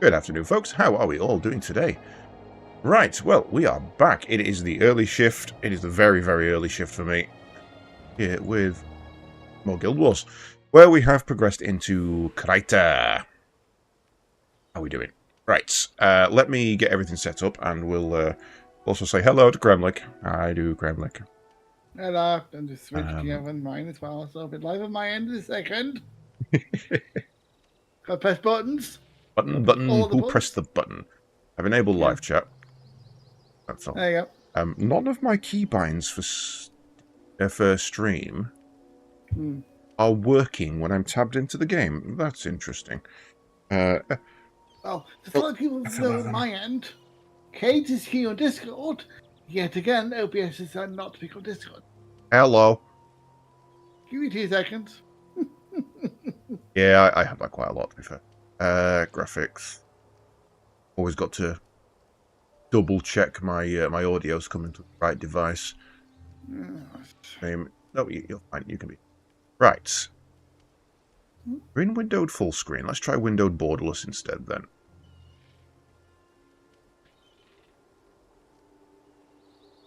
Good afternoon, folks. How are we all doing today? Right, well, we are back. It is the early shift. It is the very, very early shift for me. Here with more Guild Wars, where we have progressed into Kreiter. How are we doing? Right, let me get everything set up, and we'll also say hello to Kremlik. I do, Kremlik. Hello, I'm just switching over mine as well, so I'll be live on my end in a second. Got to press buttons. Button, who pressed the button? I've enabled live chat. That's all. There you go. None of my keybinds for stream are working when I'm tabbed into the game. That's interesting. Well, to let people know on my end, Kate is here on Discord. Yet again, OBS is not to pick on Discord. Hello. Give me 2 seconds. Yeah, I have that quite a lot, to be fair. Graphics. Always got to double check my my audio's coming to the right device. No, you're fine. You can be. Right. We're in windowed full screen. Let's try windowed borderless instead, then.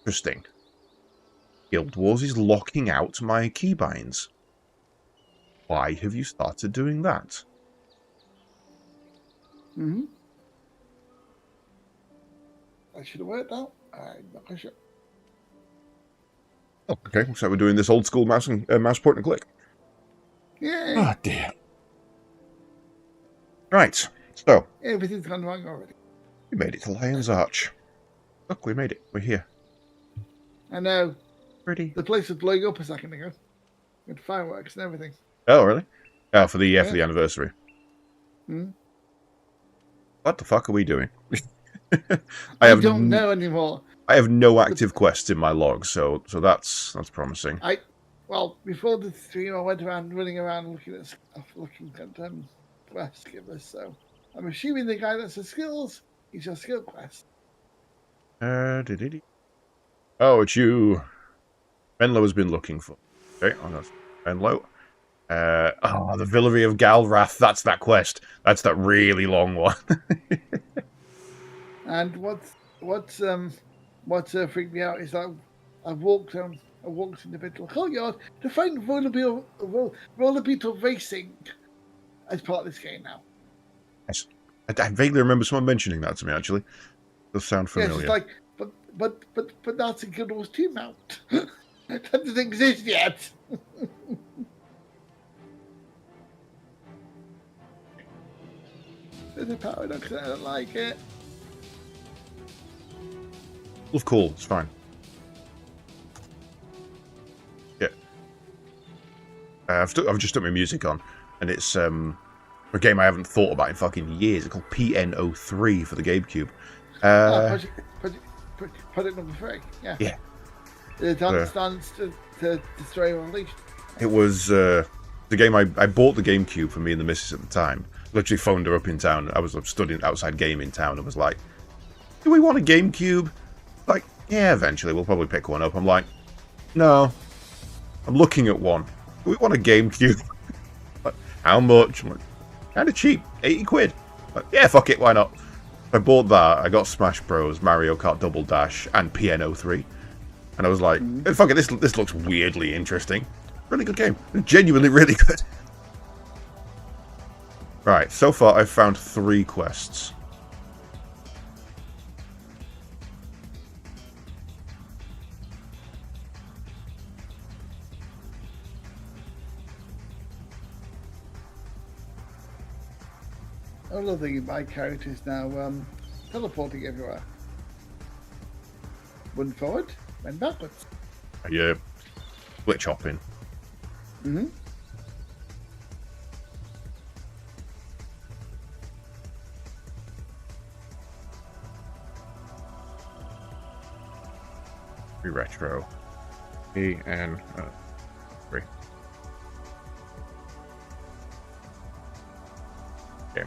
Interesting. Guild Wars is locking out my keybinds. Why have you started doing that? I should have worked out. I'm not quite sure. Oh, okay. So we're doing this old school mouse and mouse point and click. Yeah. Oh dear. Right. So everything's gone wrong already. We made it to Lion's Arch. Look, we made it. We're here. I know. Pretty. The place was blowing up a second ago with fireworks and everything. Oh, really? Oh, for the anniversary. What the fuck are we doing? I don't know anymore. I have no active quests in my log, so that's promising. Well, before the stream, I went around running around looking at stuff, looking at quest givers. So I'm assuming the guy that's the skills, he's your skill quest. Oh, it's you. Menlo has been looking for. Okay, oh no, Menlo. The Villary of Galrath. That's that quest. That's that really long one. And what's freaked me out is that I walked in the middle of the courtyard to find roller beetle racing as part of this game now. Yes. I vaguely remember someone mentioning that to me, actually. Does sound familiar. Yes, it's like, but that's a Guild Wars 2 mount. That doesn't exist yet. There's a paradox and I don't like it. Love cool, it's fine. Yeah. I've just stuck my music on, and it's a game I haven't thought about in fucking years. It's called PN03 for the GameCube. Project number 3, yeah. Yeah. The Dance to Destroy and Unleashed. It was the game I bought the GameCube for me and the missus at the time. Literally phoned her up in town. I was studying outside game in town and was like, do we want a GameCube? Like, yeah, eventually we'll probably pick one up. I'm like, no. I'm looking at one. Do we want a GameCube? Like, how much? I'm like, kind of cheap. 80 quid. Like, yeah, fuck it, why not? I bought that. I got Smash Bros, Mario Kart Double Dash, and PN03. And I was like, fuck it, this looks weirdly interesting. Really good game. Genuinely really good. Right, so far I've found 3 quests. I love that my character is now teleporting everywhere. Went forward, went backwards. Yeah, glitch hopping. Retro. PN3. Okay,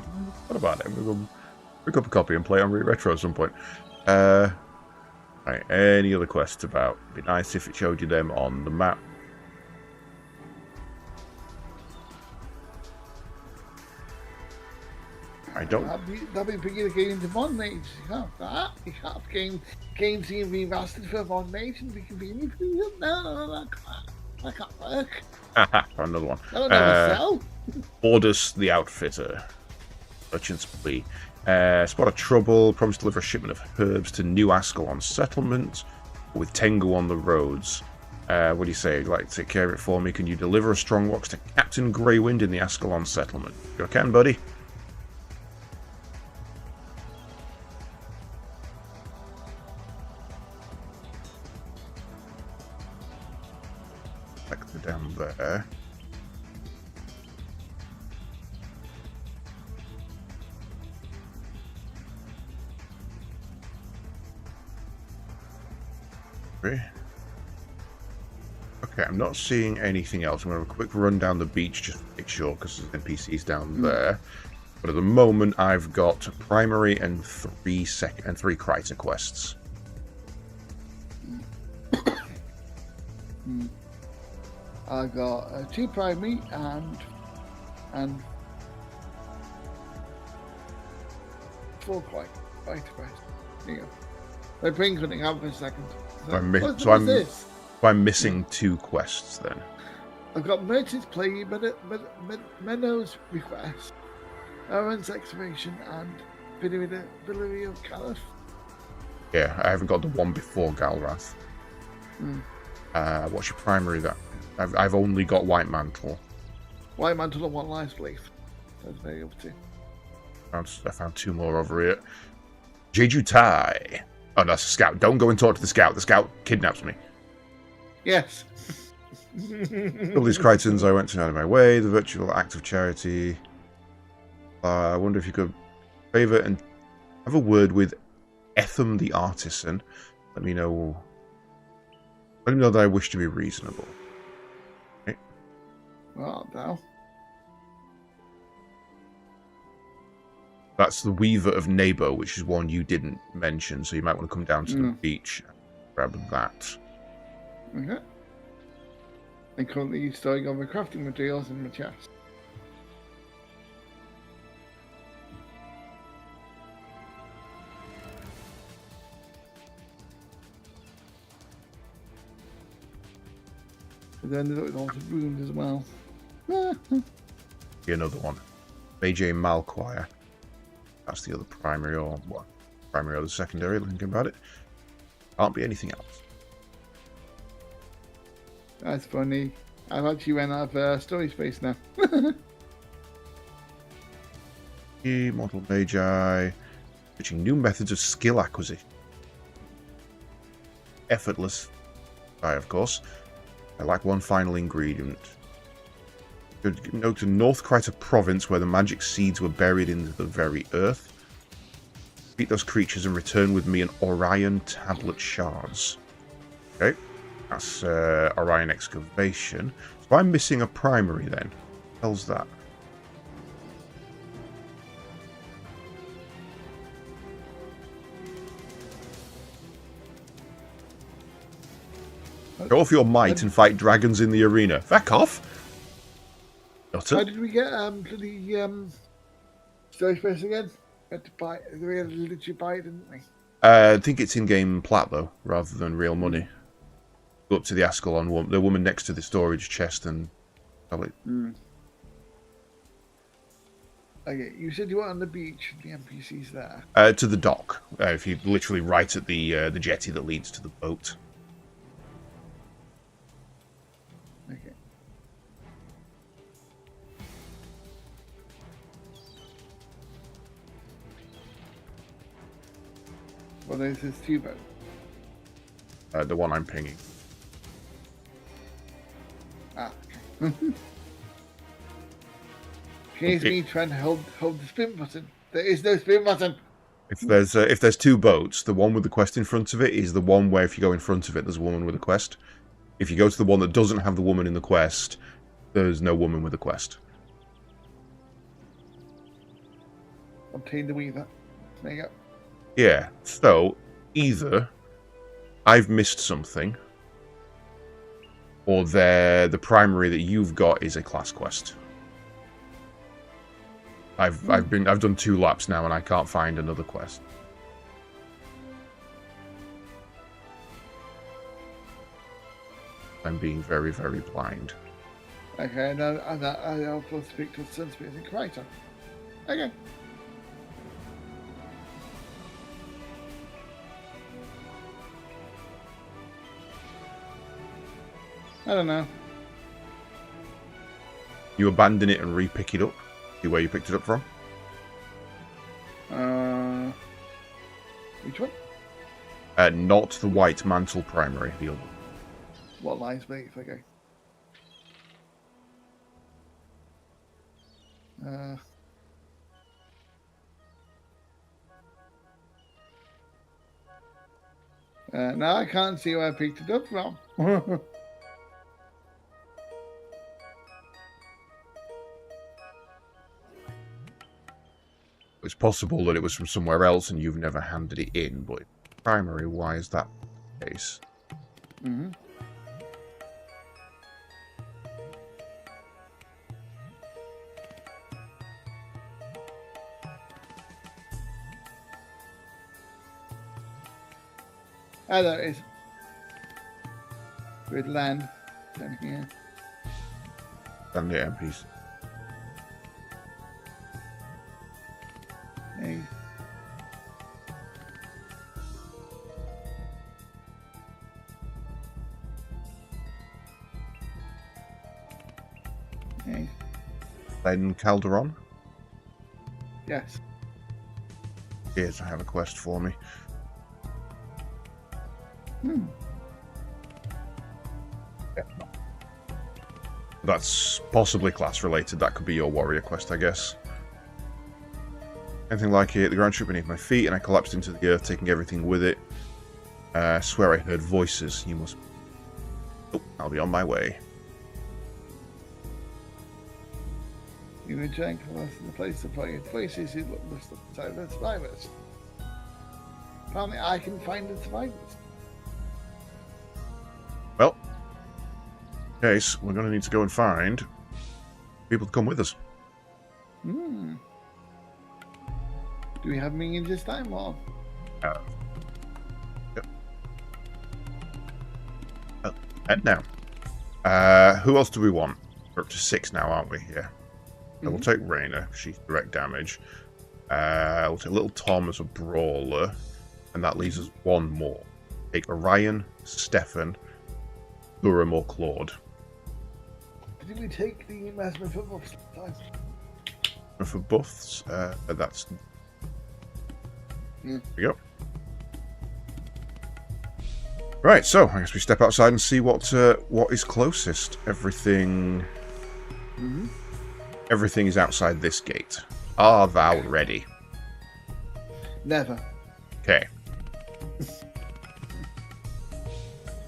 what about it? We'll go pick up a copy and play on Retro at some point. Right, any other quests about? It'd be nice if it showed you them on the map. I don't. That'd be bringing the game into Mod Mage. You can't have that. You can't have games being remastered for Mod Mage and be convenient for you. No, that can't work. Another one. That'll never sell. Ordus the Outfitter. Merchant's Plea. Spot of trouble. Promise to deliver a shipment of herbs to New Ascalon settlement with Tengu on the roads. What do you say? You'd like to take care of it for me? Can you deliver a strong box to Captain Greywind in the Ascalon settlement? You can, buddy. Back to down there. Okay, I'm not seeing anything else. I'm going to have a quick run down the beach just to make sure, because there's NPCs down there. But at the moment, I've got primary and three Kryta quests. I got 2 primary and 4 Kryta quests. There you go. My brain couldn't have for a second. I'm missing 2 quests then. I've got Merchant's Play, Menno's Request, Aaron's Excavation, and Villery of Caliph. Yeah, I haven't got the one before Galrath. What's your primary then? I've only got White Mantle. White Mantle and 1 Life Leaf. That's very up to. I found 2 more over here. Jeju Tai. Oh, that's a scout. Don't go and talk to the scout. The scout kidnaps me. Yes. All these Krytons I went to out of my way. The virtual act of charity. I wonder if you could favour and have a word with Etham the Artisan. Let me know that I wish to be reasonable. Okay. Well, now. That's the Weaver of Nebo, which is one you didn't mention, so you might want to come down to the beach and grab that. Okay. I'm currently storing all my crafting materials in my chest. But then there's all the runes as well. Another one. AJ Malquire. That's the other primary or what? Primary or the secondary, thinking about it. Can't be anything else. That's funny. I've actually run out of storage space now. Immortal Magi. Switching new methods of skill acquisition. Effortless. Of course. I lack one final ingredient. Go to North Kryta province where the magic seeds were buried into the very earth. Beat those creatures and return with me an Orion tablet shards. Okay. That's Orion excavation. So I'm missing a primary then. What the hell's that? Show off your might and fight dragons in the arena. Back off! How did we get to the storage space again? We had to buy. We had to literally buy it, didn't we? I think it's in-game plat though, rather than real money. Go up to the Ascalon woman, the woman next to the storage chest, and tell it. Okay, you said you were on the beach. The NPCs there. To the dock. If you literally right at the jetty that leads to the boat. Okay. Well, there's this 2 boat. The one I'm pinging. Ah. Here's me trying to hold the spin button. There is no spin button. If there's 2 boats, the one with the quest in front of it is the one where if you go in front of it, there's a woman with a quest. If you go to the one that doesn't have the woman in the quest, there's no woman with a quest. Obtain the Weaver. There you go. Yeah, so either I've missed something, or the primary that you've got is a class quest. I've done 2 laps now, and I can't find another quest. I'm being very, very blind. Okay, and I'll first speak to the sun-spiriting creator. Okay. I don't know. You abandon it and re-pick it up? See where you picked it up from? Which one? Not the White Mantle Primary, the other. What lies beneath? Okay. No, I can't see where I picked it up from. It's possible that it was from somewhere else and you've never handed it in, but primary, why is that the case? Mm-hmm. Oh, there it is. With land down here. And the MPs. Hey. Hey. Then Calderon. Yes. Here's I have a quest for me. Yeah. That's possibly class related. That could be your warrior quest, I guess. Anything like it. The ground shook beneath my feet and I collapsed into the earth, taking everything with it. I swear I heard voices. You must... Oh, I'll be on my way. You were trying to us in the place of fire. Voices who must have found the survivors. Apparently I can find the survivors. Well, in case, we're going to need to go and find people to come with us. Do we have minions this time, or? Yep. Head now. Who else do we want? We're up to 6 now, aren't we? Yeah. So we'll take Raina. She's direct damage. We'll take Little Tom as a brawler. And that leaves us 1 more. Take Orion, Stefan, Durham, or Claude. Did we take the Masma for buffs last time? For buffs, that's... There we go. Right, so I guess we step outside and see what is closest. Everything... Everything is outside this gate. Are thou ready? Never. Okay.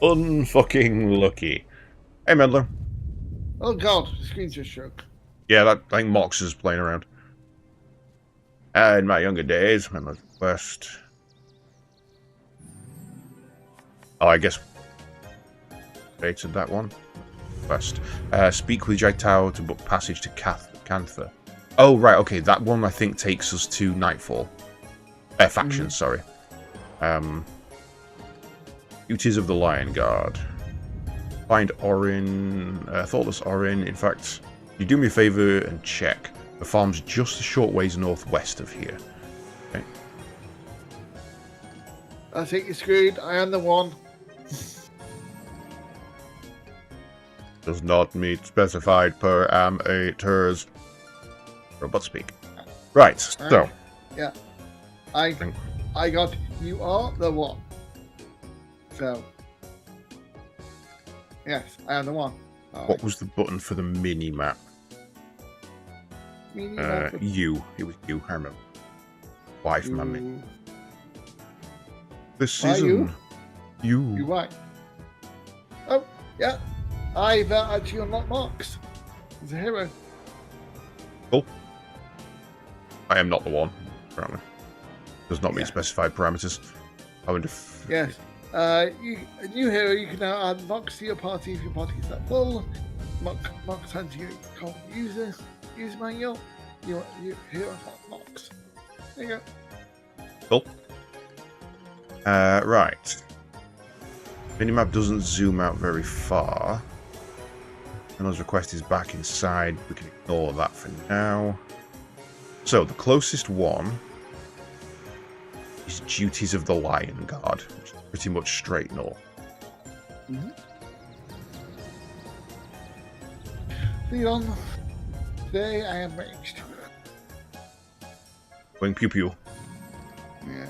Unfucking lucky. Hey, Medler. Oh god, the screen just shook. Yeah, I think Mox is playing around. In my younger days, Medler's quest. Oh, I guess dated that one. Quest. Speak with Jaitao to book passage to Cantha. Oh, right, okay, that one I think takes us to Nightfall. Factions, sorry. Duties of the Lion Guard. Find Orin, Thoughtless Orin. In fact, you do me a favour and check. The farm's just a short ways northwest of here. Okay. I think you're screwed. I am the one. Does not meet specified parameters. Robot speak. Right, so. Yeah. I got you are the one. So. Yes, I am the one. What was the button for the mini map? You. It was you, I remember. Wife, mammy. This season. You. You right. Oh, yeah. I've actually unlocked Mox. He's a hero. Cool. I am not the one, apparently. Does not meet specified parameters. I wonder if... Yes. A new hero, you can now add Mox to your party if your party is that full. Mox hands you can't use manual. You here I've got Mox. There you go. Cool. Right. Minimap doesn't zoom out very far. Another request is back inside. We can ignore that for now. So, the closest one is Duties of the Lion Guard, which is pretty much straight north. Mm-hmm. Leon, today I am ranged. Going pew pew. Yeah.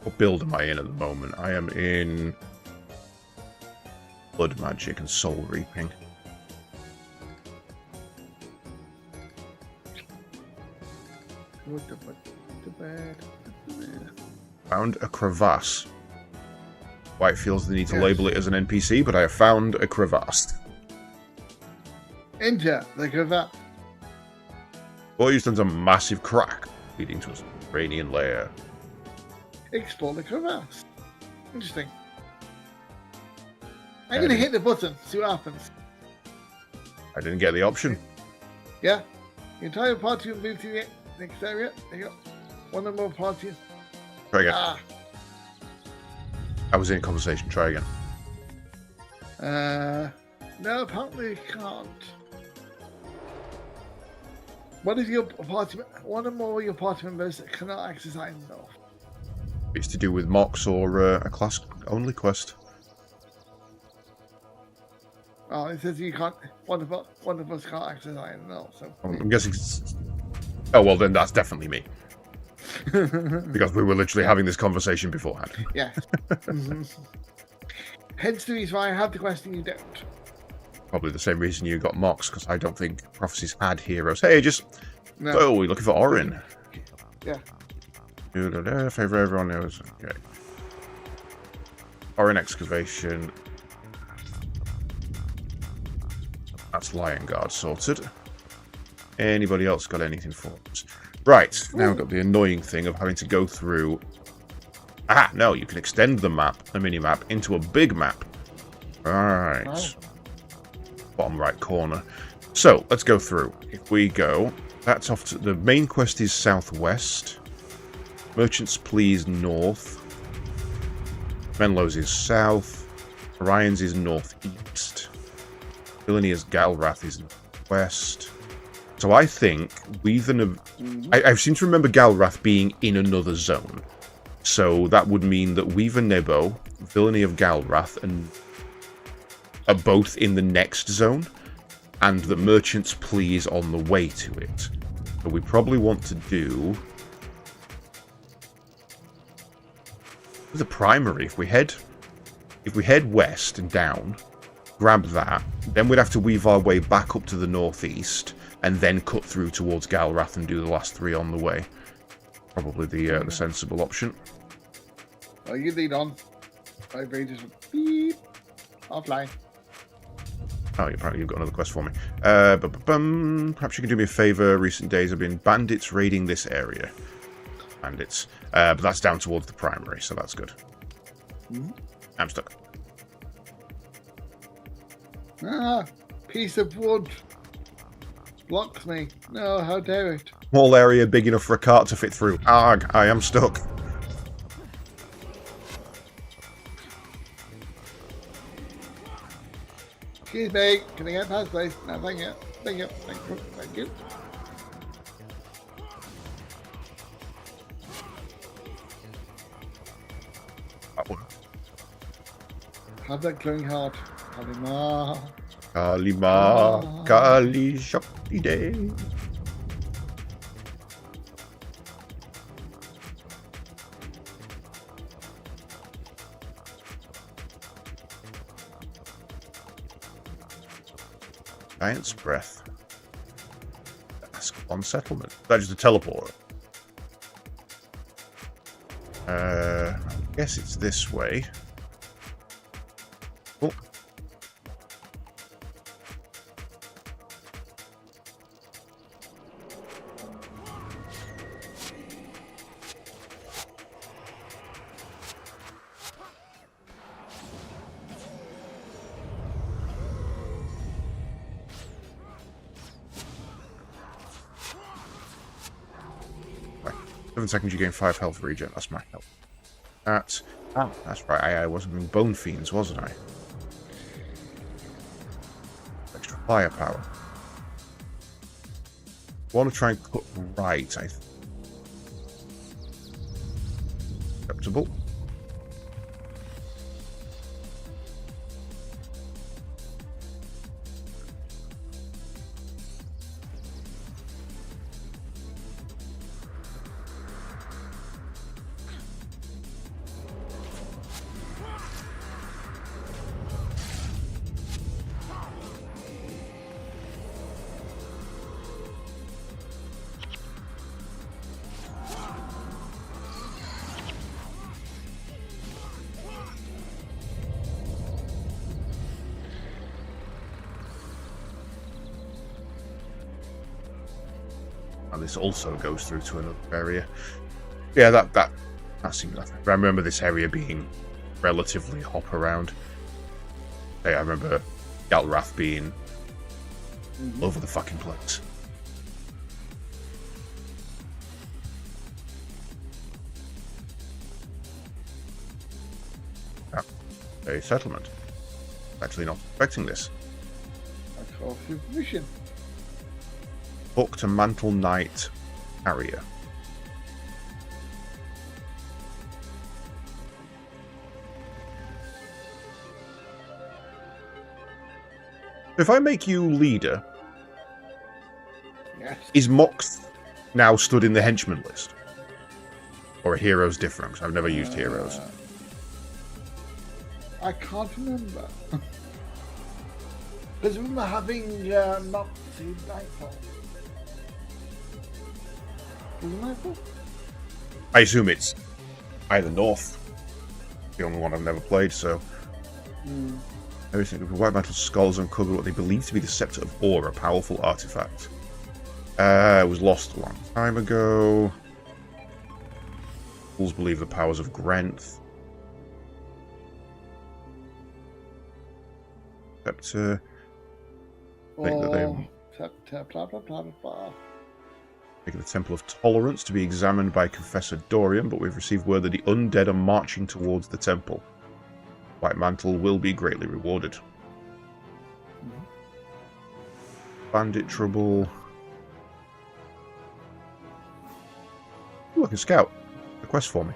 What build am I in at the moment? I am in Blood Magic and Soul Reaping. Found a crevasse. White feels the need to label it as an NPC, but I have found a crevasse. Enter the crevasse. Or you stand a massive crack leading to a subterranean lair. Explore the crevasse. Interesting. I'm going to hit the button, see what happens. I didn't get the option. Yeah. The entire party will move to the next area. There you go. One or more parties. Try again. Ah. I was in conversation. Try again. No, apparently you can't. One or more of your party members cannot access items though. It's to do with mocks or a class-only quest. Oh, it says you can't. One of us can't access items though. So I'm guessing. Oh well, then that's definitely me. Because we were literally having this conversation beforehand. Yeah. Mm-hmm. Hence the reason why I have the quest and you don't. Probably the same reason you got mocks, because I don't think prophecies had heroes. Hey, just No. oh, we're looking for Orin. Yeah. Favor everyone knows. Okay. Orin excavation. That's Lion Guard sorted. Anybody else got anything for us? Right, now we've got the annoying thing of having to go through... Ah, no, you can extend the map, the mini-map, into a big map. Alright. Oh. Bottom right corner. So, let's go through. If we go, that's off to... The main quest is southwest. Merchants Please north. Menlo's is south. Orion's is northeast. Villania's Galrath is northwest. So I think I seem to remember Galrath being in another zone. So that would mean that Weaver Nebo, Villainy of Galrath, and are both in the next zone, and the Merchants Please on the way to it. So we probably want to do the primary. If we head west and down, grab that, then we'd have to weave our way back up to the northeast, and then cut through towards Galrath and do the last three on the way. Probably the sensible option. Oh, you lead on. My brain just beep. Offline. Oh, apparently you've got another quest for me. Perhaps you can do me a favour. Recent days have been bandits raiding this area. Bandits. But that's down towards the primary, so that's good. Mm-hmm. I'm stuck. Ah, piece of wood. Blocks me. No, how dare it. Small area big enough for a cart to fit through. Arg, I am stuck. Excuse me, can I get past please? No, thank you. Thank you. Thank you. Thank you. Have that glowing heart. Kalima. Kalima. Kali Shakti Day. Giant's Breath. Ask on settlement. That is the teleporter. I guess it's this way. Oh. 7 seconds, you gain 5 health regen. That's my health. That's right. I wasn't in Bone Fiends, wasn't I? Extra firepower. I want to try and cut right, I think. Acceptable. And this also goes through to another area. Yeah, that seems like. I remember this area being relatively hop around. Hey, I remember Galrath being over the fucking place. Ah, a settlement. Actually not expecting this. I call for permission. Book to Mantle Knight Harrier. If I make you leader, Yes. is Mox now stood in the henchman list? Or are heroes different? 'Cause I've never used heroes. I can't remember. Because we were having not seen Nightfall. Was it Nightfall? I assume it's either North. The only one I've never played, so. Everything with White Mantle Scholars uncovered what they believe to be the Scepter of Ore, a powerful artifact. It was lost a long time ago. Fools believe the powers of Grenth. Scepter. Think that they Blah, blah, blah, blah, blah. making the Temple of Tolerance to be examined by Confessor Dorian, but we've received word that the undead are marching towards the temple. White Mantle will be greatly rewarded. Bandit trouble. Ooh, I can scout. A quest for me.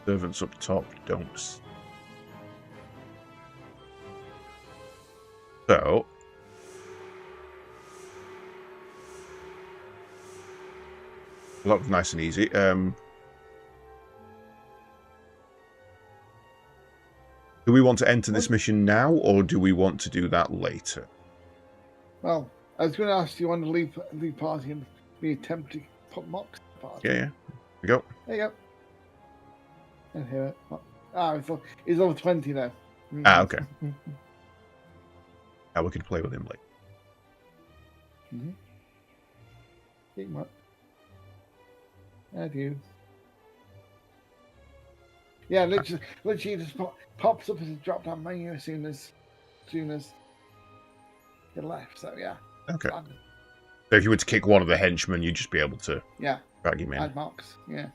Servants up top, don't. So. A lot of nice and easy. Do we want to enter this mission now, or do we want to do that later? Well, I was going to ask, do you want to leave party and we attempt to put Mox in the party? Yeah. Here we go. There you go. And hear it. He's over 20 now. Ah, okay. Now we can play with him later. Keep him up. Adieu. Yeah, literally just pops up as a drop down menu as soon as you left. So yeah. Okay. So if you were to kick one of the henchmen, you'd just be able to drag him in. Add Mox. Yeah.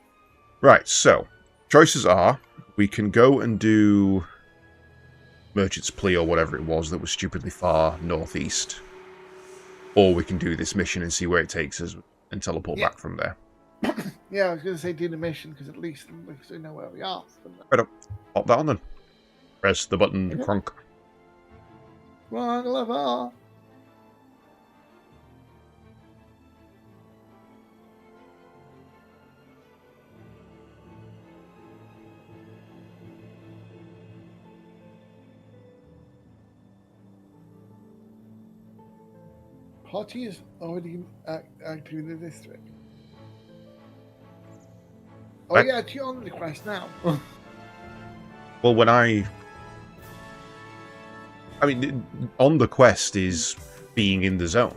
Right. So choices are: we can go and do Merchant's Plea or whatever it was that was stupidly far northeast, or we can do this mission and see where it takes us and teleport back from there. Yeah, I was going to say do the mission because at least we know where we are. Right up. Pop that on then. Press the button, crunk. Wrong lever. Party is already active in the district. Oh Right. yeah, you're on the quest now. Well, when I mean, on the quest is being in the zone.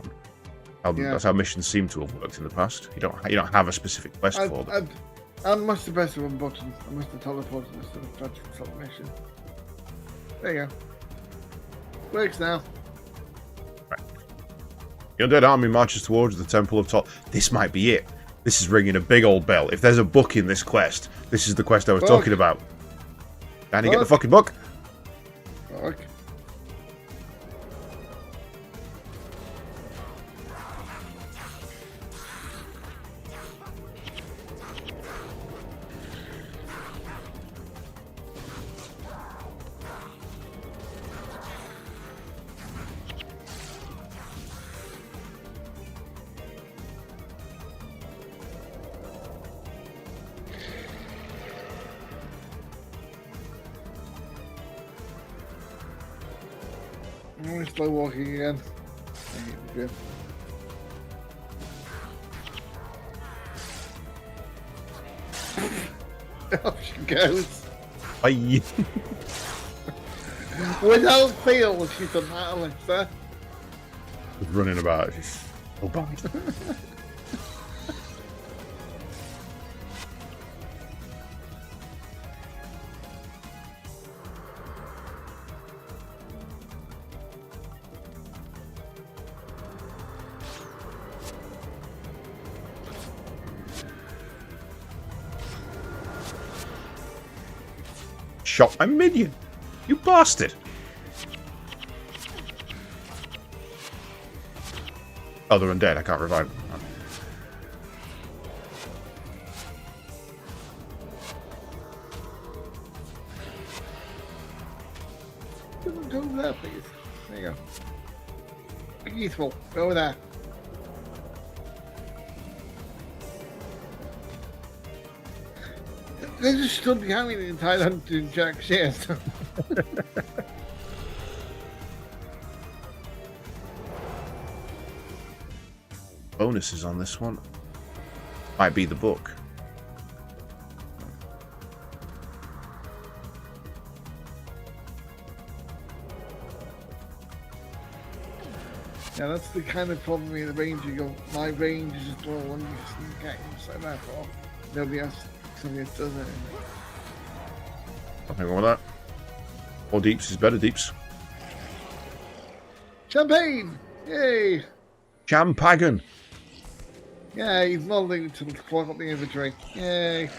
That's how missions seem to have worked in the past. You don't have a specific quest for them. I must have pressed the one button. I must have teleported us to the project mission. There you go. Works now. Right. The undead army marches towards the Temple of Tot. This might be it. This is ringing a big old bell. If there's a book in this quest, this is the quest I was talking about. Can you get the fucking book? Fuck. I'm slow walking again. I hate the gym. Off she goes. Bye. Without fail, she's done that, Alexa. Running about. She's so bad. Shot my minion! You bastard! Oh, they're undead. I can't revive them. Go over there, please. There you go. Be useful. Go over there. They just stood behind me the entire time doing jack shit. Bonuses on this one. Might be the book. Yeah, that's the kind of problem with the range. You go, my range is just all one you sneak at him, so therefore nobody else does it. Nothing wrong with that. More deeps is better deeps. Champagne! Yay! Champagan! Yeah, he's not linked to clog up the inventory. Yay!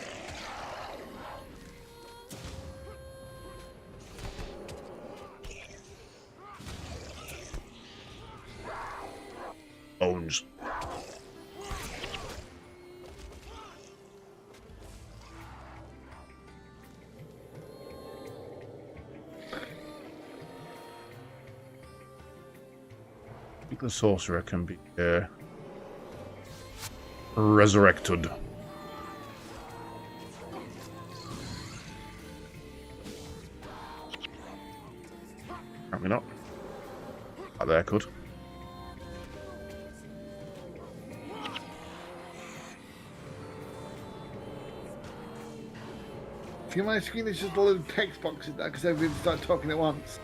Bones. I think the sorcerer can be resurrected. Apparently not. Out there could. See, my screen is just a little text box in there because everybody started talking at once.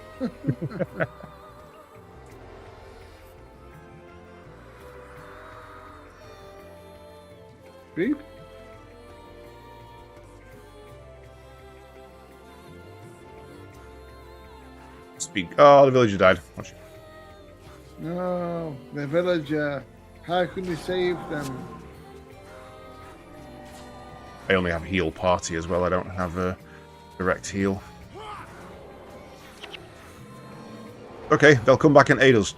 Beep. Speak. Oh, the villager died. Watch. No, the villager. How can we save them? I only have heal party as well. I don't have a direct heal. Okay, they'll come back and aid us.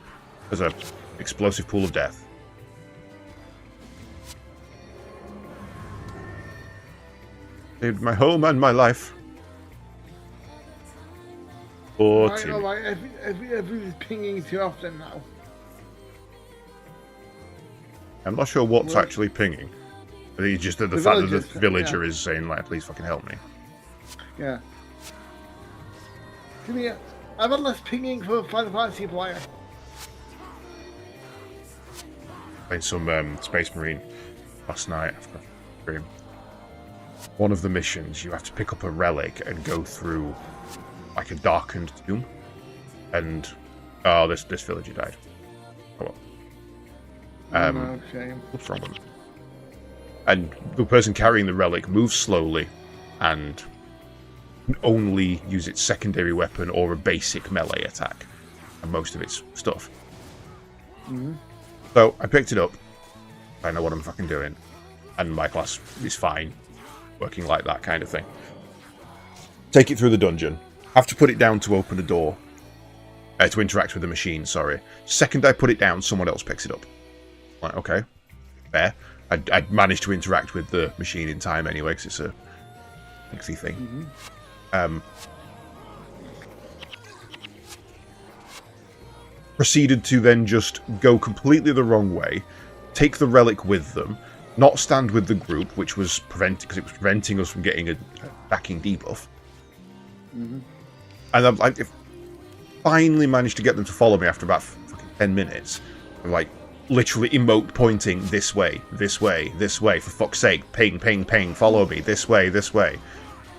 There's a explosive pool of death. Saved my home and my life. Right, alright, everybody's pinging too often now. I'm not sure what's actually pinging. I think it's just that the fact that the villager is saying, like, please fucking help me. Yeah. Give me a... I've had less pinging for a Final Fantasy player. Played some Space Marine last night after stream. One of the missions, you have to pick up a relic and go through like a darkened tomb. And oh, this villager died. Oh well. No, shame. What's wrong with him? And the person carrying the relic moves slowly and can only use its secondary weapon or a basic melee attack. And most of its stuff. Mm-hmm. So I picked it up. I know what I'm fucking doing. And my class is fine. Working like that kind of thing. Take it through the dungeon. Have to put it down to open a door. To interact with the machine, sorry. Second I put it down, someone else picks it up. Like, okay. Fair. I'd managed to interact with the machine in time anyway, because it's a lengthy thing. Proceeded to then just go completely the wrong way, take the relic with them, not stand with the group, which was because it was preventing us from getting a backing debuff. And I finally managed to get them to follow me after about fucking 10 minutes. Like, literally emote pointing this way, this way, this way, for fuck's sake, ping, ping, ping, follow me, this way, this way.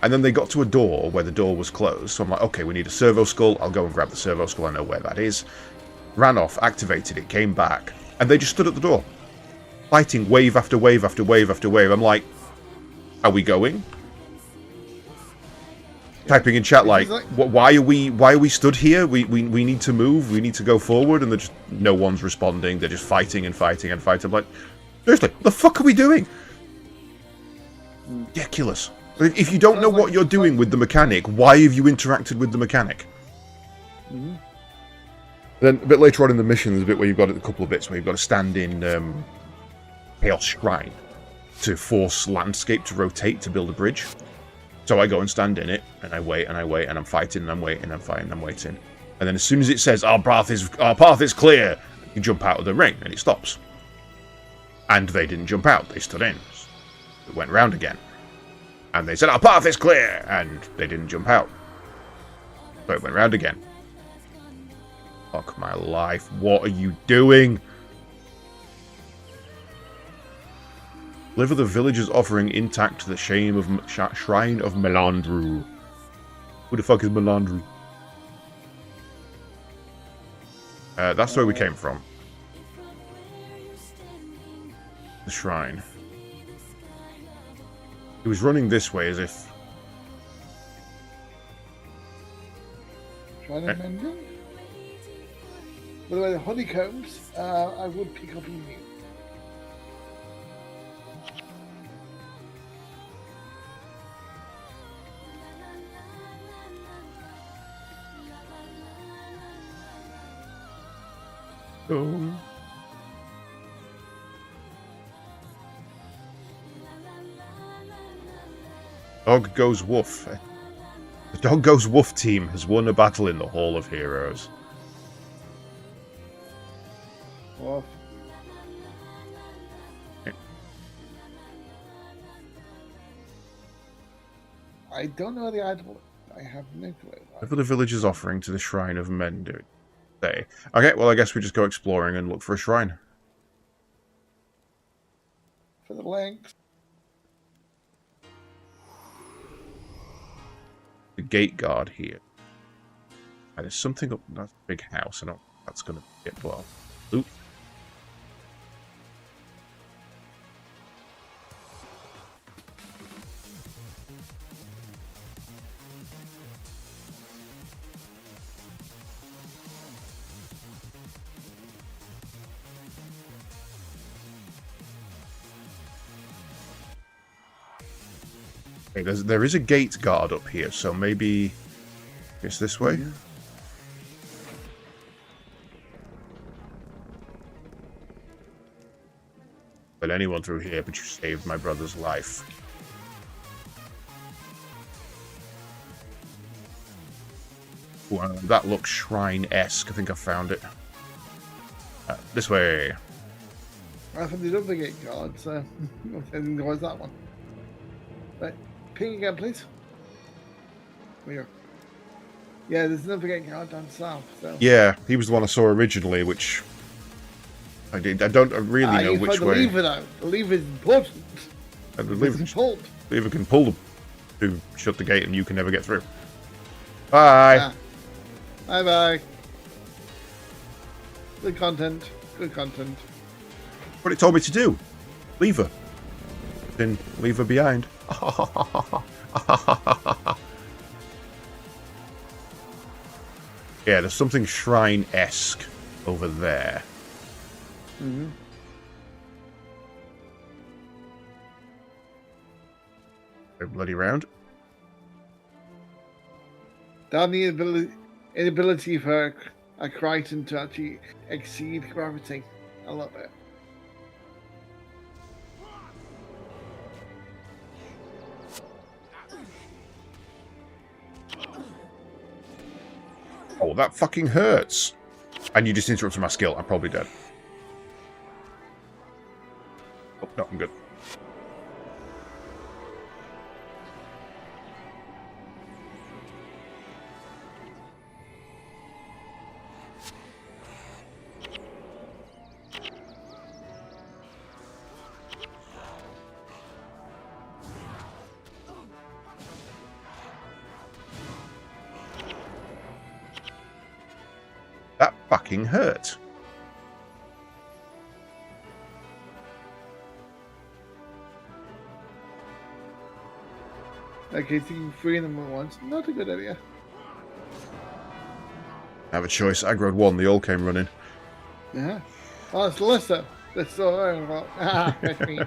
And then they got to a door where the door was closed, so I'm like, okay, we need a servo skull, I'll go and grab the servo skull, I know where that is. Ran off, activated it, came back, and they just stood at the door. Fighting wave after wave after wave after wave. I'm like, are we going? Typing in chat like, why are we stood here? We need to move, we need to go forward, and no one's responding, they're just fighting and fighting and fighting. I'm like, seriously, what the fuck are we doing? Ridiculous. If you don't know what you're doing with the mechanic, why have you interacted with the mechanic? Then a bit later on in the mission, there's a bit where you've got a couple of bits where you've got to stand in Chaos Shrine to force landscape to rotate to build a bridge. So I go and stand in it, and I wait, and I wait, and I'm fighting, and I'm waiting, and I'm fighting, and I'm waiting. And then as soon as it says, our path is clear, you jump out of the ring, and it stops. And they didn't jump out, they stood in. It went round again. And they said, our path is clear, and they didn't jump out. So it went round again. Fuck my life, what are you doing? Deliver the villagers offering intact to the Shrine of Melandru. Who the fuck is Melandru? That's where we came from. The shrine. He was running this way as if... Shrine of Mending? By the way, the honeycombs, I would pick up in you. Oh. Dog Goes Woof. The Dog Goes Woof team has won a battle in the Hall of Heroes. Woof. I don't know the idol. I have no clue. Whatever the villagers offering to the Shrine of Mendu. Okay, well, I guess we just go exploring and look for a shrine. For the links. The gate guard here. And there's something up in that big house. I don't know if that's going to get well. Loot. Okay, there is a gate guard up here, so maybe it's this way. Yeah. Let anyone through here, but you saved my brother's life. Ooh, that looks shrine-esque. I think I found it. This way. I found the other gate guard, so I think there was that one. Right. Ping again, please. Here. Yeah, there's another gate guard down south. So. Yeah, he was the one I saw originally, which I don't really know which way. The lever, though. The lever is important. And the lever can pull to shut the gate, and you can never get through. Bye. Yeah. Bye bye. Good content. Good content. What it told me to do. Lever. Then leave her behind. Yeah, there's something shrine-esque over there. Mm-hmm. Go bloody round. Down the inability for a Crichton to actually exceed gravity. I love it. Oh, that fucking hurts. And you just interrupted my skill. I'm probably dead. Oh, no, I'm good. That fucking hurt. Okay, taking 3 of them at once. Not a good idea. I have a choice. Aggroed 1. They all came running. Yeah. Oh, it's Alyssa. That's so about. Ah, that's me.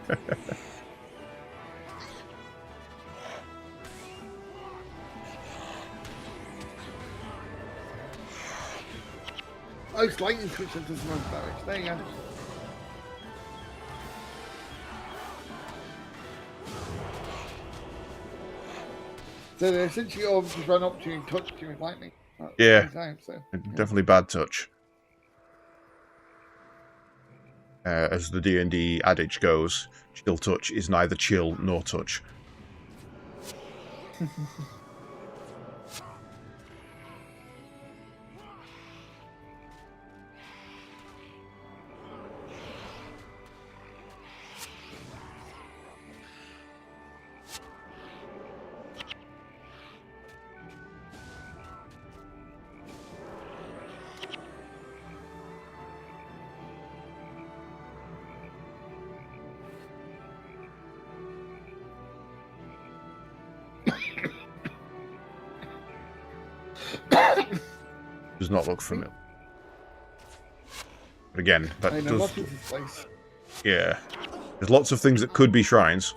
Oh, it's lightning switch that doesn't run damage. There you go. So they essentially all just run up to you and touch you with lightning. At the Yeah. same time, so, yeah. Definitely bad touch. As the D&D adage goes, chill touch is neither chill nor touch. Does not look familiar. But again, that I know, does... what is this place? Yeah. There's lots of things that could be shrines.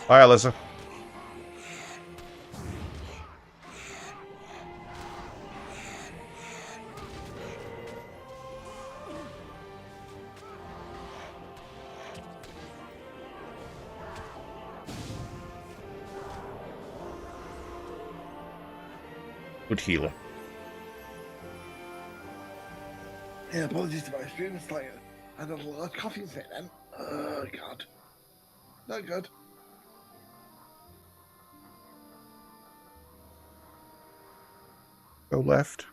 Hi, Alyssa. Good healer. Yeah, apologies to my stream. It's like I had a lot of coffee fit then. Oh, God. Not good. Go left.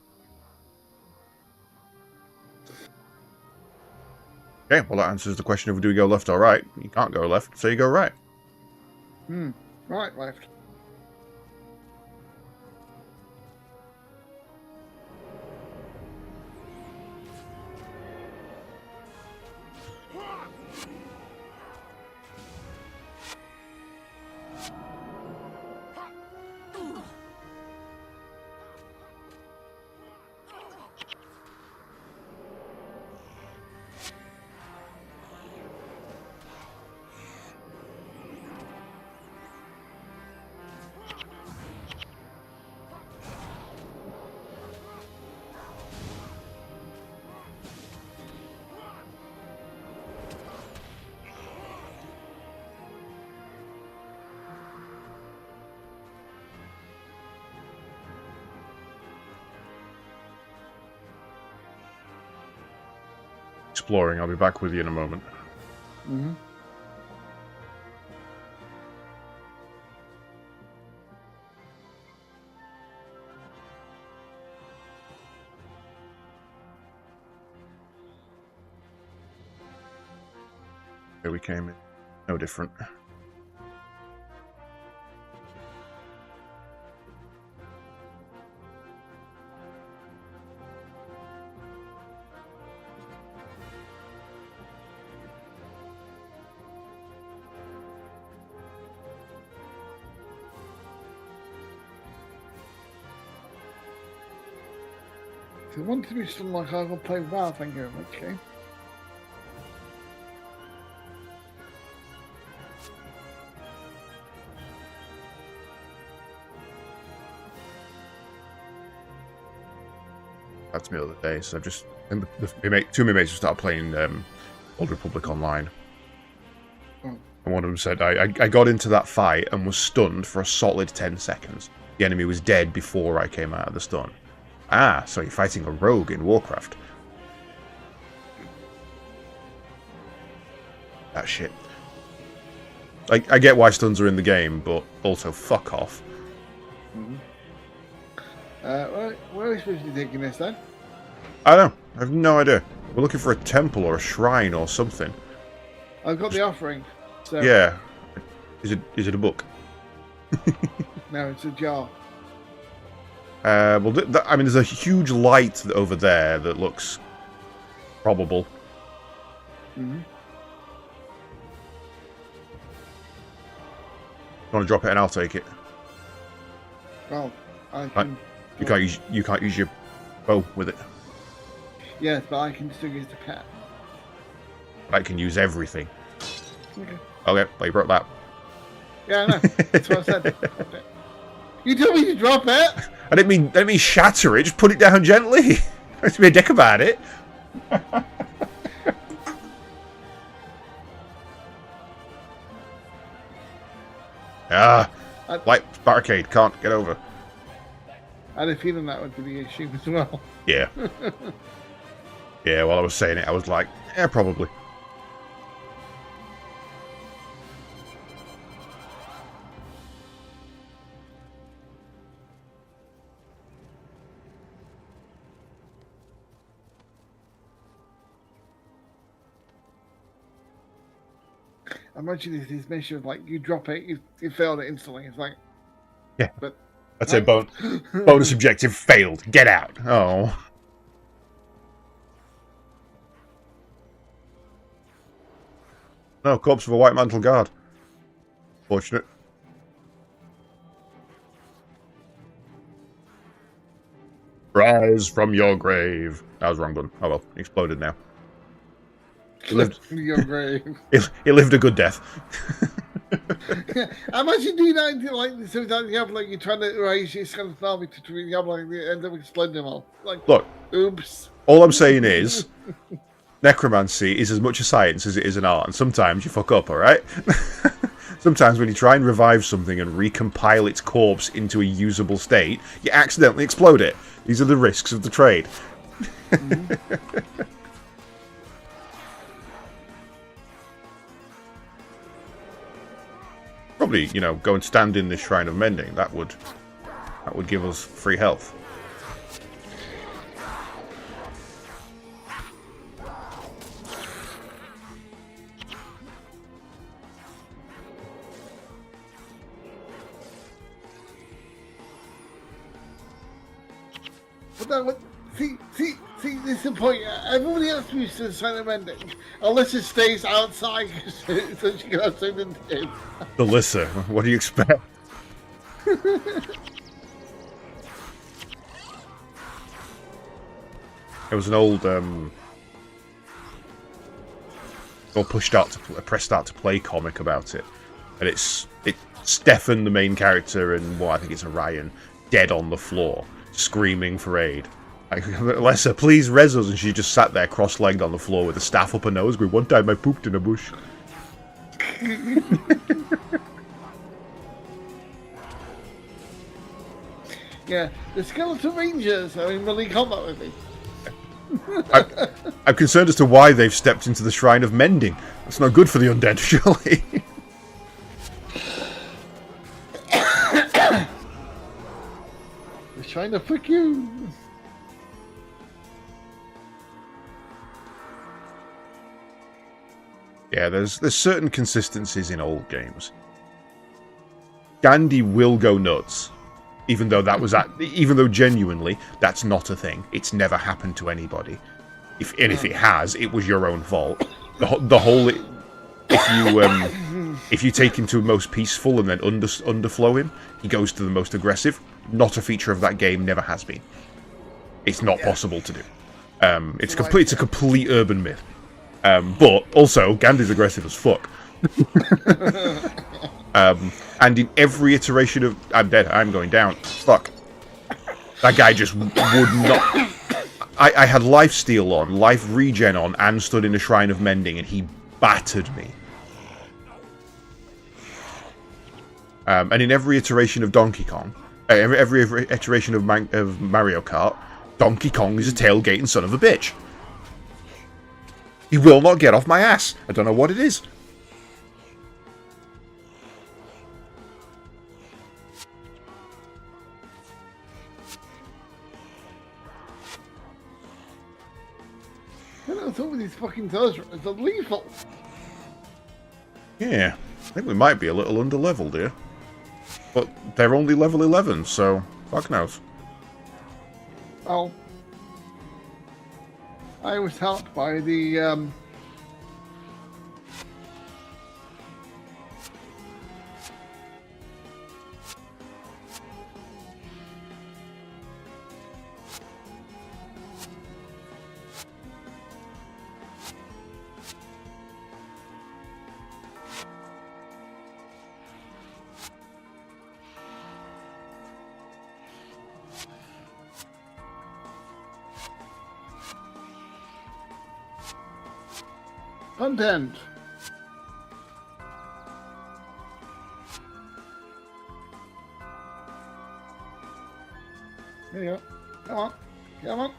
Okay, well that answers the question of do we go left or right. You can't go left, so you go right. Right, left. Exploring, I'll be back with you in a moment. Mm-hmm. Here we came in. No different. If you want to be stunned like I will play WoW, thank you very much, okay? That's me the other day, so I've just... two of my mates have started playing Old Republic Online. Oh. And one of them said, I got into that fight and was stunned for a solid 10 seconds. The enemy was dead before I came out of the stun. Ah, so you're fighting a rogue in Warcraft. That shit. I get why stuns are in the game, but also fuck off. Mm-hmm. Where are we supposed to be taking this then? I don't know. I have no idea. We're looking for a temple or a shrine or something. I've got the offering. So Yeah. Is it a book? no, it's a jar. Well, I mean, there's a huge light over there that looks probable. Mm-hmm. You want to drop it and I'll take it. Well, I can. You can't use your bow with it. Yes, but I can still use the pet. I can use everything. Okay. Okay, well, you broke that. Yeah, I know. That's what I said. You told me to drop it. I didn't mean shatter it. Just put it down gently. Don't be a dick about it. Light barricade. Can't get over. I had a feeling that would be the issue as well. Yeah. Yeah, while I was saying it, I was like, yeah, probably. Imagine if this mission, like, you drop it, you failed it instantly. It's like... Yeah. But... That's a bonus objective failed. Get out. Oh. No, corpse of a white mantle guard. Fortunate. Rise from your grave. That was wrong button. Oh well, he exploded now. He lived. Your grave. He lived a good death. Imagine doing that into, like, sometimes you have, like, you're trying to raise your kind of army to you have, like, it ends up exploding them all. Like, look, oops. All I'm saying is, necromancy is as much a science as it is an art, and sometimes you fuck up, alright? Sometimes when you try and revive something and recompile its corpse into a usable state, you accidentally explode it. These are the risks of the trade. Mm-hmm. Probably, you know, go and stand in this Shrine of Mending. That would give us free health. But then, see, this is the point. Everybody else moves to the Shrine of Mending, unless it stays outside, so she can have something to do. Alyssa, what do you expect? It was an old press start to play comic about it, and it's Stefan, the main character, and I think it's Orion, dead on the floor, screaming for aid. Like, Alyssa, please res us, and she just sat there cross-legged on the floor with a staff up her nose, going, "One time I pooped in a bush." Yeah, the Skeleton Rangers are in melee combat with me. I'm concerned as to why they've stepped into the Shrine of Mending. That's not good for the undead, surely. They're trying to fuck you. Yeah, there's certain consistencies in old games. Gandhi will go nuts, even though genuinely that's not a thing. It's never happened to anybody. If it has, it was your own fault. The whole if you take him to most peaceful and then underflow him, he goes to the most aggressive. Not a feature of that game, never has been. It's not possible to do. It's a complete urban myth. But also, Gandhi's aggressive as fuck. And in every iteration of I'm dead, I'm going down. Fuck. That guy just would not. I had life steal on, life regen on, and stood in a shrine of mending, and he battered me. And in every iteration of Donkey Kong, every iteration of Mario Kart, Donkey Kong is a tailgating son of a bitch. He will not get off my ass. I don't know what it is. I don't know what's up with these fucking toes. It's lethal. Yeah, I think we might be a little under-leveled here. But they're only level 11, so fuck knows. Oh. I was helped by the, content. There you go. Come on. Come on.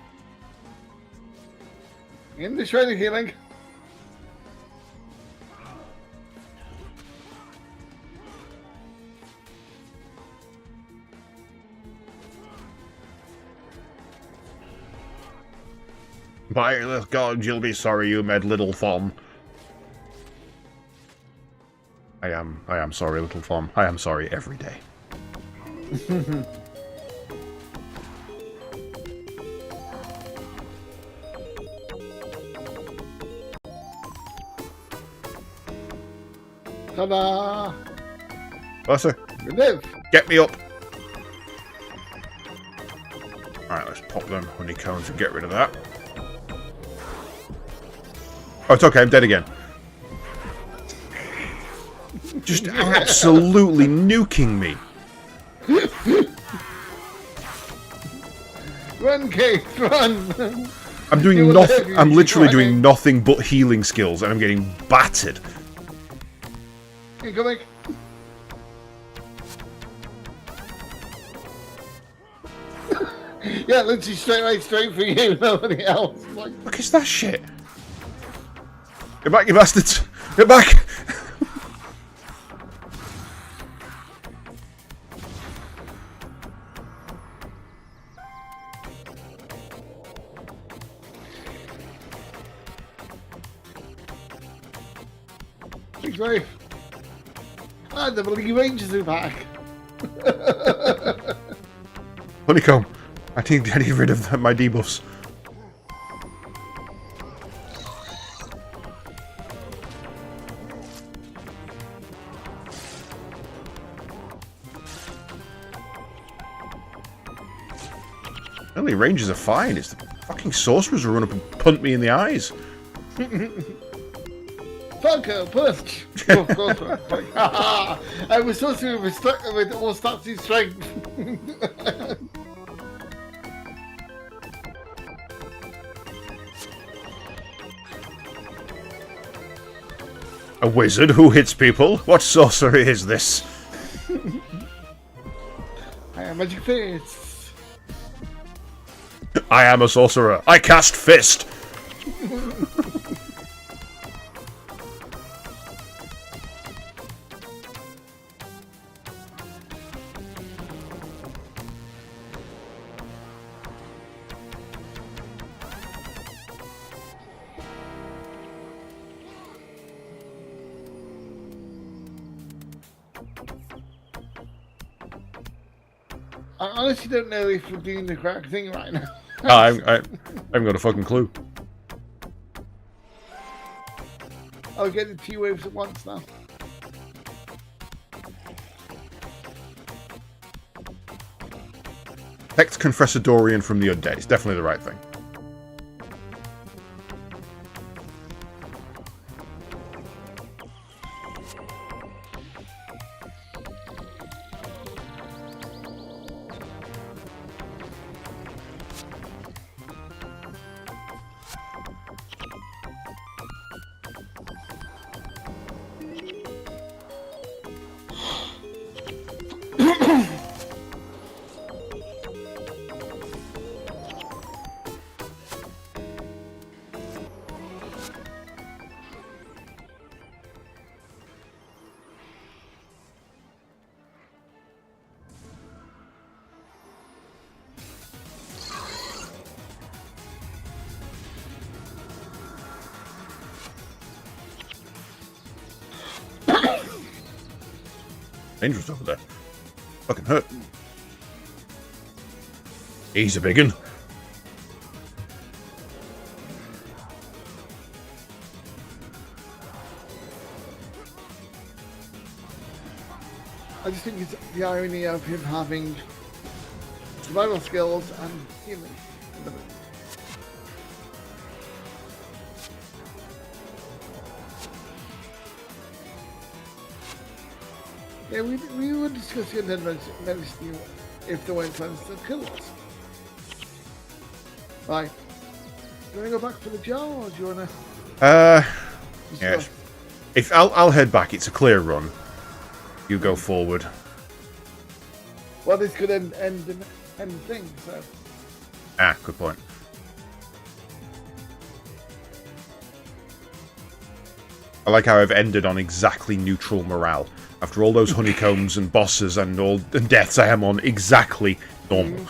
In the shred of healing. By the gods, you'll be sorry you made Little Thom. I am sorry, Little Thom. I am sorry every day. Ta-da! Buster, You live. get me up. Alright, let's pop them honeycombs and get rid of that. Oh, it's okay, I'm dead again. Just absolutely nuking me. Run, Kate, run! I'm doing nothing. I'm literally doing nothing but healing skills, and I'm getting battered. Incoming. Yeah, literally straight for you, nobody else. Like, Look, is that shit? Get back, you bastards! Get back! thanks, Ray. Ah, the bloody Rangers are back. Honeycomb. I need to get rid of my debuffs. The only rangers are fine. It's the fucking sorcerers who run up and punt me in the eyes. Fuck her, push! Of course, like, I was supposed to be stuck with all stats in strength. A wizard who hits people? What sorcery is this? I am magic fists. I am a sorcerer. I cast fist. I honestly don't know if we're doing the correct thing right now. I haven't got a fucking clue. I'll get the 2 waves at once now. Protect Confressadorian from the undead. It's definitely the right thing. Dangerous over there. Fucking hurt. He's a big one. I just think it's the irony of him having survival skills and healing ability. Yeah, we were discussing and then noticed if there weren't plans to kill us. Right. Do you want to go back for the jar, or do you want to? Yes. If I'll head back. It's a clear run. You go forward. Well, this could end the thing. So. Ah, good point. I like how I've ended on exactly neutral morale. After all those honeycombs and bosses and all the deaths I am on, exactly normal.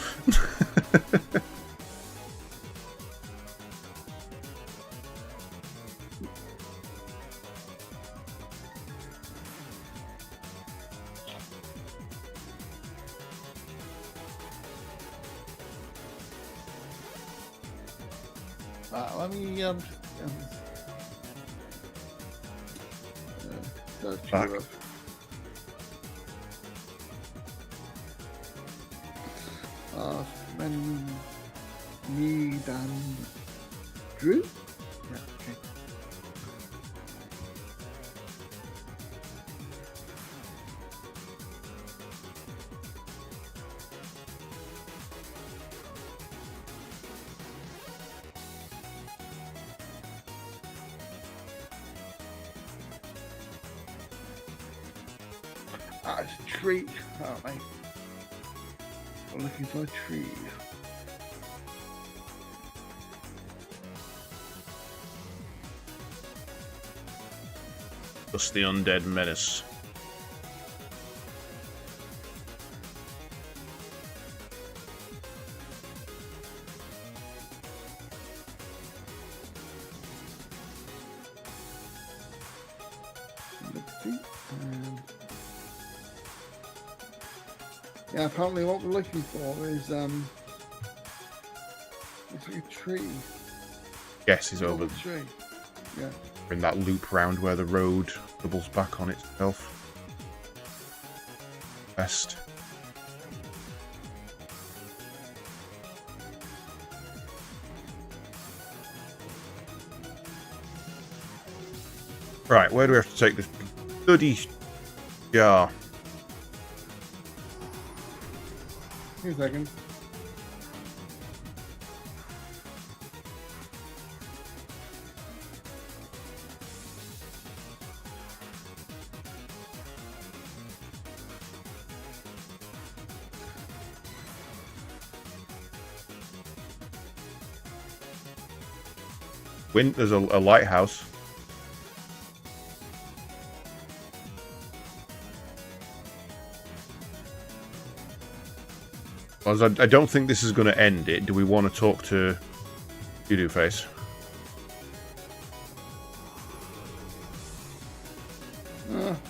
Let me Back. Need and Drew? Yeah, okay. It's a tree, aren't they? I'm looking for a tree. Just the undead menace. Yeah, apparently what we're looking for is it's like a tree. Yes, he's over. Tree. Yeah. In that loop round where the road doubles back on itself. Best. Right, where do we have to take this bloody jar? Give me a second. There's a lighthouse. Well, I don't think this is going to end it. Do we want to talk to Voodoo Face?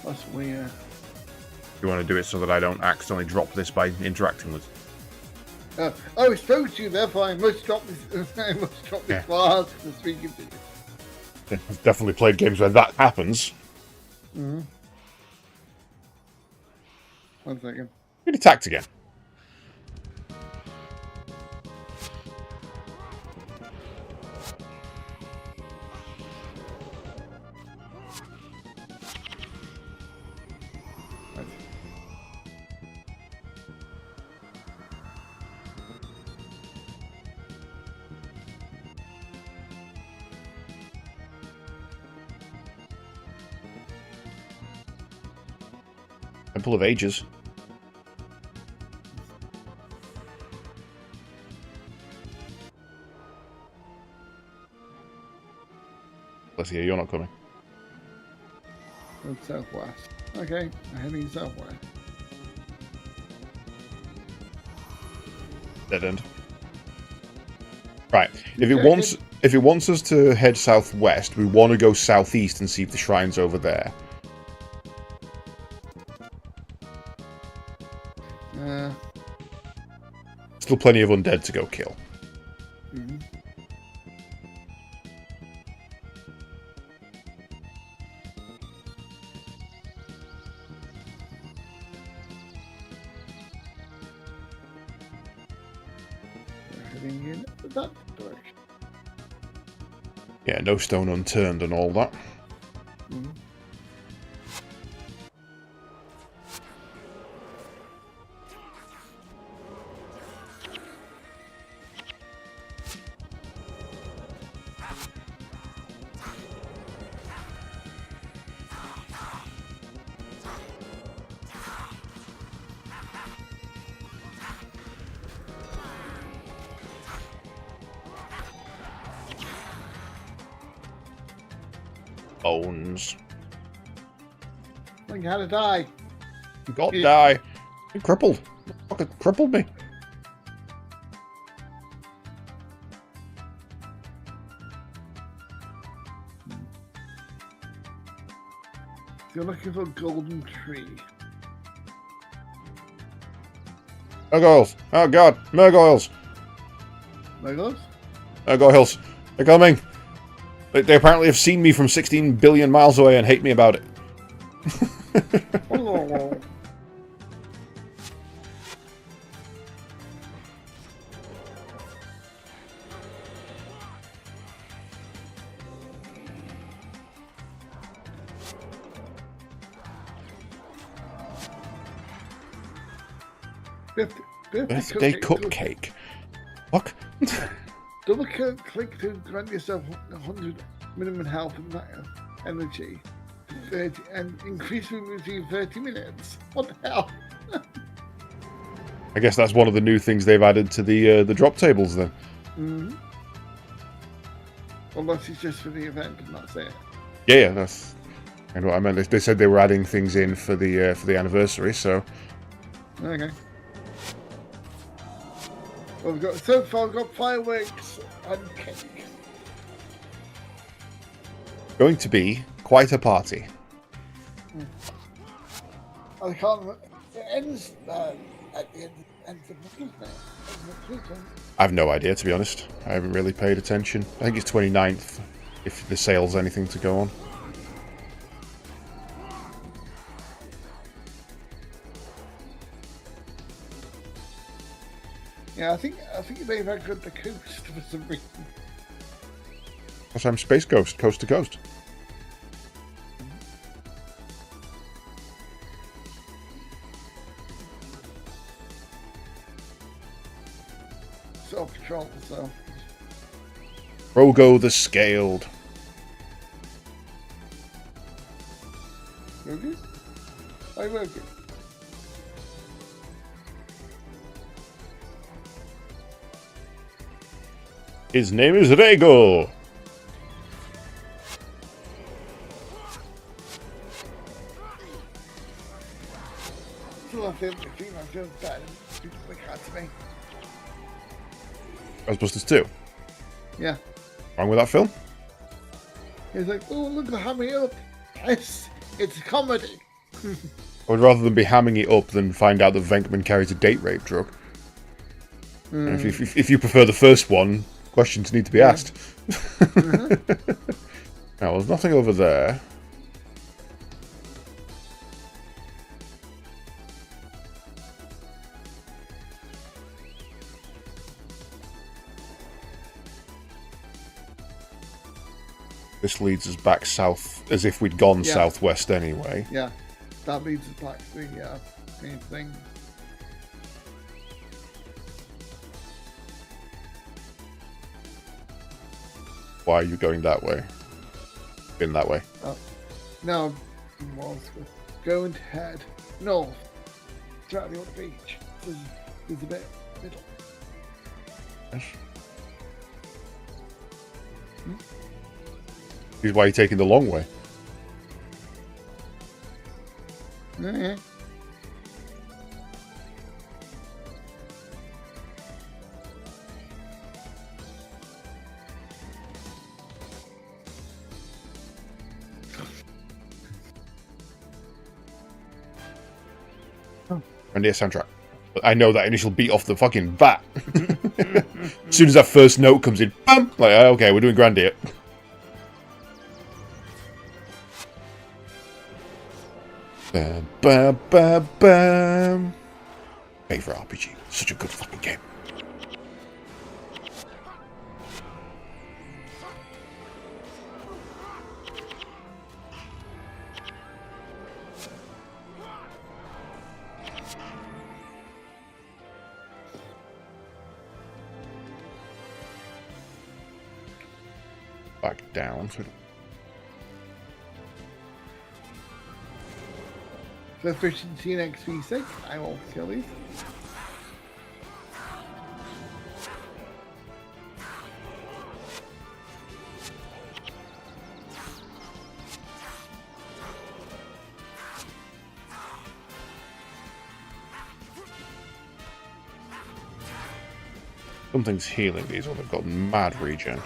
That's weird. Do you want to do it so that I don't accidentally drop this by interacting with? I spoke to you, therefore I must drop this. I must drop this far to the street continue. Yeah, I've definitely played games where that happens. Mm-hmm. 1 second. Get attacked again. Temple of Ages. Let's see, you're not coming. Southwest. Okay, I'm heading southwest. Dead end. Right. If it wants us to head southwest, we want to go southeast and see if the shrine's over there. Still plenty of undead to go kill. Mm-hmm. Heading in that direction. Yeah, no stone unturned and all that. Mm-hmm. Bones. Like how to die. God die. You're crippled. Fucking crippled me. You're looking for a golden tree. Gargoyles. Oh god. Gargoyles. Legos? Gargoyles. They're coming. They apparently have seen me from 16 billion miles away and hate me about it. Oh. Birthday cupcake. What? Double click to grant yourself 100 minimum health and energy 30, and increase movement in 30 minutes. What the hell? I guess that's one of the new things they've added to the drop tables then. Mm-hmm. Unless it's just for the event and that's it. Yeah, that's kind of what I meant. They said they were adding things in for the anniversary, so. Okay. Well, so far we've got fireworks and cake. Going to be quite a party. I can't remember. It ends at the end of the month, isn't it? I've no idea, to be honest. I haven't really paid attention. I think it's 29th, if the sale's anything to go on. Yeah, I think they've had good the coast for some reason. Because I'm Space Ghost, coast to coast. Self-control, so. Rogo the Scaled. Rogu? Hi, Rogu. His name is Rego. Still, I feel bad. People like that to me. Ghostbusters 2. Yeah. Wrong with that film? He's like, oh, look at how me up. Yes, it's a comedy. I would rather than be hamming it up than find out that Venkman carries a date rape drug. And if you prefer the first one, questions need to be asked. Now, there's nothing over there. This leads us back south, as if we'd gone southwest anyway. Yeah, that leads us back to the main thing. Why are you going that way? Been that way. No, go and head north, throughout the other beach. There's a bit middle. Yes. This is why you're taking the long way. Yeah. And the soundtrack. But I know that initial beat off the fucking bat. As soon as that first note comes in, bam! Like, okay, we're doing grand here. Bam, bam, bam, bam. Favorite RPG. Such a good fucking game. Back down. For efficiency and XP sake, I will kill these. Something's healing these, or they've got mad regen.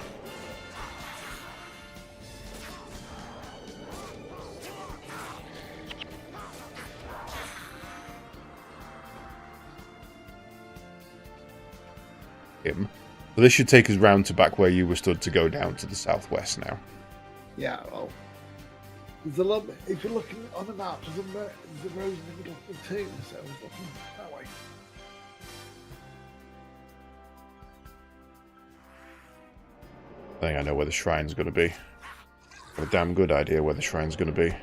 Him. So this should take us round to back where you were stood to go down to the southwest now. Yeah, well, there's a lot. If you're looking on the map, there's a road in the middle of the two, so I was looking that way. I think I know where the shrine's going to be. Got a damn good idea where the shrine's going to be.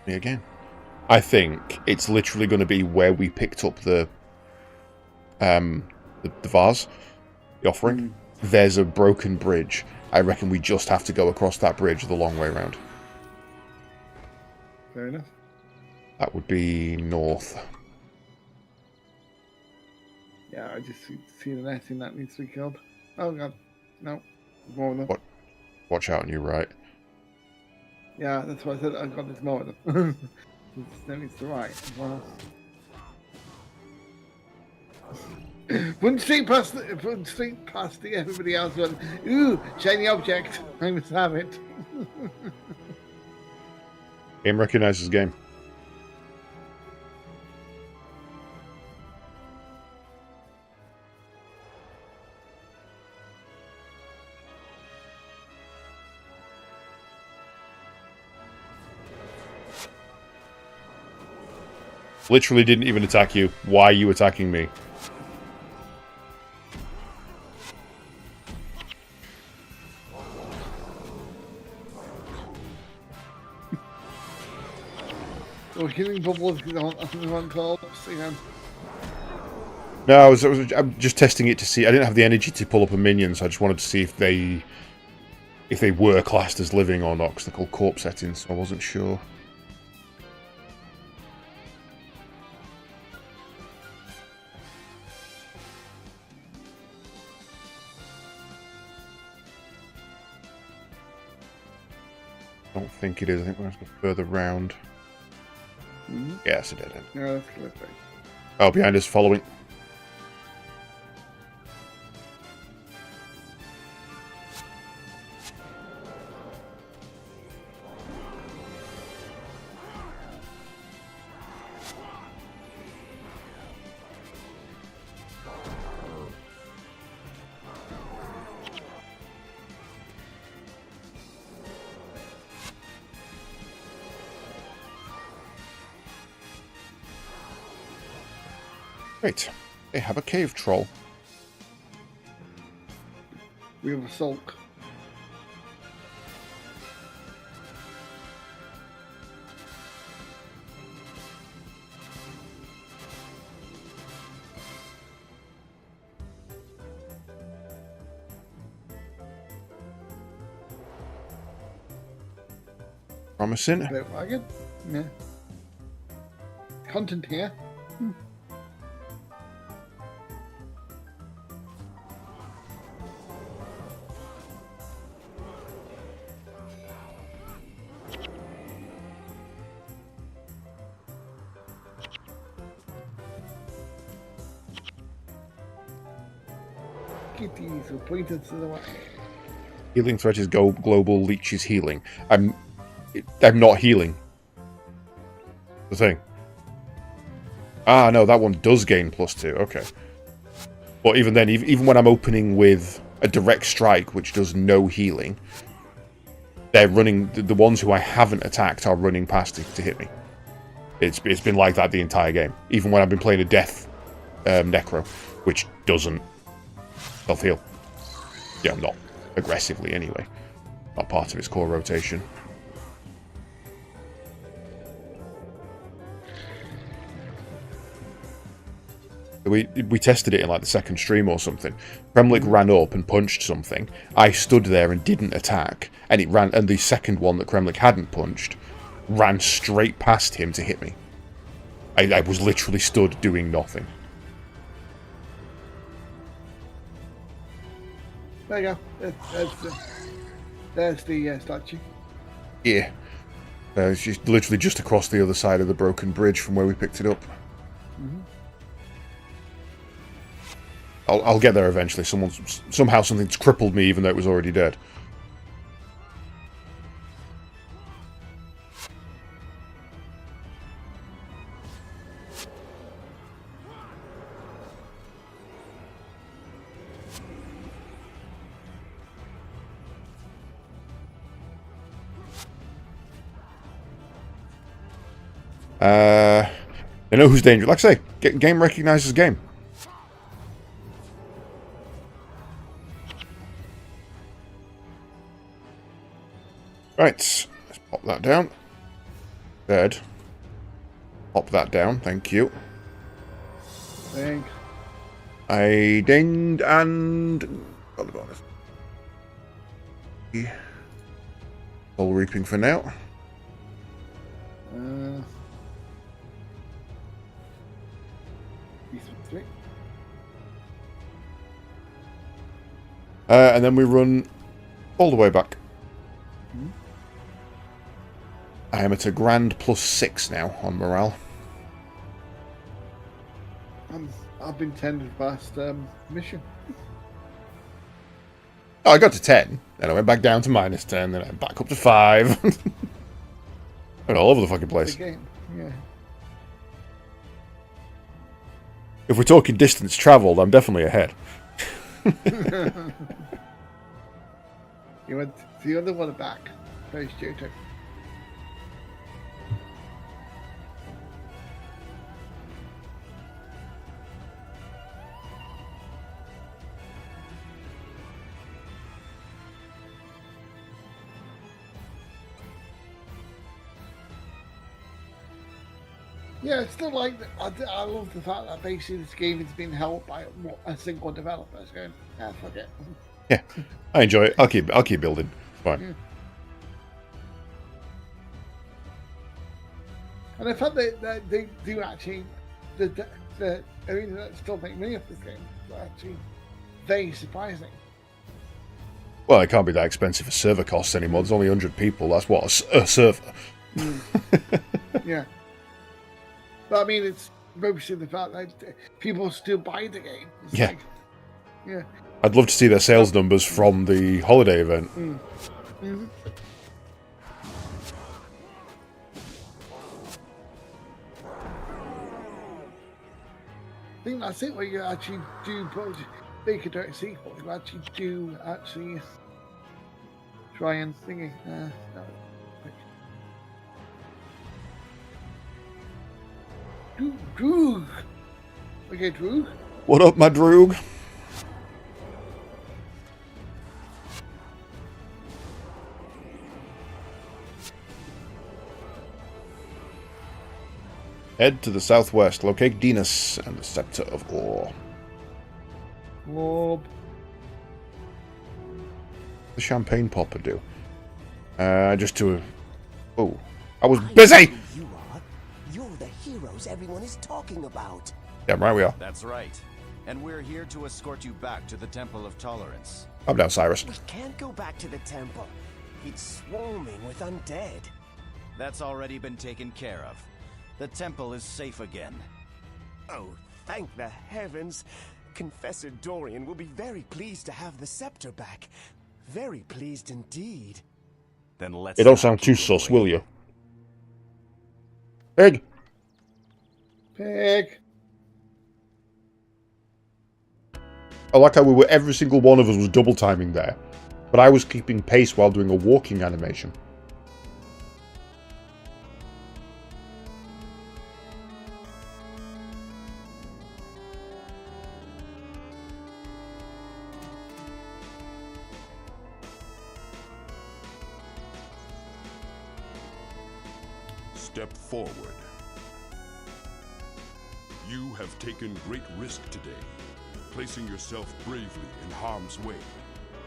Me again. I think it's literally going to be where we picked up the vase, the offering. There's a broken bridge. I reckon we just have to go across that bridge the long way around. Fair enough. That would be north. Yeah, I just see the netting that needs to be killed. Oh god, no, more than What? Watch out on your right. Yeah, that's why I said I got this more than. That needs to right as well. Wouldn't street past the everybody else went, ooh, shiny object, I must have it. Game recognizes game. Literally didn't even attack you. Why are you attacking me? We're killing bubbles on corpse again. No, I'm just testing it to see. I didn't have the energy to pull up a minion, so I just wanted to see if they were classed as living or not, because they're called corpse settings, so I wasn't sure. I don't think it is. I think we're going to go further round. Mm-hmm. Yes, it did. No, that's good. Oh, behind us, following. Great. They have a cave troll. We have a sulk. Promising. Bit wagon. Yeah. Content here. Kitties will point us to the way. Healing threat is global, leech is healing. I'm not healing. The thing. Ah, no, that one does gain +2. Okay. But even then, even when I'm opening with a direct strike, which does no healing, they're running. The ones who I haven't attacked are running past it to hit me. It's been like that the entire game. Even when I've been playing a death necro, which doesn't self-heal. Yeah, not aggressively anyway. Not part of its core rotation. We tested it in like the second stream or something. Kremlik ran up and punched something. I stood there and didn't attack, and it ran. And the second one that Kremlik hadn't punched ran straight past him to hit me. I was literally stood doing nothing. There you go. There's the statue. Yeah. It's just literally just across the other side of the broken bridge from where we picked it up. Mm-hmm. I'll get there eventually. Somehow something's crippled me even though it was already dead. They know who's dangerous. Like I say, game recognizes game. Right, let's pop that down. Dead. Pop that down, thank you. Ding. I dinged and got the bonus. Soul reaping for now. And then we run all the way back. I am at a grand +6 now on morale. I've been 10 past mission. Oh, I got to 10, then I went back down to -10, then I went back up to 5. Went all over the fucking place. The game. Yeah. If we're talking distance travelled, I'm definitely ahead. You went the other one back. Very stupid. Yeah, it's still like I love the fact that basically this game has been held by a single developer. It's going, fuck it. Yeah, I enjoy it. I'll keep building. Fine. Yeah. And the fact that they do actually the arena that still make money off this game is actually very surprising. Well, it can't be that expensive for server costs anymore. There's only 100 people. That's what a server. Yeah. But I mean, it's mostly the fact that people still buy the game. It's yeah. Like, yeah. I'd love to see their sales numbers from the holiday event. Mm-hmm. I think that's it, where you actually do make a direct sequel. You actually do try and thingy. No. Droog. Okay, Droog. What up, my Droog? Head to the southwest. Locate Dinas and the Scepter of Ore. Lob. The champagne popper do. Just to Oh, I was busy! You are. You're the heroes everyone is talking about. Damn right we are. That's right. And we're here to escort you back to the Temple of Tolerance. I'm down, Cyrus. We can't go back to the temple. It's swarming with undead. That's already been taken care of. The temple is safe again. Oh, thank the heavens. Confessor Dorian will be very pleased to have the scepter back. Very pleased indeed. Then let's It don't not sound too keep sus, waiting. will you? Pig! Pig. I like how every single one of us was double timing there. But I was keeping pace while doing a walking animation. Step forward. You have taken great risk today, placing yourself bravely in harm's way.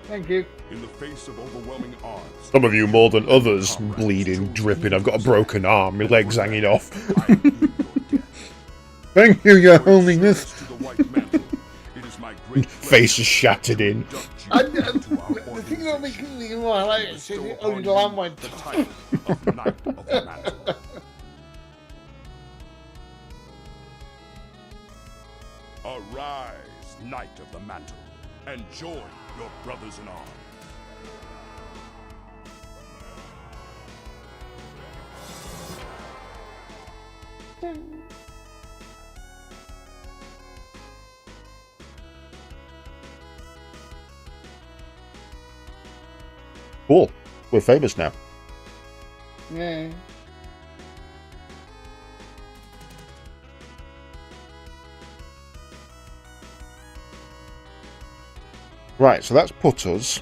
Thank you. In the face of overwhelming odds, Some of you more than others. Bleeding, dripping, I've got a broken arm, my leg's hanging off. I am in your death. Thank you, your holiness. To the white mantle, it is my great Face is shattered in. The thing that makes me more hilarious is the only line went. The title of Knight of the Mantle. Arise, Knight of the Mantle, and join your brothers in arms. Cool. We're famous now. Yeah. Right, so that's put us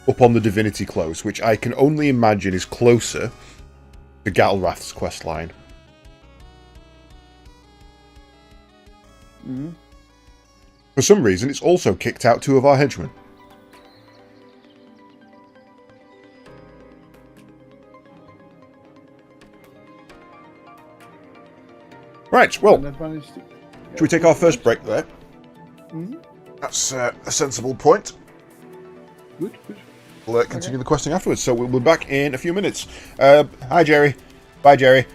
up on the Divinity Close, which I can only imagine is closer to Galrath's questline. Mm-hmm. For some reason, it's also kicked out 2 of our henchmen. Right, well, should we take our first break there? Mm-hmm. That's a sensible point. Good, good. We'll continue the questing afterwards, so we'll be back in a few minutes. Hi, Jerry. Bye, Jerry.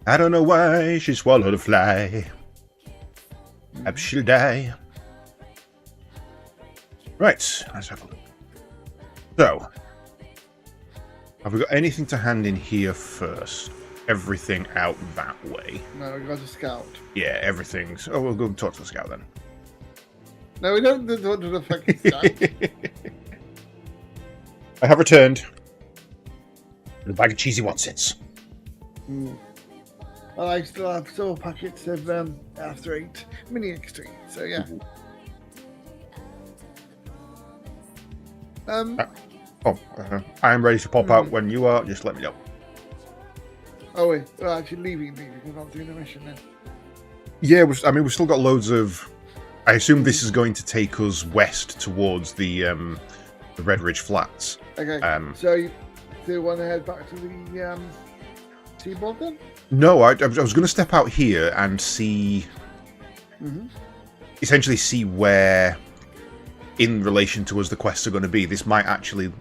I don't know why she swallowed a fly. Perhaps she'll die. Right, let's have a look. So, have we got anything to hand in here first? Everything out that way. No, we got a scout. Yeah, everything's... Oh, we'll go talk to the scout then. No, we don't talk to the fucking scout. I have returned. With a bag of cheesy Watsits. Well, I still have several packets of After 8 Mini Extreme, so yeah. I am ready to pop out when you are. Just let me know. Oh wait, we're actually leaving because we're not doing the mission then. Yeah, we've still got loads of... I assume this is going to take us west towards the Red Ridge Flats. Okay, so you want to head back to the seaboard then? No, I was going to step out here and see... Essentially see where, in relation to us, the quests are going to be. This might actually...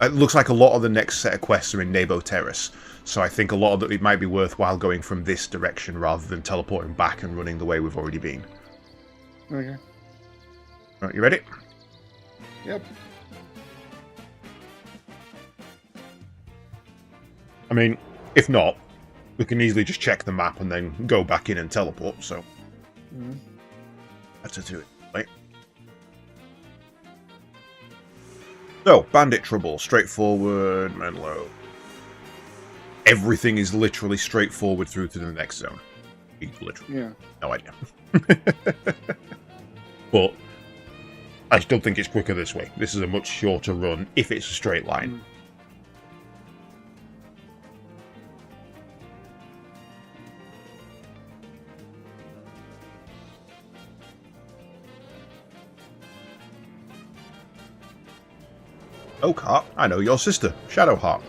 It looks like a lot of the next set of quests are in Nebo Terrace. So I think a lot of it might be worthwhile going from this direction rather than teleporting back and running the way we've already been. Okay. Right, you ready? Yep. I mean, if not, we can easily just check the map and then go back in and teleport, so... Let's do it, right? So, Bandit Trouble, straightforward, Menlo. Everything is literally straightforward through to the next zone. Literally. Yeah. No idea. But I still think it's quicker this way. This is a much shorter run if it's a straight line. Oakheart, I know your sister, Shadowheart.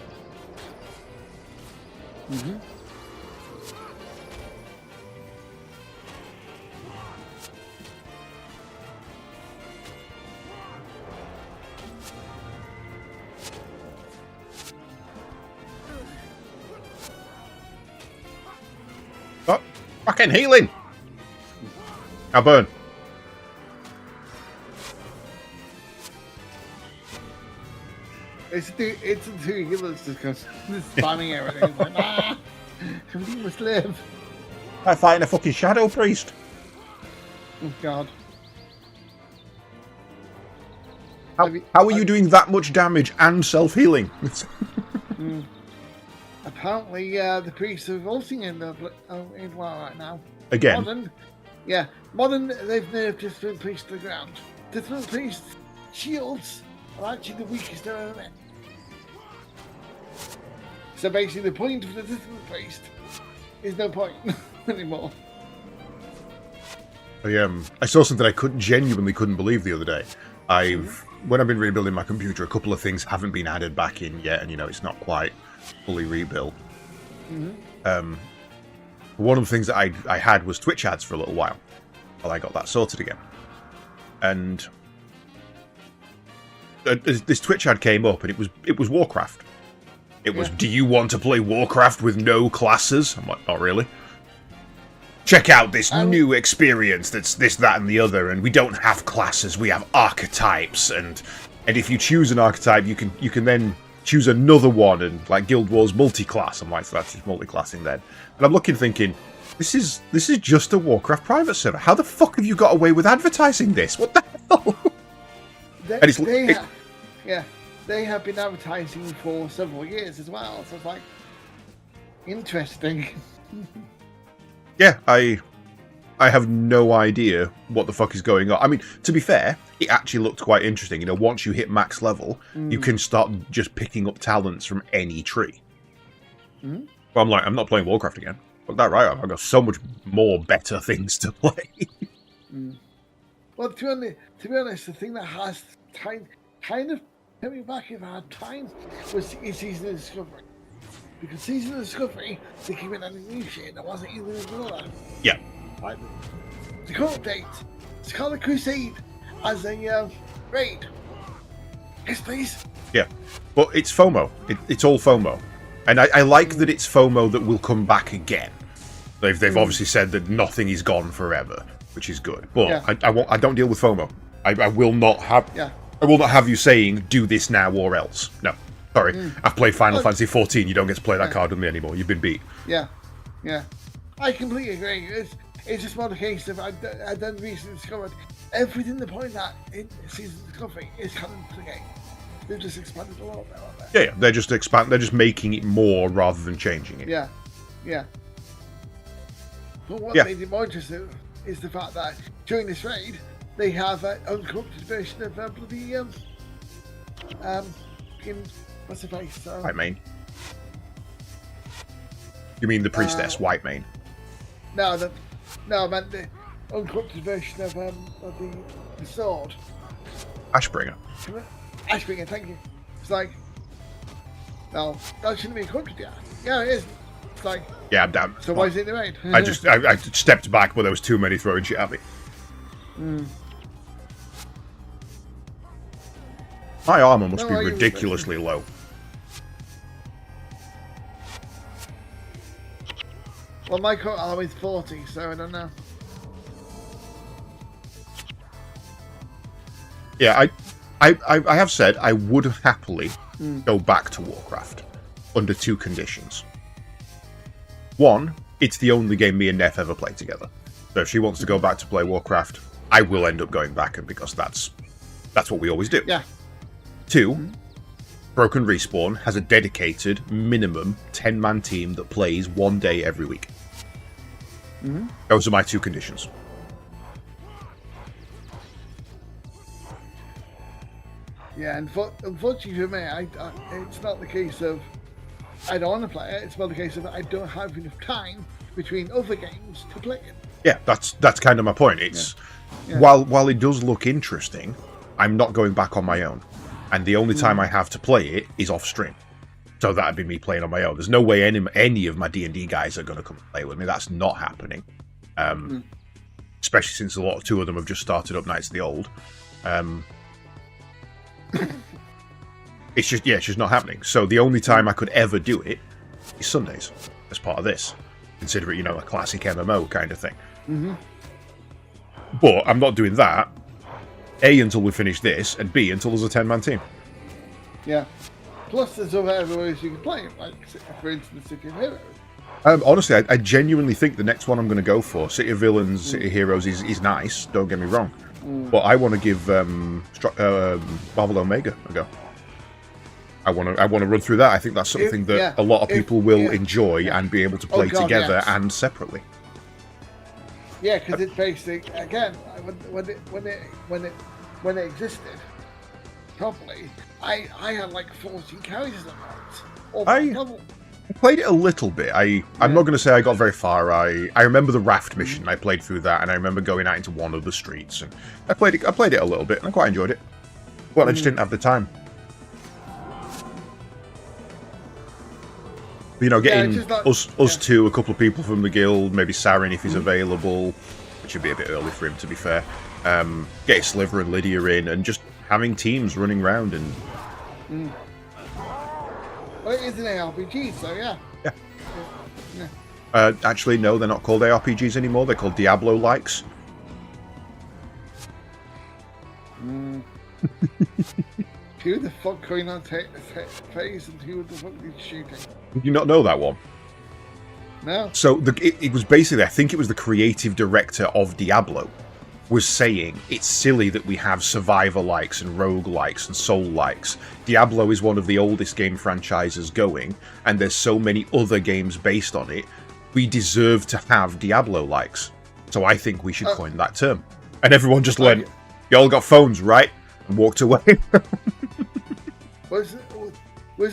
Oh, fucking healing! Now burn. It's the two healers just because spamming everything. It's like, we must live. I'm fighting a fucking Shadow Priest. Oh god. How are you doing that much damage and self-healing? Apparently, the priests are revolting in right now. Again? Modern, they've nerfed different priests to the ground. Different priests' shields are actually the weakest there ever. So basically, the point of the different priest is no point anymore. I saw something I genuinely couldn't believe the other day. When I've been rebuilding my computer, a couple of things haven't been added back in yet, and it's not quite fully rebuilt. One of the things that I had was Twitch ads for a little while I got that sorted again. And this Twitch ad came up, and it was Warcraft. It was, do you want to play Warcraft with no classes? I'm like, not really. Check out this new experience that's this, that, and the other, and we don't have classes, we have archetypes, and if you choose an archetype, you can then choose another one, and like Guild Wars multi-class. I'm like, so that's just multi-classing then. And I'm looking thinking, this is just a Warcraft private server. How the fuck have you got away with advertising this? What the hell? They have been advertising for several years as well, so it's like interesting. Yeah, I have no idea what the fuck is going on. I mean, to be fair, it actually looked quite interesting. Once you hit max level, you can start just picking up talents from any tree. Well, I'm like, I'm not playing Warcraft again. Fuck that right up. I've got so much more better things to play. Well, to be honest, the thing that has kind of kept me back if I had time was Season of Discovery. Because Season of Discovery, they came in adding new shit that wasn't even before that. Yeah. Right. The current update, Scarlet Crusade as a raid. Yes, please. Yeah. But it's FOMO. It's all FOMO. And I like that it's FOMO that will come back again. They've obviously said that nothing is gone forever, which is good. But I don't deal with FOMO. I will not have. Yeah. I will not have you saying do this now or else. No, sorry. I've played Final Fantasy 14. You don't get to play that card with me anymore. You've been beat. Yeah. I completely agree. It's just more the case of I've done recently discovered everything they're pointing at in Season Discovery is canon to the game. They've just expanded a little bit on that. Yeah, they're just making it more rather than changing it. Yeah. But what made it more interesting is the fact that during this raid they have an uncorrupted version of bloody what's the face? White Mane. You mean the priestess, White Mane? No, I meant the uncorrupted version of the sword. Ashbringer. Ashbringer, thank you. It's like, no, that shouldn't be corrupted yet. Yeah, it isn't. It's like, yeah, damn. So why is it in the raid? I stepped back, but there was too many throwing shit at me. My armor must be ridiculously low. Well, my current armor is 40, so I don't know. Yeah, I have said I would happily go back to Warcraft under two conditions. One, it's the only game me and Neff ever played together. So if she wants to go back to play Warcraft, I will end up going back, and because that's what we always do. Yeah. Two, Broken Respawn has a dedicated minimum 10-man team that plays one day every week. Those are my two conditions. Yeah, and unfortunately for me, it's not the case of I don't want to play it. It's more the case of I don't have enough time between other games to play it. Yeah, that's kind of my point. It's while it does look interesting, I'm not going back on my own, and the only time I have to play it is off stream. So that'd be me playing on my own. There's no way any of my D&D guys are going to come play with me. That's not happening. Especially since two of them have just started up Knights of the Old. It's just not happening. So the only time I could ever do it is Sundays as part of this. Consider it, a classic MMO kind of thing. But I'm not doing that, A, until we finish this, and B, until there's a 10-man team. Yeah. Plus, there's other ways you can play it, like, for instance, City of Heroes. Honestly, I genuinely think the next one I'm going to go for, City of Villains, City of Heroes, is nice, don't get me wrong. But I want to give Marvel Omega a go. I want to run through that. I think that's something that a lot of people will enjoy and be able to play together and separately. Yeah, because it's basically, again, when it existed properly, I had like 14 characters at once. I played it a little bit. I'm not going to say I got very far. I remember the raft mission. I played through that, and I remember going out into one of the streets, and I played it a little bit, and I quite enjoyed it. Well, I just didn't have the time. Getting us two, a couple of people from the guild, maybe Saren if he's available, which would be a bit early for him to be fair. Getting Sliver and Lydia in, and just having teams running around and. Well, it is an ARPG, so yeah. Actually, no, they're not called ARPGs anymore. They're called Diablo-likes. Who the fuck going on face and who the fuck is shooting? Did you not know that one? No. So it was basically, I think it was the creative director of Diablo was saying it's silly that we have survivor-likes and rogue-likes and soul-likes. Diablo is one of the oldest game franchises going, and there's so many other games based on it. We deserve to have Diablo-likes. So I think we should coin that term. And everyone just went, y'all got phones, right? And walked away. Was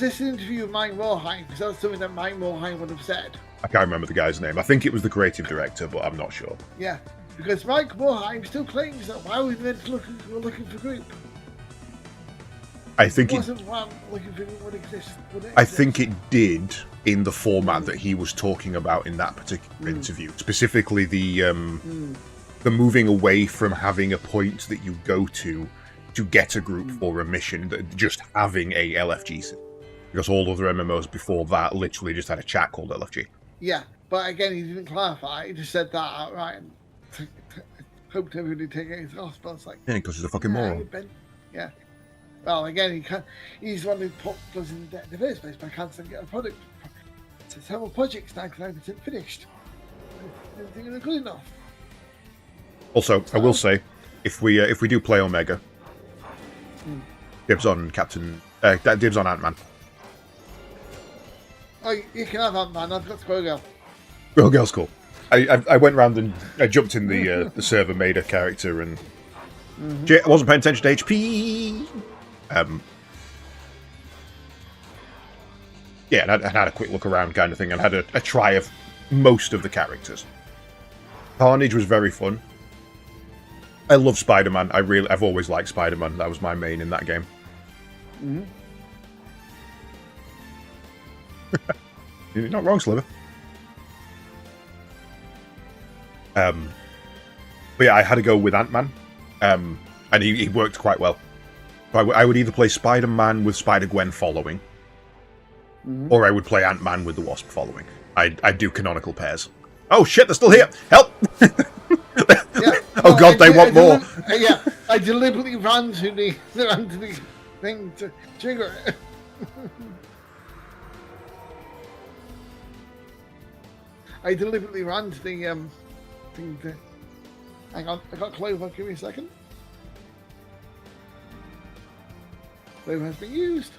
this an interview with Mike Morhaime? Because that was something that Mike Morhaime would have said. I can't remember the guy's name. I think it was the creative director, but I'm not sure. Yeah, because Mike Morhaime still claims that why we're looking for group. I think it wasn't looking for what exists. I think it did in the format that he was talking about in that particular interview. Specifically, the moving away from having a point that you go to get a group or a mission, just having a LFG. Because all other MMOs before that literally just had a chat called LFG. Yeah, but again, he didn't clarify. He just said that outright. And hoped everybody take it as gospel. It's like, Yeah, because he's a fucking moron. Yeah. Well, again, he's one who put us in the first place by cancelling a product. So several projects 99% finished. I don't think they're good enough. Also, I will say, if we do play Omega, dibs on dibs on Ant-Man. Oh, you can have Ant-Man. I've got Squirrel Girl. Squirrel Girl's cool. I went round and I jumped in the server, made a character, and I wasn't paying attention to HP. Yeah, and I had a quick look around kind of thing, and had a try of most of the characters. Carnage was very fun. I love Spider-Man. I've always liked Spider-Man. That was my main in that game. You're not wrong, Sliver. But yeah, I had to go with Ant-Man, and he worked quite well. I would either play Spider-Man with Spider-Gwen following, or I would play Ant-Man with the Wasp following. I do canonical pairs. Oh shit, they're still here! Help! Oh god, they want more! Yeah, I deliberately ran to the thing to trigger it. I deliberately ran to the thing to... Hang on, I got Clover, give me a second. Clover has been used.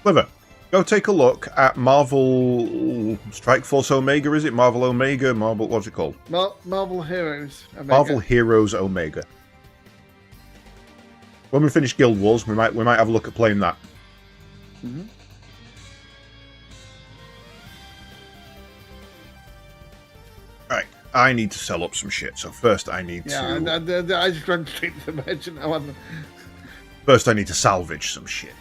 Sliver, go take a look at Marvel Strike Force Omega, is it? Marvel Omega? What's it called? Marvel Heroes Omega. Marvel Heroes Omega. When we finish Guild Wars, we might have a look at playing that. Right, I need to sell up some shit. So first, I need to. Yeah, I just ran straight to the merchant. First, I need to salvage some shit.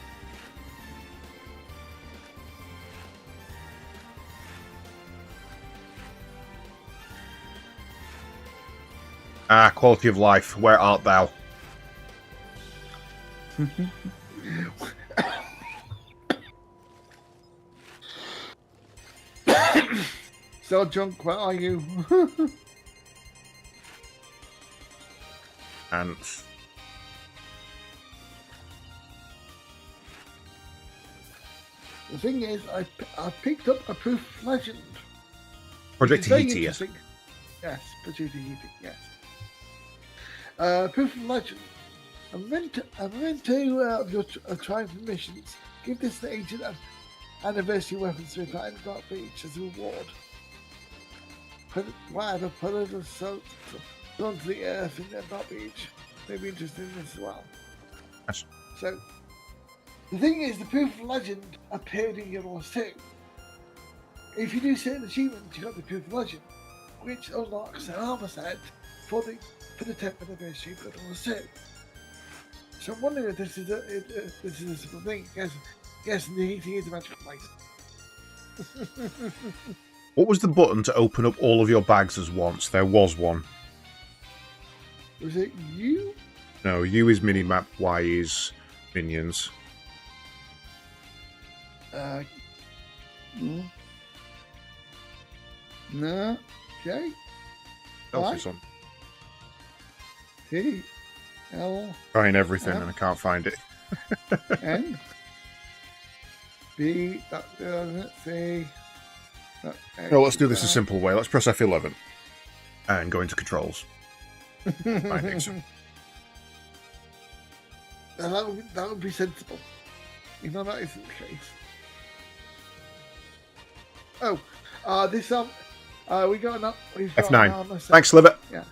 Quality of life, where art thou? So, Junk, where are you? And the thing is, I picked up a Proof Legend. Project Very Tahiti, yes. interesting. Yes, Project Tahiti, yes. Proof of Legend. I'm meant to of your triumph missions. Give this the agent of anniversary weapons to reply in Dark Beach as a reward. Put it onto the earth in Dark Beach. Maybe interested in this as well. Yes. So, the thing is, the Proof of Legend appeared in Guild Wars 2. If you do certain achievements, you got the Proof of Legend, which unlocks an armor set for the 10th anniversary of Guild Wars 2. So I'm wondering if this is a simple thing. Yes, indeed, he is a magical place. What was the button to open up all of your bags as once? There was one. Was it you? No, U is minimap, Y is minions. No. Okay. Elfie's on. T. L. Trying everything and I can't find it. N. B. C. No, let's do this a simple way. Let's press F11 and go into controls. Findings. That would be sensible. Even though that isn't the case. Oh, this we got enough. We've got F9. Thanks, Sliver. Yeah.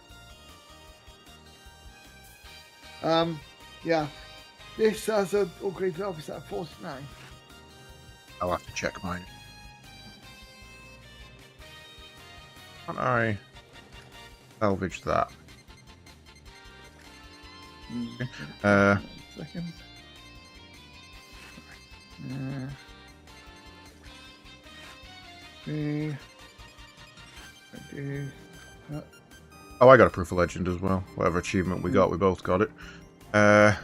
Yeah. This has an upgraded officer at 49. I'll have to check mine. Can't I salvage that? Second. Oh, I got a Proof of Legend as well. Whatever achievement we got, we both got it. Right,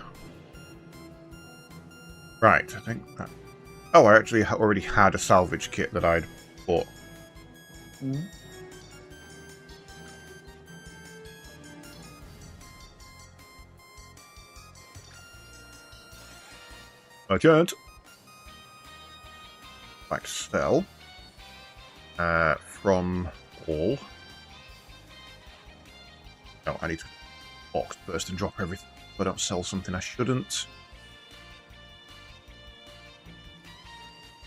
Right, I think that... Oh, I actually already had a salvage kit that I'd bought. Mm-hmm. Merchant. Like to sell. From all. No, I need to box first and drop everything. If I don't sell something I shouldn't.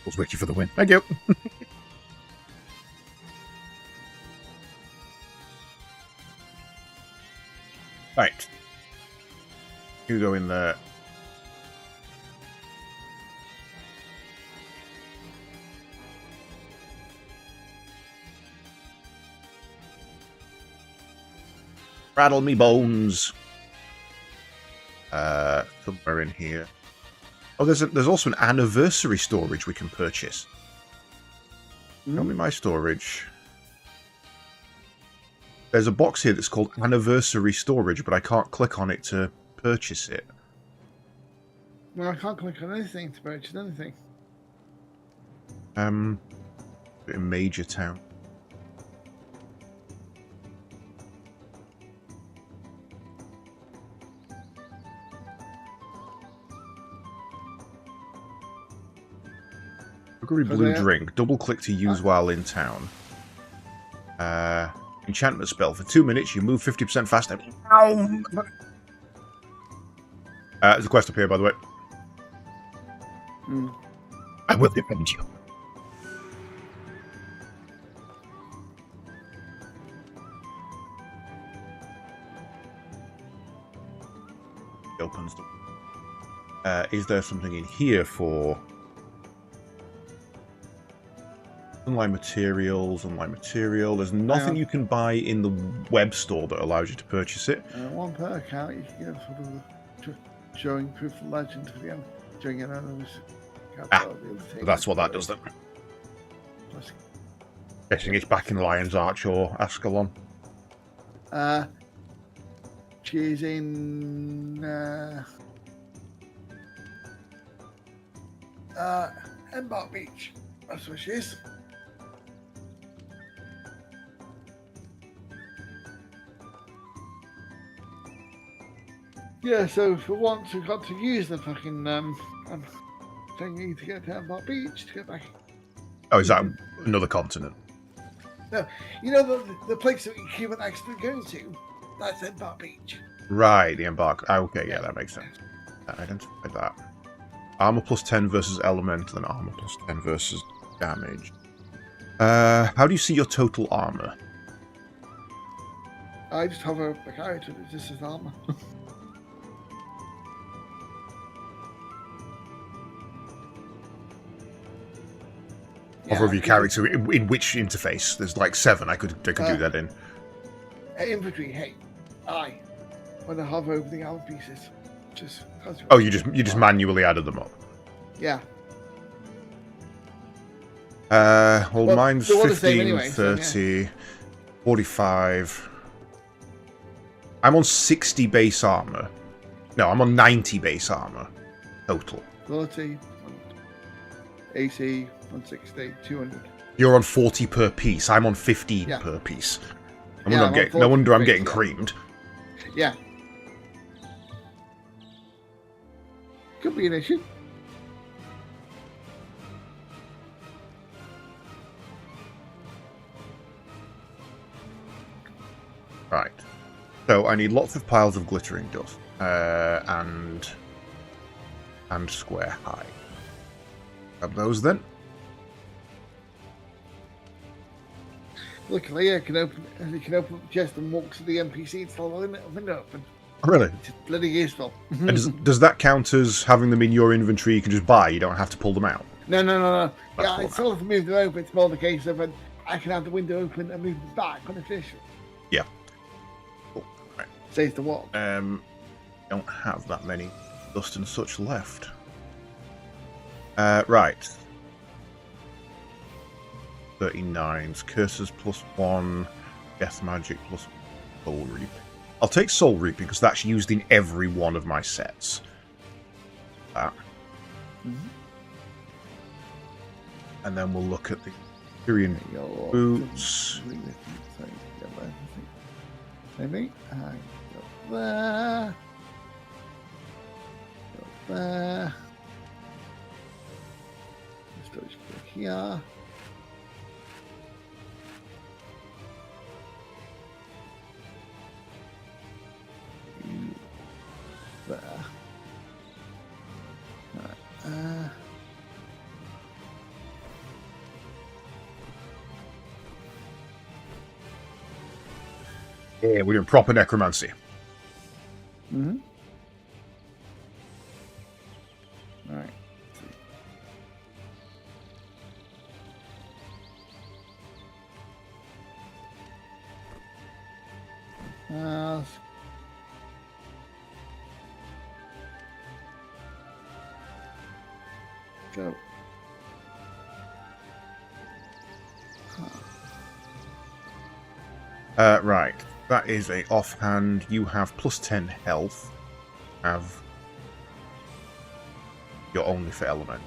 I was waiting for the win. Thank you. Right. You go in there. Rattle me bones. Somewhere in here. Oh, there's also an anniversary storage we can purchase. Tell me my storage. There's a box here that's called anniversary storage, but I can't click on it to purchase it. Well, I can't click on anything to purchase anything. In Major Town. Sugary blue drink. Double click to use while in town. Enchantment spell. For 2 minutes, you move 50% faster. There's a quest up here, by the way. I will defend you. It opens the... is there something in here for... Online materials, online material. There's nothing you can buy in the web store that allows you to purchase it. One per account, you can get sort of showing proof of legend to the end. During an That's what that does then. Guessing it's back in Lion's Arch or Ascalon. She's in Embark Beach. That's where she is. Yeah, so for once we've got to use the fucking thingy to get to Embark Beach to get back. Oh, is that another continent? No, you know the place that we keep an accident going to? That's Embark Beach. Right, the Embark. Oh, okay, yeah, that makes sense. I identified that. Armor plus 10 versus elemental, and armor plus 10 versus damage. How do you see your total armor? I just hover the character that just says armor. Hover of your character in which interface? There's like 7. I could do that in. Inventory. Hey, when I hover over the armor pieces, just. Oh, you just manually added them up. Yeah. Well, mine's 15, anyway, 30, so, yeah. 45. I'm on 60 base armor. No, I'm on 90 base armor total. 30, AC, 160, 200. You're on 40 per piece. I'm on 15 per piece. No wonder I'm getting creamed. Yeah. Could be an issue. Right. So I need lots of piles of glittering dust. And square high. Grab those then. Luckily, you can open up the chest and walk to the NPC and still the window open. Really? It's bloody useful. And does that count as having them in your inventory you can just buy? You don't have to pull them out? No. That's Yeah, I still have to move them open. It's more the case of I can have the window open and move them back on official. Yeah. Cool. Right. Saves the walk. Don't have that many dust and such left. Right. 39s. Curses plus 1. Death magic plus soul reaping. I'll take soul reaping because that's used in every one of my sets. That. And then we'll look at the Tyrian Your boots. Maybe. Go there. Go there. Storage go here. There. Right. Yeah, we're doing proper necromancy. Mm-hmm. All right. Go. Right. That is a offhand. You have plus 10 health. Have your only for element.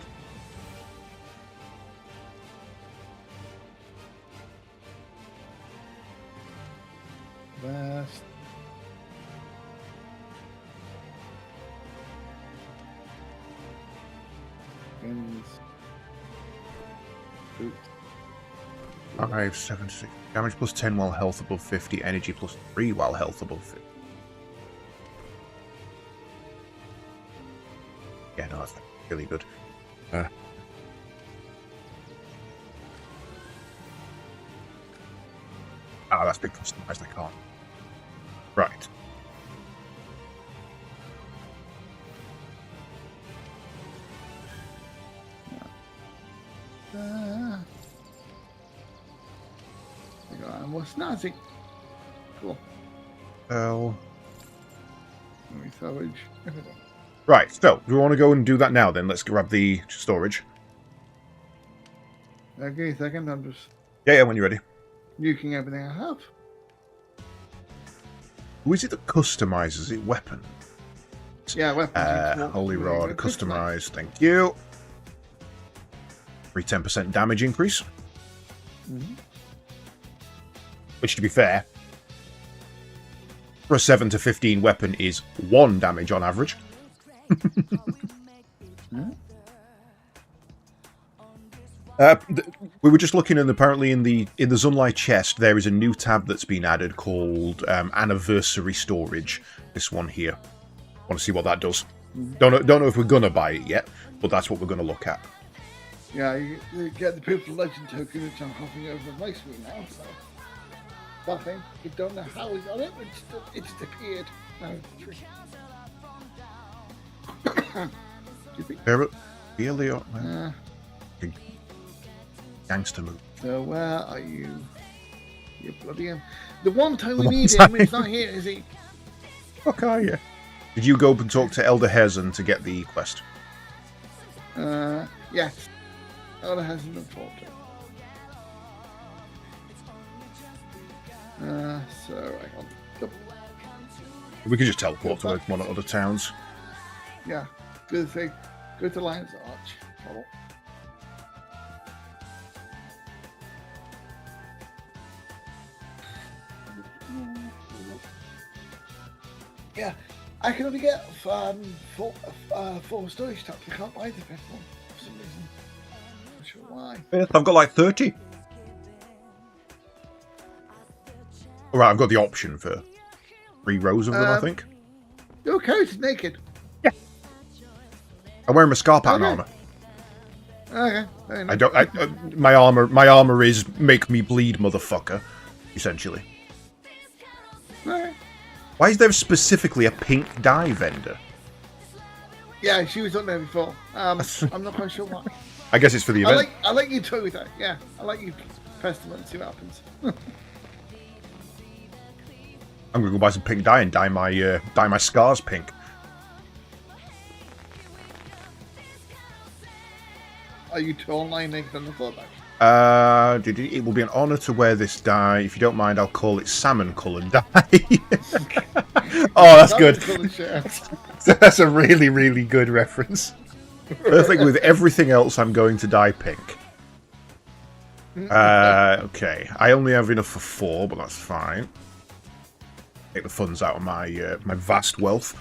Vast. Skins. Boots. 5, 7, 6. Damage plus 10 while health above 50. Energy plus 3 while health above 50. Yeah, no, that's really good. That's big customized, I can't. Right. What's nothing? Cool. Well. Let me salvage. Right, so do we want to go and do that now then? Let's grab the storage. Give me a second, I'm just Yeah, when you're ready. nuking everything I have. Who is it that customizes it? Weapon. Yeah, weapons. Holy Rod, customized. Thank you. Free 10% damage increase. Mm-hmm. Which, to be fair, for a 7 to 15 weapon is 1 damage on average. We were just looking, and apparently in the Zunlai chest there is a new tab that's been added called Anniversary Storage. This one here. Want to see what that does? Don't know if we're gonna buy it yet, but that's what we're gonna look at. Yeah, you get the Purple Legend token, which I'm hopping over the place with now. So nothing. You don't know how we got it. It just appeared. No, Really, gangster move. So where are you? You bloody him. The one time we need him, he's not here, is he? Fuck are you? Did you go up and talk to Elder Herzan to get the quest? Yes. Elder Herzan and Falter. So hang on. We can just teleport to one of other towns. Yeah. Good thing. Go to Lion's Arch. Follow. Yeah, I can only get 4 storage taps. I can't buy the 5th one for some reason. Not sure why. I've got like 30. Alright, I've got the option for 3 rows of them, I think. Your character's naked. Yeah. I'm wearing my scar pattern armor. Okay. Very nice. I don't. My armor is make me bleed, motherfucker. Essentially. Okay. Why is there specifically a pink dye vendor? Yeah, she was on there before. I'm not quite sure why. I guess it's for the event. I like you toy with that. Yeah, I like you pestle and see what happens. I'm gonna go buy some pink dye and dye my scars pink. Are you tall, naked on the floor back? It will be an honour to wear this dye. If you don't mind, I'll call it salmon-coloured dye. Oh, that's good. That's a really, really good reference. Perfect with everything else, I'm going to dye pink. Okay. I only have enough for 4, but that's fine. Take the funds out of my my vast wealth.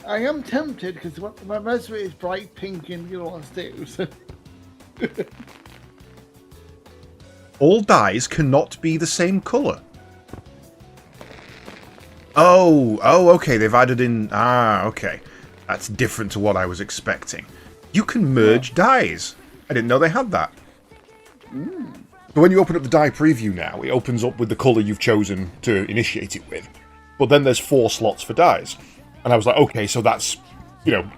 I am tempted because most of it is bright pink and you know what to do. So. All dyes cannot be the same colour. Oh, okay. They've added in. Okay. That's different to what I was expecting. You can merge dyes. I didn't know they had that. So when you open up the dye preview now, it opens up with the colour you've chosen to initiate it with. But then there's 4 slots for dyes. And I was like, okay, so that's,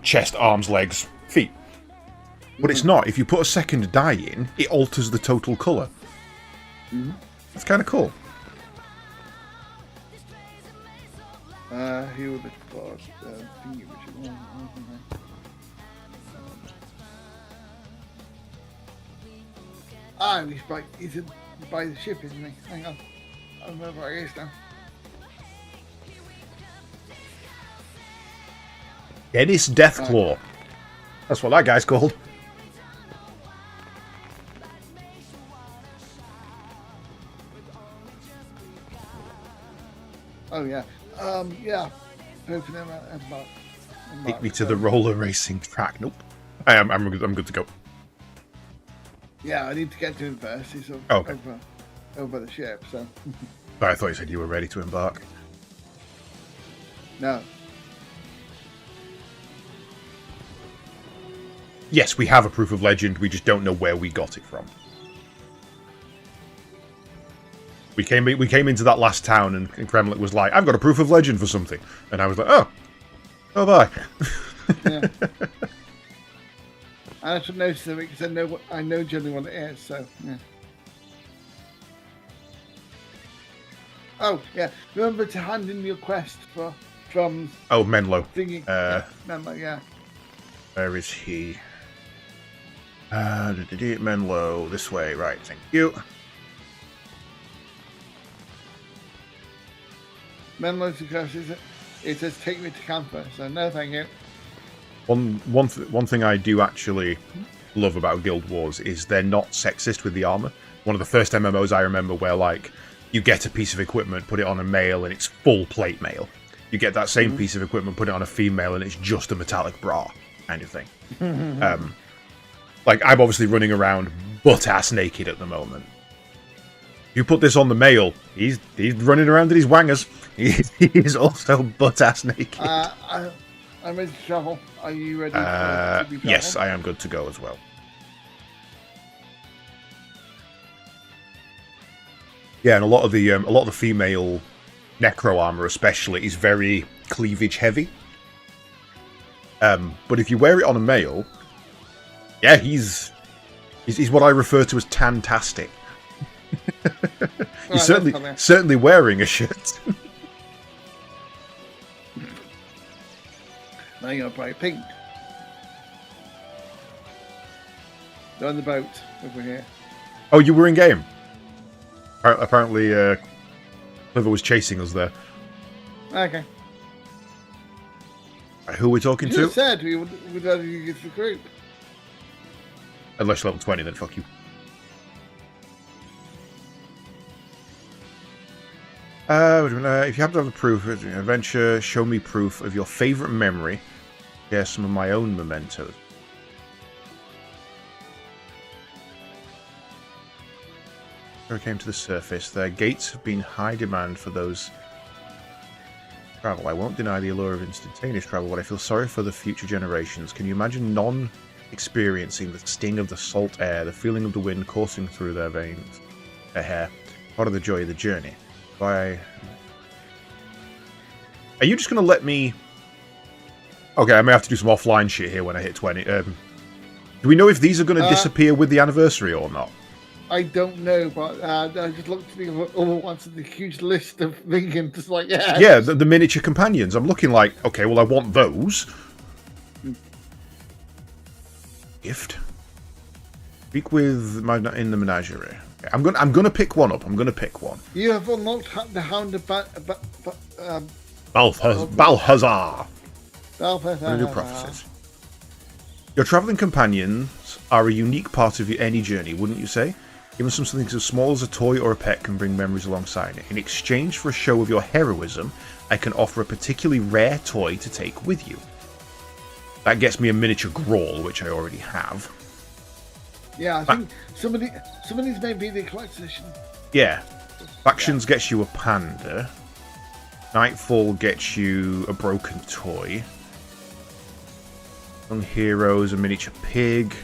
chest, arms, legs, feet. But it's not. If you put a second dye in, it alters the total colour. That's kind of cool. Here with the thingy, which is he's by the ship, isn't he? Hang on. I don't know where he is now. Dennis Deathclaw. That's what that guy's called. Oh yeah. Yeah. Hoping I'm Take me to the roller racing track. Nope. I'm good to go. Yeah, I need to get to him first. He's over the ship, so. I thought you said you were ready to embark. No. Yes, we have a proof of legend. We just don't know where we got it from. We came into that last town, and Kremlik was like, "I've got a proof of legend for something," and I was like, "Oh, bye." Yeah. I should know something because I know generally what it is. So yeah. Oh yeah, remember to hand in your quest from. Oh, Menlo. Menlo, yeah. Where is he? Menlo, this way, right? Thank you. Menlo's request is it says take me to camper, so no thank you. One thing I do actually love about Guild Wars is they're not sexist with the armor. One of the first MMOs I remember where like you get a piece of equipment, put it on a male, and it's full plate mail. You get that same piece of equipment, put it on a female, and it's just a metallic bra kind of thing. Like I'm obviously running around butt ass naked at the moment. You put this on the male, he's running around in his wangers. He's also butt ass naked. I'm ready to travel. Are you ready to be travel? Yes, I am good to go as well. Yeah, and a lot of the female necro armor, especially, is very cleavage heavy. But if you wear it on a male, yeah, he's what I refer to as tantastic. He's certainly wearing a shirt. Now you're bright pink. They're on the boat over here. Oh, you were in game. Apparently, Cliver was chasing us there. Okay. Who are we talking You to? just said we would rather you get to the group. Unless you're level 20, then fuck you. If you happen to have the proof of an adventure, show me proof of your favourite memory. Share some of my own mementos. I came to the surface. Their gates have been high demand for those travel. I won't deny the allure of instantaneous travel, but I feel sorry for the future generations. Can you imagine experiencing the sting of the salt air, the feeling of the wind coursing through their veins, their hair? Part of the joy of the journey. Are you just going to let me... Okay, I may have to do some offline shit here when I hit 20. Do we know if these are going to disappear with the anniversary or not? I don't know, but I just looked at the other ones and the huge list of thinking, just like, yeah. Yeah, the miniature companions. I'm looking like, okay, well, I want those. Gift. Speak with in the menagerie. Okay, I'm gonna pick one up. I'm gonna pick one. You have unlocked the Hound Balthazar. New prophecies. Your travelling companions are a unique part of any journey, wouldn't you say? Even something as small as a toy or a pet can bring memories alongside it. In exchange for a show of your heroism, I can offer a particularly rare toy to take with you. That gets me a miniature Grawl, which I already have. Yeah, I think some of these may be the collector's edition. Yeah. Factions gets you a panda. Nightfall gets you a broken toy. Young Heroes, a miniature pig.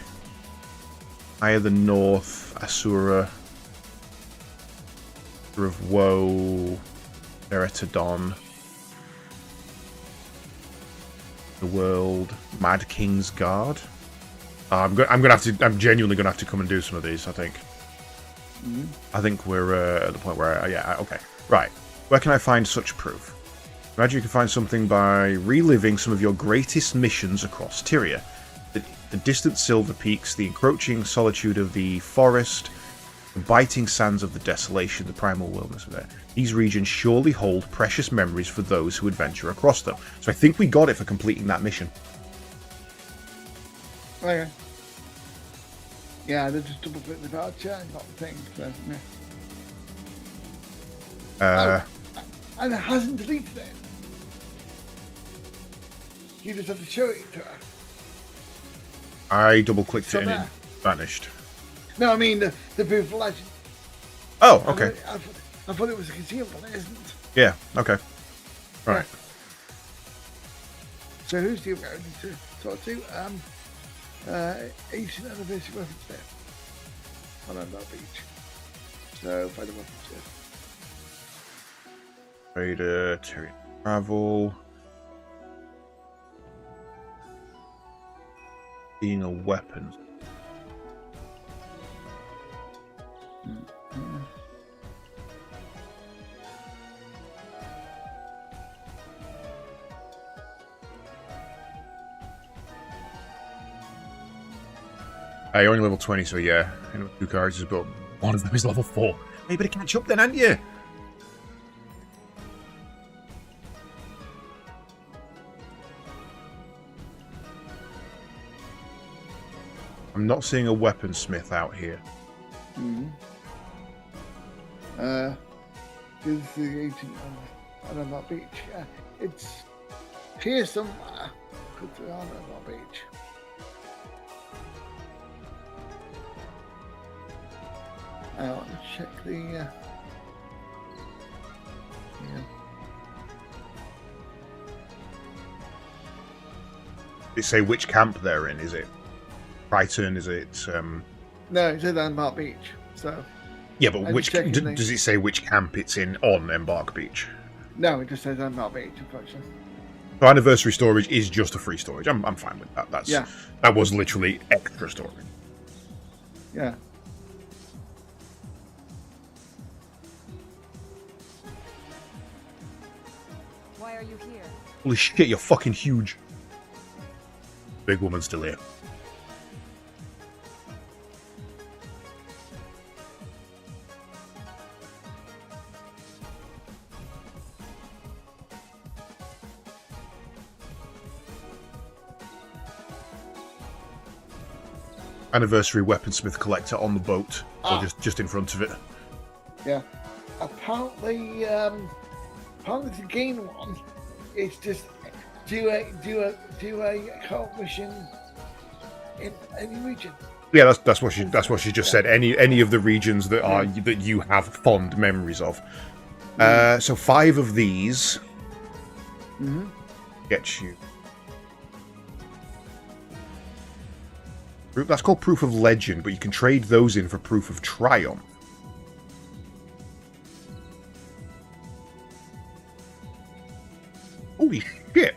Eye of the North, Asura. Asura of Woe. Eretodon. The World. Mad King's Guard. I'm genuinely gonna have to come and do some of these, I think. I think we're at the point where, okay. Right. Where can I find such proof? Imagine you can find something by reliving some of your greatest missions across Tyria. The distant silver peaks, the encroaching solitude of the forest, the biting sands of the desolation, the primal wilderness of there. These regions surely hold precious memories for those who adventure across them. So I think we got it for completing that mission. Okay. Yeah, they just double click the voucher and got the thing. So, yeah. And it hasn't deleted it. You just have to show it to her. I double clicked it and it vanished. No, I mean the proof of legend. Oh, okay. I thought it was a concealed, but it isn't. Yeah, okay. Right. So who's the going to talk to? 18th anniversary weapons there. On that beach. So find the weapons there. Trader, Tyrian travel. Being a weapon. You're only level 20, so yeah. I know 2 characters, but one of them is level 4. Hey, better catch up then, aren't you? I'm not seeing a weaponsmith out here. This is the 18th on that beach. Yeah, it's here somewhere. Could be on that beach. I want to check the. Yeah. Did it say which camp they're in? Is it Brighton? Is it? No, it says Embark Beach. So. Yeah, but which does it say which camp it's in on Embark Beach? No, it just says Embark Beach, unfortunately. So anniversary storage is just a free storage. I'm fine with that. That was literally extra storage. Yeah. Why are you here? Holy shit, you're fucking huge. Big woman still here. Anniversary weaponsmith collector on the boat, or just in front of it. Yeah. Apparently, the gain one. It's just do a co-op mission in any region. Yeah, that's what she just said. Any of the regions that are that you have fond memories of. So 5 of these get you. That's called Proof of Legend, but you can trade those in for Proof of Triumph. Holy shit!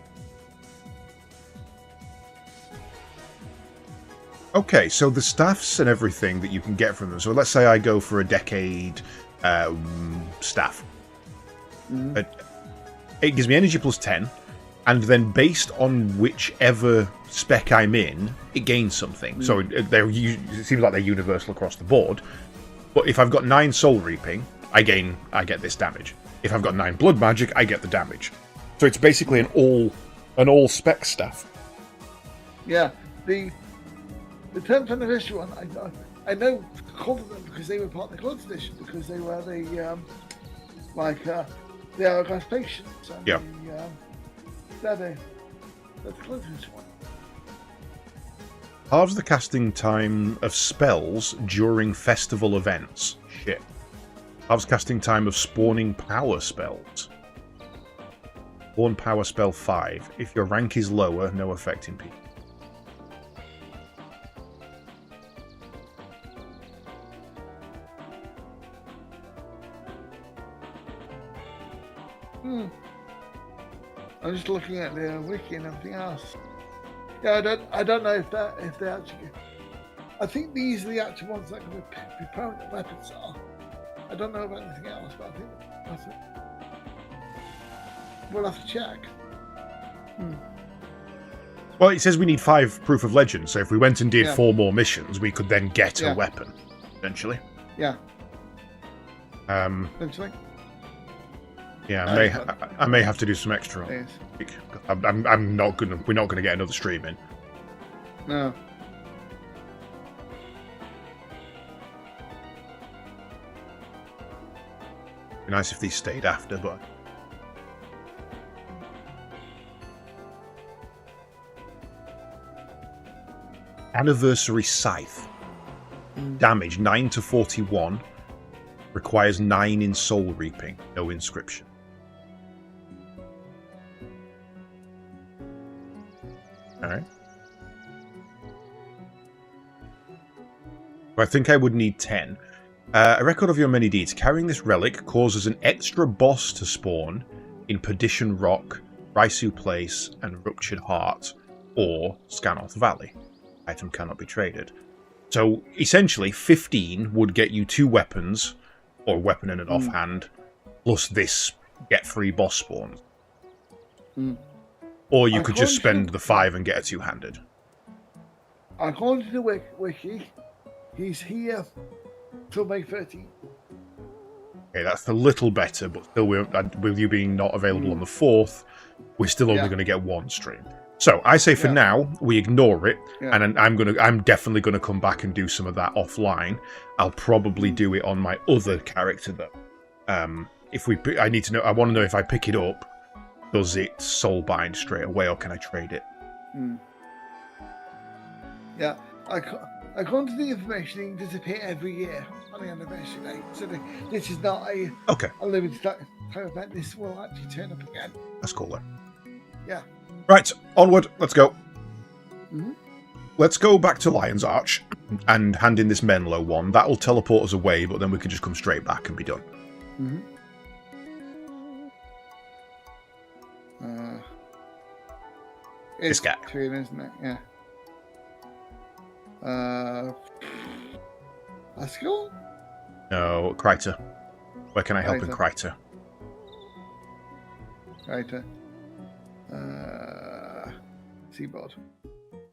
Okay, so the staffs and everything that you can get from them. So let's say I go for a decade staff. It gives me energy plus 10. And then based on whichever spec I'm in, it gains something. So it seems like they're universal across the board. But if I've got 9 soul reaping, I get this damage. If I've got 9 blood magic, I get the damage. So it's basically an all spec staff. Yeah, the 10th anniversary one, I know called them because they were part of the Clone Edition, because they were the Hourglass Patients. And Yeah. They're the Clone Edition one. Halves the casting time of spells during festival events. Shit. Halves casting time of spawning power spells. Spawn power spell 5. If your rank is lower, no effect in people. I'm just looking at the wiki and everything else. Yeah, I don't know if they actually. I think these are the actual ones that can be permanent weapons are. I don't know about anything else, but I think we'll have to check. Well, it says we need 5 proof of legend, so if we went and did 4 more missions, we could then get a weapon, essentially. Yeah. Essentially. Essentially. Yeah, I may have to do some extra. Yes. I'm not gonna. We're not gonna get another stream in. No. Be nice if these stayed after, but. Anniversary Scythe. Damage 9 to 41. Requires 9 in soul reaping. No inscription. Alright. I think I would need 10. A record of your many deeds. Carrying this relic causes an extra boss to spawn in Perdition Rock, Raisu Place, and Ruptured Heart, or Scanoth Valley. Item cannot be traded. So, essentially, 15 would get you 2 weapons, or a weapon and an offhand, plus this get free boss spawns. Or you could just spend the 5 and get a 2-handed. According to the wiki, he's here till May 13th. Okay, that's a little better, but still, with you being not available on the 4th, we're still only going to get 1 stream. So I say for now we ignore it, and I'm definitely gonna come back and do some of that offline. I'll probably do it on my other character though. I need to know. I want to know if I pick it up, does it soulbind straight away, or can I trade it? Yeah, according to the information, it can disappear every year on the anniversary day. So this is not a limited time event. This will actually turn up again. That's cool then. Yeah. Right, onward. Let's go. Let's go back to Lion's Arch and hand in this Menlo one. That'll teleport us away, but then we can just come straight back and be done. It's guy. True, isn't it? Yeah. Askell? No, Kryter. Where can I help in Kryter? Kryter. Seaboard.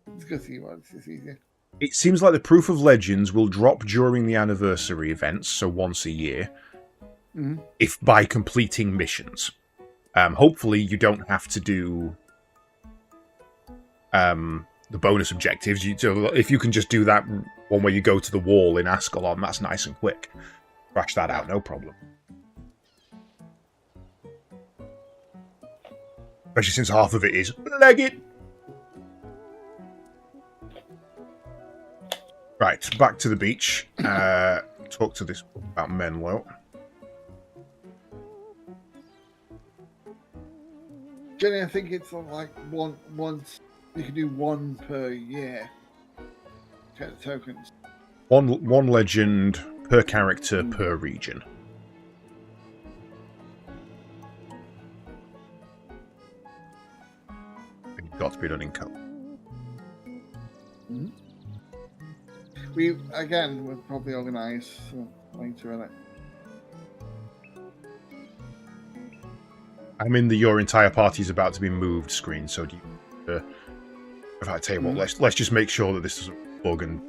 Let's go Seaboard. It's easier. It seems like the Proof of Legends will drop during the anniversary events, so once a year, if by completing missions. Hopefully you don't have to do the bonus objectives. If you can just do that one where you go to the wall in Ascalon, that's nice and quick. Crash that out, no problem. Especially since half of it is leg it. Right, back to the beach. Talk to this about Menlo. Jenny, I think it's like once you can do 1 per year. Get the tokens. One legend per character per region. It's got to be done in code. We'll probably organise later in it. I'm in the your entire party is about to be moved screen, so do you... if I tell you what, let's just make sure that this doesn't bug and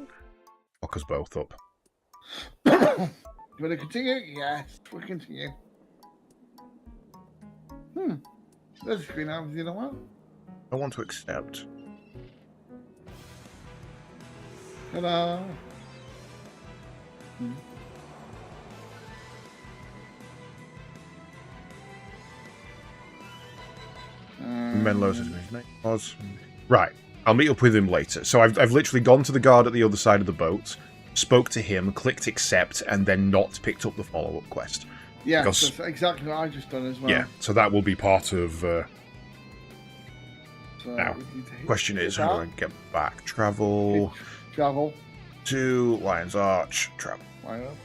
fuck us both up. You want to continue? Yes, we'll continue. There's a screen I haven't seen in a while. I want to accept. Ta-da! Menlo says his name was. Right. I'll meet up with him later. So I've literally gone to the guard at the other side of the boat, spoke to him, clicked accept, and then not picked up the follow-up quest. Yeah, Because- that's exactly what I just done as well. Yeah, so that will be part of... So now, we need to hit question is, that. how do I get back? Travel Travel. to Lion's Arch. Travel. Why not?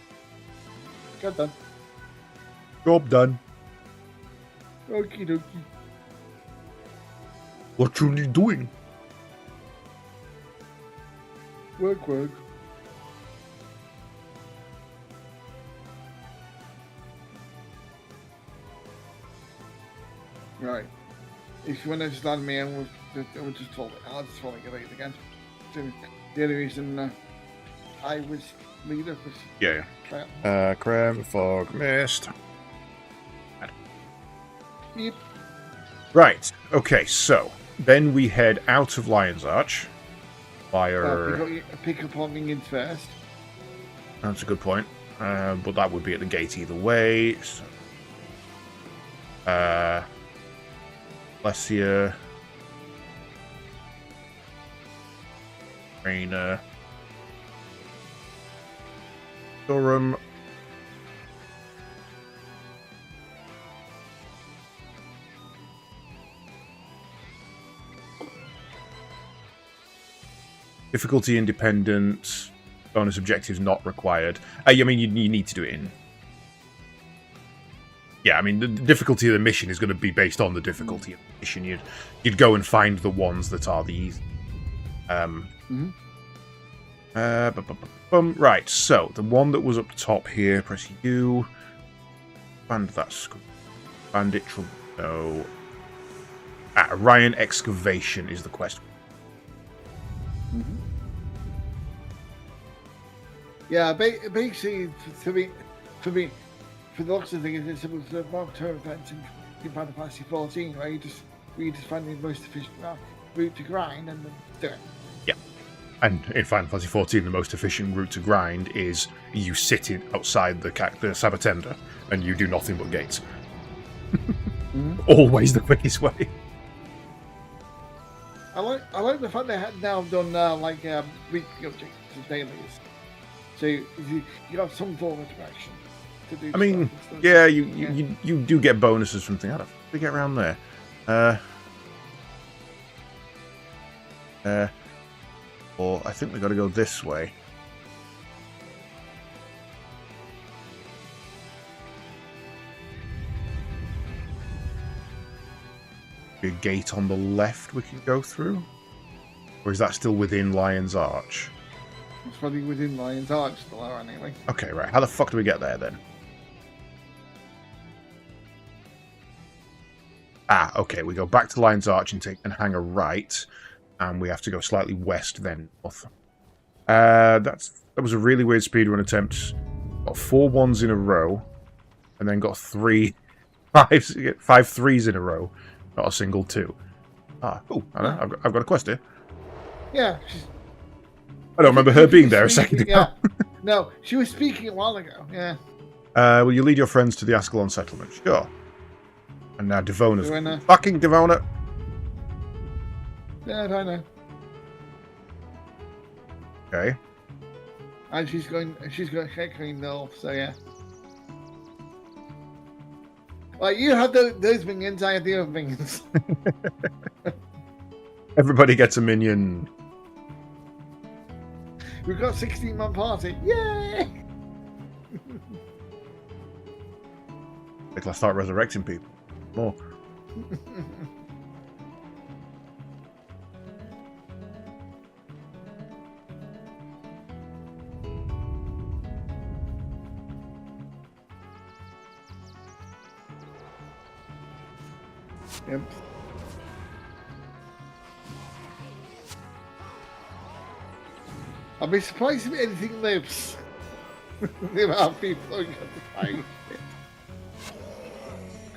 Get done. Job done. Okie dokie. What are you doing? Work, work. Right. If you want to just add me in, we'll just talk. I'll just talk it later again. So, the only reason I was leader was Yeah. Creme, fog, mist. Yep. Right. Okay, so then we head out of Lion's Arch via... Pick up on minions first. That's a good point. But that would be at the gate either way. So, Lesia. Raina. Durham. Difficulty independent. Bonus objectives not required. I mean, you need to do it in... Yeah, I mean, the difficulty of the mission is going to be based on the difficulty of the mission. You'd go and find the ones that are the easy. Right, so the one that was up top here, press U. Expand that screen. Bandit trouble. No. Ryan excavation is the quest. Yeah, basically, for the looks of things, it's about the long-term events in Final Fantasy 14, where you just find the most efficient route to grind and then do it. Yeah. And in Final Fantasy 14, the most efficient route to grind is you sit outside the Sabatenda and you do nothing but gates. Always the quickest way. I like the fact they have now done weekly objectives and dailies. So you have some form of direction to do. I mean, stuff. yeah, you do get bonuses from things. How the fuck do we get around there? Or I think we got to go this way. A gate on the left we can go through? Or is that still within Lion's Arch? It's probably within Lion's Arch still there anyway. Okay, right. How the fuck do we get there then? Okay. We go back to Lion's Arch and hang a right, and we have to go slightly west then north. That was a really weird speedrun attempt. Got 4 1s in a row, and then got 5 3s in a row. Not a single 2. Oh, I know. I've got a quest here. Yeah. I don't remember her being there a second ago. Yeah. No, she was speaking a while ago. Yeah. Will you lead your friends to the Ascalon settlement? Sure. And now Devona's... Devona. Fucking Devona! Yeah, I know. Okay. And she's going heckling north, so yeah. Like, you have those minions, I have the other minions. Everybody gets a minion. We've got 16-man party. Yay! Like, let's start resurrecting people. More. Yep. I'd be surprised if anything lives. The amount of people are going to fight it.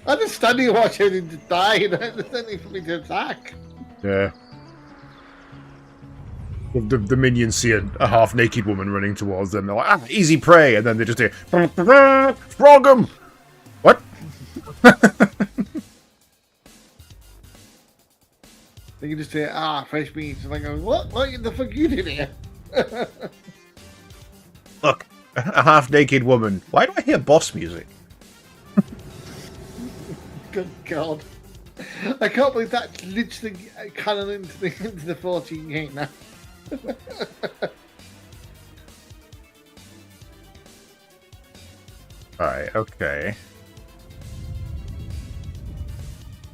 I'm just standing and watching him to die. There's nothing for me to attack. Yeah. Well, the minions see a half-naked woman running towards them. They're like, easy prey. And then they just hear, frog 'em! What? They can just say, fresh meat. And I go, what? What the fuck are you doing here? Look, a half-naked woman. Why do I hear boss music? Good God. I can't believe that's literally canon into the 14 game now. Alright, okay.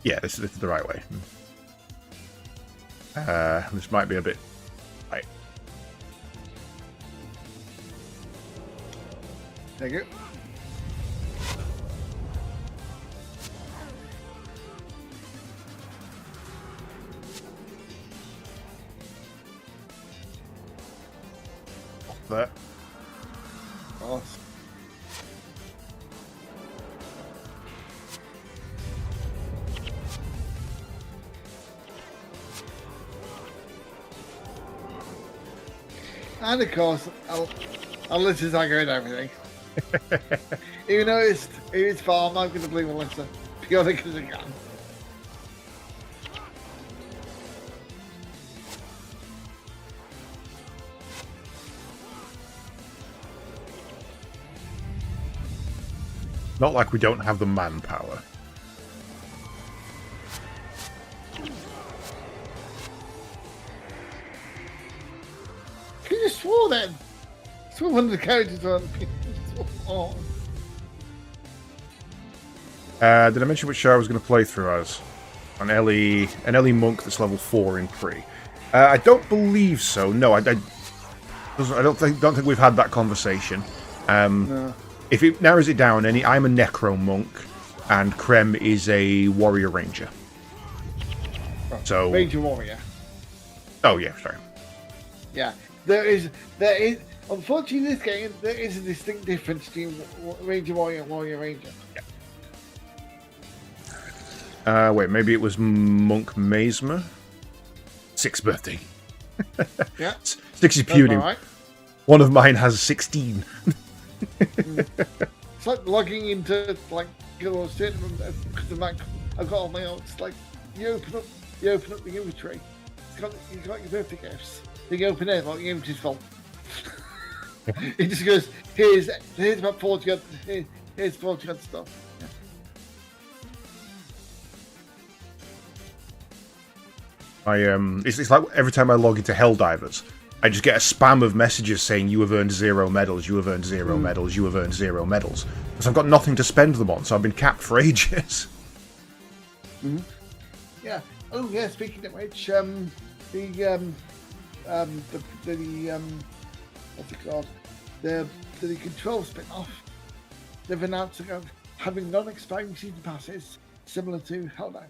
Yeah, this is the right way. This might be a bit... Right. Thank you. There. Oh. And of course, Alyssa's aggro and everything. Even though it's farm, I'm going to believe Alyssa purely because I can. Not like we don't have the manpower. You just swore then. Swore one of the characters on. Oh. Did I mention which show I was going to play through as? An Ellie monk that's level 4 in Pre. I don't believe so. No, I don't think we've had that conversation. No. If it narrows it down, I'm a necro monk, and Krem is a warrior ranger. So Ranger warrior. Oh yeah, sorry. Yeah, there is. Unfortunately, in this game there is a distinct difference between Ranger warrior and warrior ranger. Yeah. Wait, maybe it was Monk Mesmer? 6th birthday. Yeah. 6 is puny. Right. One of mine has 16. It's like logging into like certain because of that. I've got all my own. It's like you open up the inventory. You got your birthday gifts. Then you open it, like the inventory's full. It just goes, here's about 40 odd, here's 40 odd stuff. Yeah. It's like every time I log into Helldivers, I just get a spam of messages saying you have earned 0 medals, you have earned 0 medals, you have earned 0 medals. Because I've got nothing to spend them on, so I've been capped for ages. Mm-hmm. Yeah. Oh yeah. Speaking of which, what's it called? The Control spin-off. They've announced having non-expiring season passes similar to Helldiver,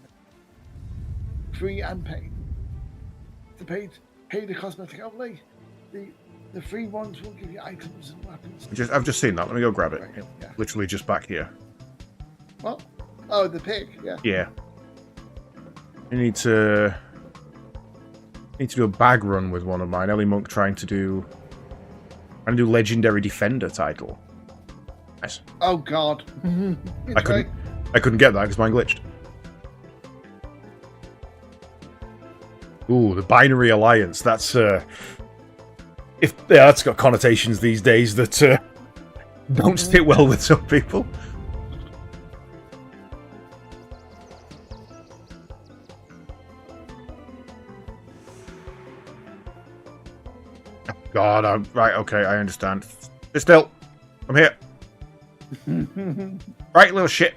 free and paid. The paid the cosmetic only. The free ones will give you items and weapons. I've just seen that. Let me go grab it. Right, yeah. Literally just back here. What? Oh, the pig. Yeah. Yeah. I need to do a bag run with one of mine. Ellie Monk trying to do Legendary Defender title. Nice. Oh God. I couldn't get that because mine glitched. Ooh, the Binary Alliance. That's that's got connotations these days that don't sit well with some people. God, right, okay, I understand. Stay still. I'm here. Right, little shit.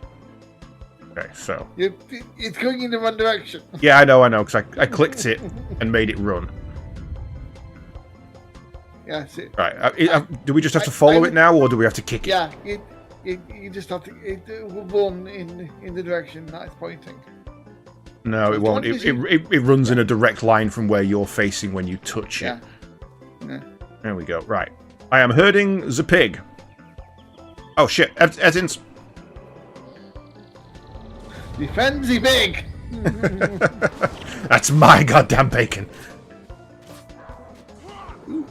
Okay, so. It's going in the wrong direction. Yeah, I know, because I clicked it and made it run. Yeah, that's it. Right, do we just have to follow it now, or do we have to kick it? Yeah, you just have to. It will run in the direction that it's pointing. No, it won't. It runs in a direct line from where you're facing when you touch it. Yeah. Yeah. There we go. Right. I am herding the pig. Oh shit, Essence. Defensive big. That's my goddamn bacon.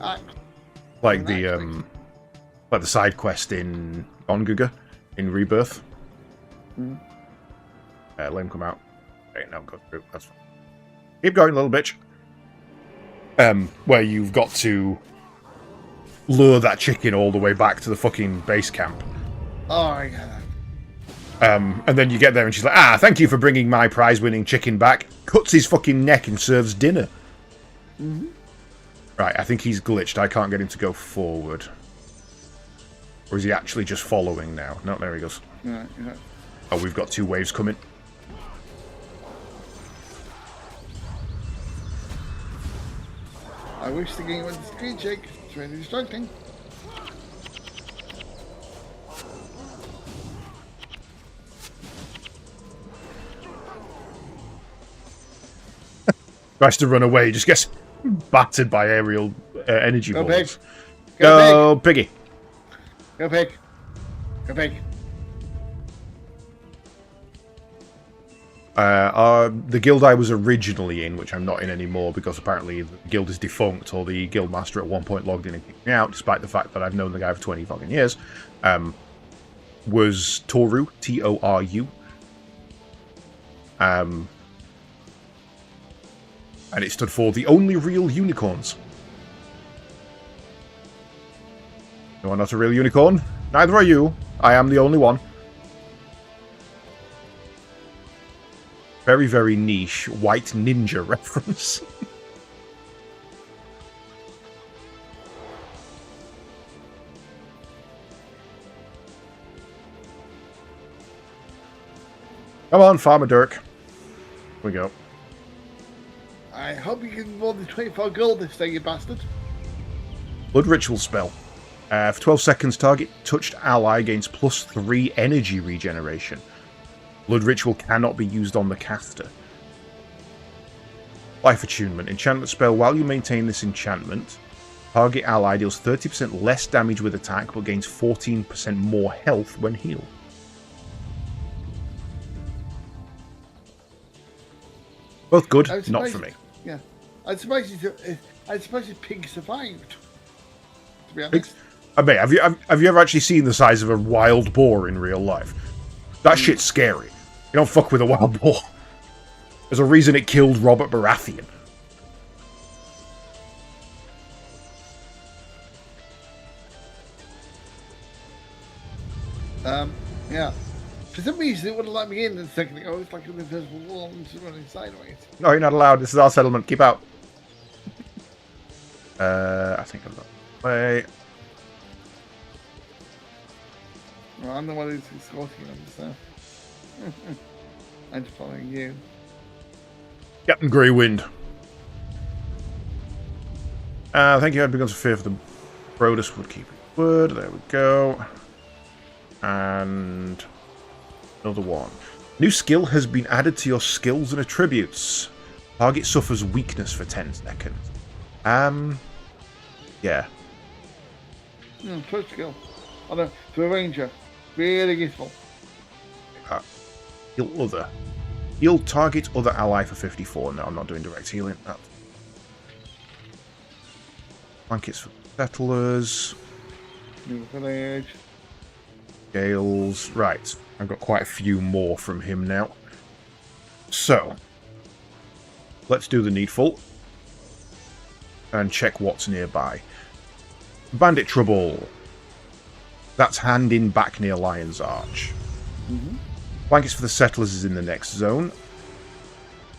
Ah, Like the side quest in Onguga in Rebirth. Let him come out. Okay, now go through. That's fine. Keep going, little bitch. Where you've got to lure that chicken all the way back to the fucking base camp. oh my god. And then you get there and she's like, thank you for bringing my prize-winning chicken back. Cuts his fucking neck and serves dinner. Right, I think he's glitched. I can't get him to go forward. Or is he actually just following now? No, there he goes. Right. Oh, we've got 2 waves coming. I wish the game went to screen shake. It's really distracting. Tries to run away, just gets battered by aerial energy Go balls. pig. Go, piggy. Go pig. Go pig. The guild I was originally in, which I'm not in anymore because apparently the guild is defunct, or the guild master at one point logged in and kicked me out, despite the fact that I've known the guy for 20 fucking years, was Toru, Toru. And it stood for the only real unicorns. You are not a real unicorn? Neither are you. I am the only one. Very, very niche white ninja reference. Come on, Farmer Dirk. Here we go. I hope you can more than 24 gold this day, you bastard. Blood Ritual spell. For 12 seconds, target touched ally gains +3 energy regeneration. Blood Ritual cannot be used on the caster. Life Attunement. Enchantment spell. While you maintain this enchantment, target ally deals 30% less damage with attack, but gains 14% more health when healed. Both good, not for me. Yeah. I'm surprised Pig survived. To be honest. Mate, have you ever actually seen the size of a wild boar in real life? That shit's scary. You don't fuck with a wild boar. There's a reason it killed Robert Baratheon. Yeah. For some reason, it wouldn't let me in a second ago. It's like an invisible wall and just running sideways. No, you're not allowed. This is our settlement. Keep out. I think I've got way. Well, I'm the one who's escorting them, so. I'm just following you. Captain Greywind. Thank you. I've begun to fear for the Brodus would keep it word. There we go. And another one. New skill has been added to your skills and attributes. Target suffers weakness for 10 seconds. Yeah. First skill. Oh no, to a ranger. Really useful. Heal other. Heal target other ally for 54. No, I'm not doing direct healing. That's... Blankets for settlers. New village. Gales. Right. I've got quite a few more from him now. So, let's do the needful. And check what's nearby. Bandit Trouble. That's hand in back near Lion's Arch. Blankets for the Settlers is in the next zone.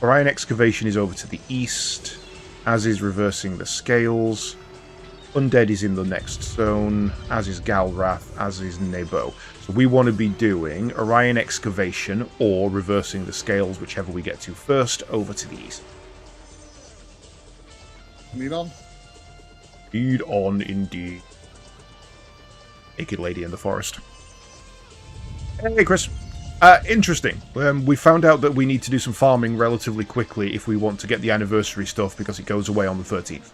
Orion Excavation is over to the east, as is Reversing the Scales. Undead is in the next zone, as is Galrath, as is Nebo. So we want to be doing Orion Excavation or Reversing the Scales, whichever we get to first, over to the east. Lead on. Lead on, indeed. Naked lady in the forest. Hey, Chris. Interesting. We found out that we need to do some farming relatively quickly if we want to get the anniversary stuff, because it goes away on the 13th.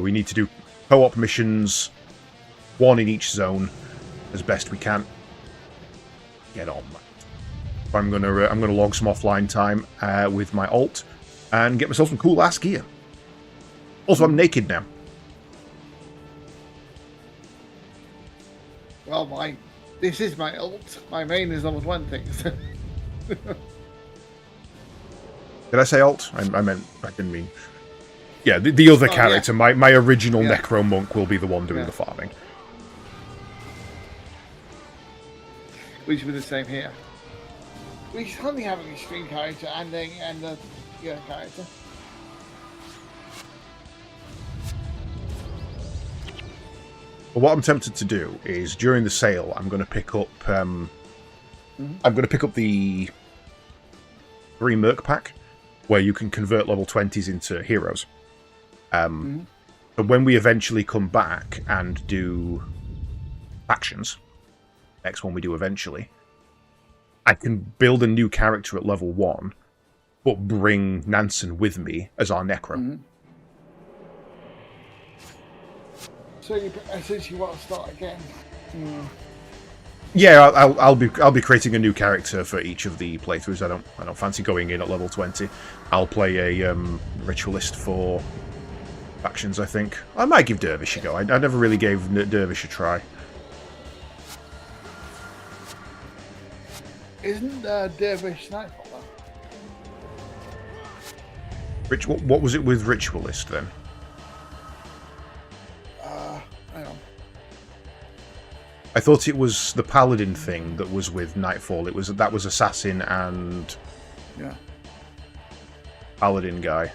We need to do co-op missions, one in each zone, as best we can. get on that. I'm gonna log some offline time with my alt and get myself some cool ass gear. Also, I'm naked now. Well, this is my ult. My main is level 20. So. Did I say alt? I didn't mean. Yeah, the other character, yeah. my original Necro Monk will be the one doing the farming. Which will be the same here. We only have an extreme character and a character. Well, what I'm tempted to do is during the sale, I'm going to pick up. I'm going to pick up the 3 Merc pack, where you can convert level 20s into heroes. But when we eventually come back and do factions, next one we do eventually, I can build a new character at level 1, but bring Nansen with me as our Necro. So you essentially want to start again? Yeah, I'll be creating a new character for each of the playthroughs. I don't fancy going in at level 20. I'll play a ritualist for factions. I think I might give Dervish a go. I never really gave Dervish a try. Isn't Dervish Nightfall though? What was it with ritualist then? Hang on. I thought it was the paladin thing that was with Nightfall. That was assassin and paladin guy.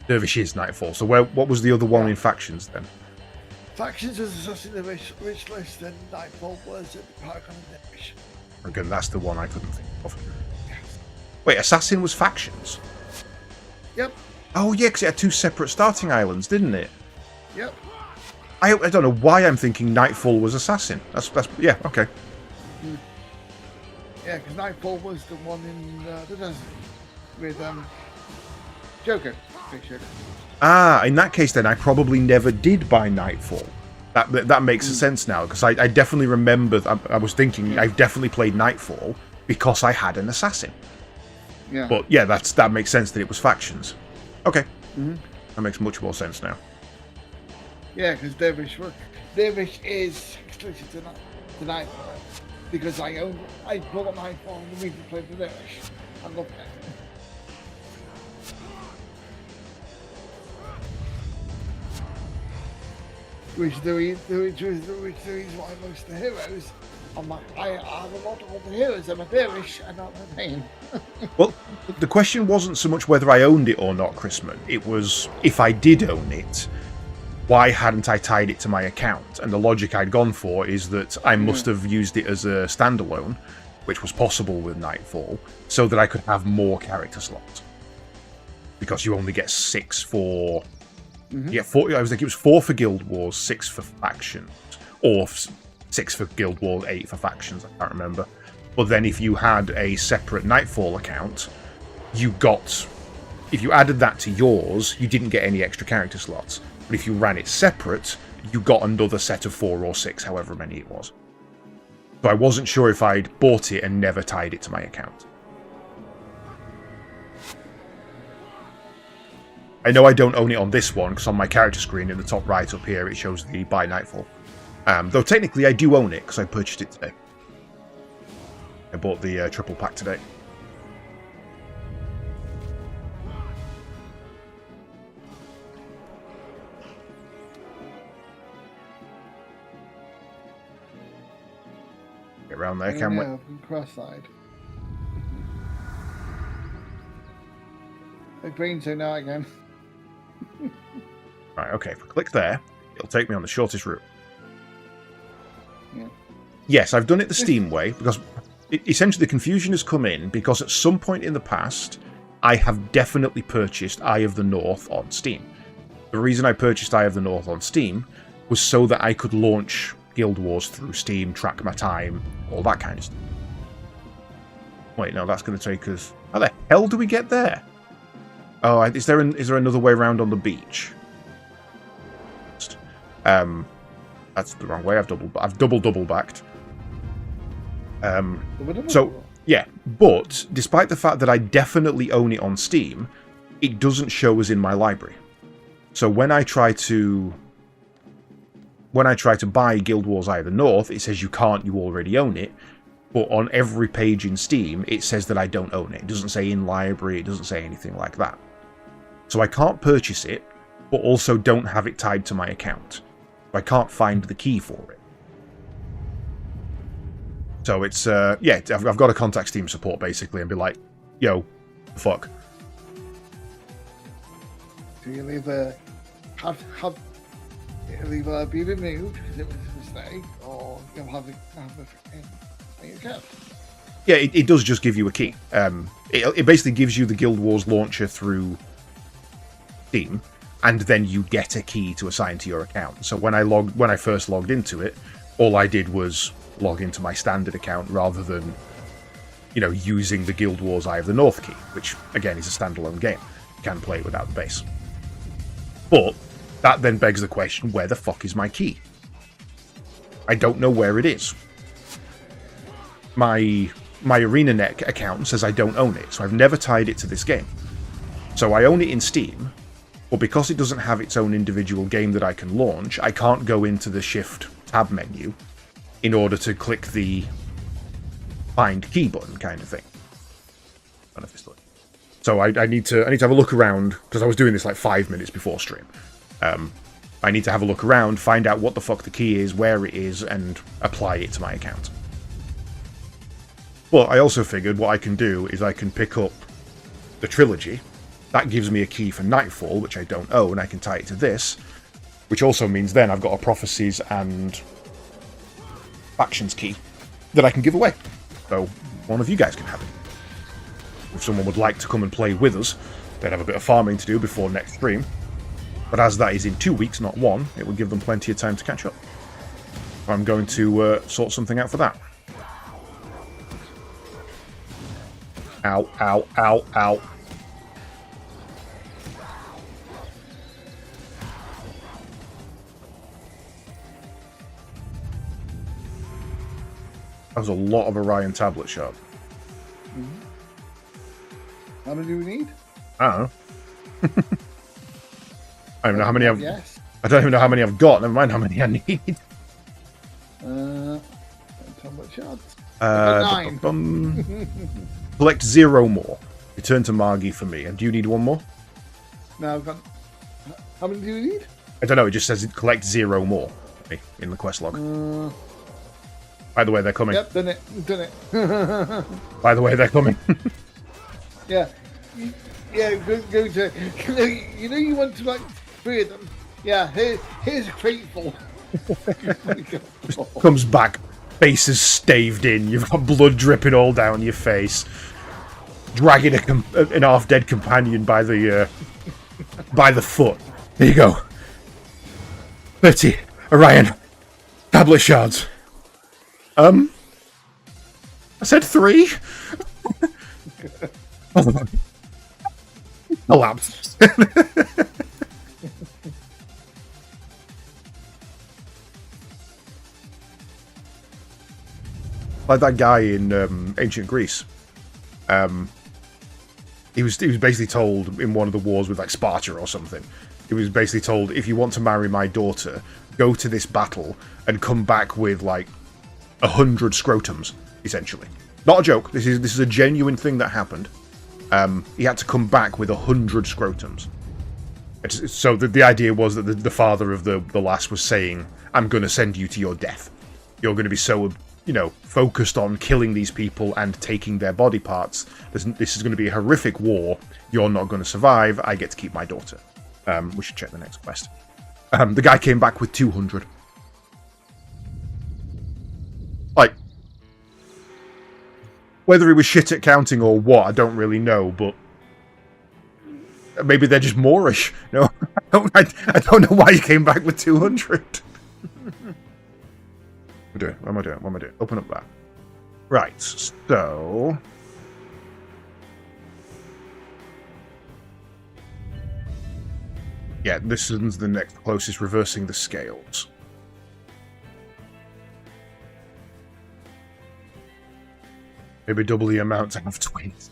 Dervish is Nightfall. So what was the other one in factions then? Factions was assassin, the ritualist, and Nightfall was at the Paragon of Dervish. Again, that's the one I couldn't think of. Wait, assassin was factions? Yep. Oh yeah, because it had 2 separate starting islands, didn't it? Yep. I don't know why I'm thinking Nightfall was assassin. That's yeah, okay. Yeah, because Nightfall was the one in the desert with Joker. Ah, in that case then, I probably never did buy Nightfall. That makes sense now, because I definitely remember. I was thinking I've definitely played Nightfall because I had an assassin. Yeah. But yeah, that makes sense that it was factions. Okay. That makes much more sense now. Yeah, because Dervish is exclusive to Nightfall because I bought Nightfall and we played the Dervish. I love that. Which is the reason why most of the heroes I have a lot of the heroes. I'm a Dervish and not a main. Well, the question wasn't so much whether I owned it or not, Chrisman. It was, if I did own it, why hadn't I tied it to my account? And the logic I'd gone for is that I must have used it as a standalone, which was possible with Nightfall, so that I could have more character slots. Because you only get 6 for... Yeah, 4, I was like, it was 4 for Guild Wars, 6 for factions, or 6 for Guild Wars, 8 for factions, I can't remember. But then if you had a separate Nightfall account, you got... If you added that to yours, you didn't get any extra character slots. But if you ran it separate, you got another set of 4 or 6, however many it was. So I wasn't sure if I'd bought it and never tied it to my account. I know I don't own it on this one, because on my character screen in the top right up here, it shows the Buy Nightfall. Though technically I do own it, because I purchased it today. I bought the triple pack today. Get around there, can we? Yeah, cross-side. My brain's so now again. Right, okay, if I click there, it'll take me on the shortest route. Yeah. Yes, I've done it the Steam way, because essentially the confusion has come in, because at some point in the past, I have definitely purchased Eye of the North on Steam. The reason I purchased Eye of the North on Steam was so that I could launch Guild Wars through Steam, track my time, all that kind of stuff. Wait, no, that's going to take us... How the hell do we get there? Oh, is there another way around on the beach? That's the wrong way. I've double backed. So yeah, but despite the fact that I definitely own it on Steam, it doesn't show as in my library. So when I try to buy Guild Wars Eye of the North, it says you can't, you already own it. But on every page in Steam, it says that I don't own it. It doesn't say in library, it doesn't say anything like that. So I can't purchase it, but also don't have it tied to my account. I can't find the key for it. So it's, yeah, I've got to contact Steam support basically and be like, yo, fuck. Do you either it'll either be removed because it was a mistake, or you'll have it in your account? Yeah, it does just give you a key. It basically gives you the Guild Wars launcher through Steam, and then you get a key to assign to your account. So when I first logged into it, all I did was log into my standard account rather than, you know, using the Guild Wars Eye of the North key, which again is a standalone game. You can play it without the base. But that then begs the question, where the fuck is my key? I don't know where it is. My ArenaNet account says I don't own it, so I've never tied it to this game. So I own it in Steam, but because it doesn't have its own individual game that I can launch, I can't go into the Shift tab menu in order to click the find key button kind of thing. I don't know if it's done. So I need to have a look around, because I was doing this like 5 minutes before stream. I need to have a look around, find out what the fuck the key is, where it is, and apply it to my account. But I also figured what I can do is I can pick up the trilogy. That gives me a key for Nightfall, which I don't own. I can tie it to this, which also means then I've got a Prophecies and Factions key that I can give away. So one of you guys can have it. If someone would like to come and play with us, they'd have a bit of farming to do before next stream. But as that is in 2 weeks, not one, it will give them plenty of time to catch up. I'm going to sort something out for that. Ow, ow, ow, ow. That was a lot of Orion tablet shard. Mm-hmm. How many do we need? I don't know. I don't even know how many I've. Yes. I don't even know how many I've got. Never mind how many I need. Tablet shards. 9. Collect 0 more. Return to Margie for me. And do you need 1 more? No, I've got. How many do you need? I don't know. It just says collect 0 more in the quest log. By the way, they're coming. Yep, done it. By the way, they're coming. Yeah. Yeah, go to. You know, you want to like 3 of them. Yeah, here's a crate full. Comes back, face is staved in. You've got blood dripping all down your face. Dragging an half-dead companion by the foot. There you go. 30 Orion tablet shards. I said 3. Collapse. Like that guy in ancient Greece. He was basically told in one of the wars with like Sparta or something. He was basically told, if you want to marry my daughter, go to this battle and come back with like 100 scrotums, essentially. Not a joke. This is a genuine thing that happened. He had to come back with 100 scrotums. So the idea was that the father of the lass was saying, I'm going to send you to your death. You're going to be so, you know, focused on killing these people and taking their body parts. This is going to be a horrific war. You're not going to survive. I get to keep my daughter. We should check the next quest. The guy came back with 200. Like, whether he was shit at counting or what, I don't really know, but maybe they're just Moorish. No, I don't know why he came back with 200. What am I doing? Open up that. Right, so... Yeah, this is the next closest, reversing the scales. Maybe double the amount to have twins.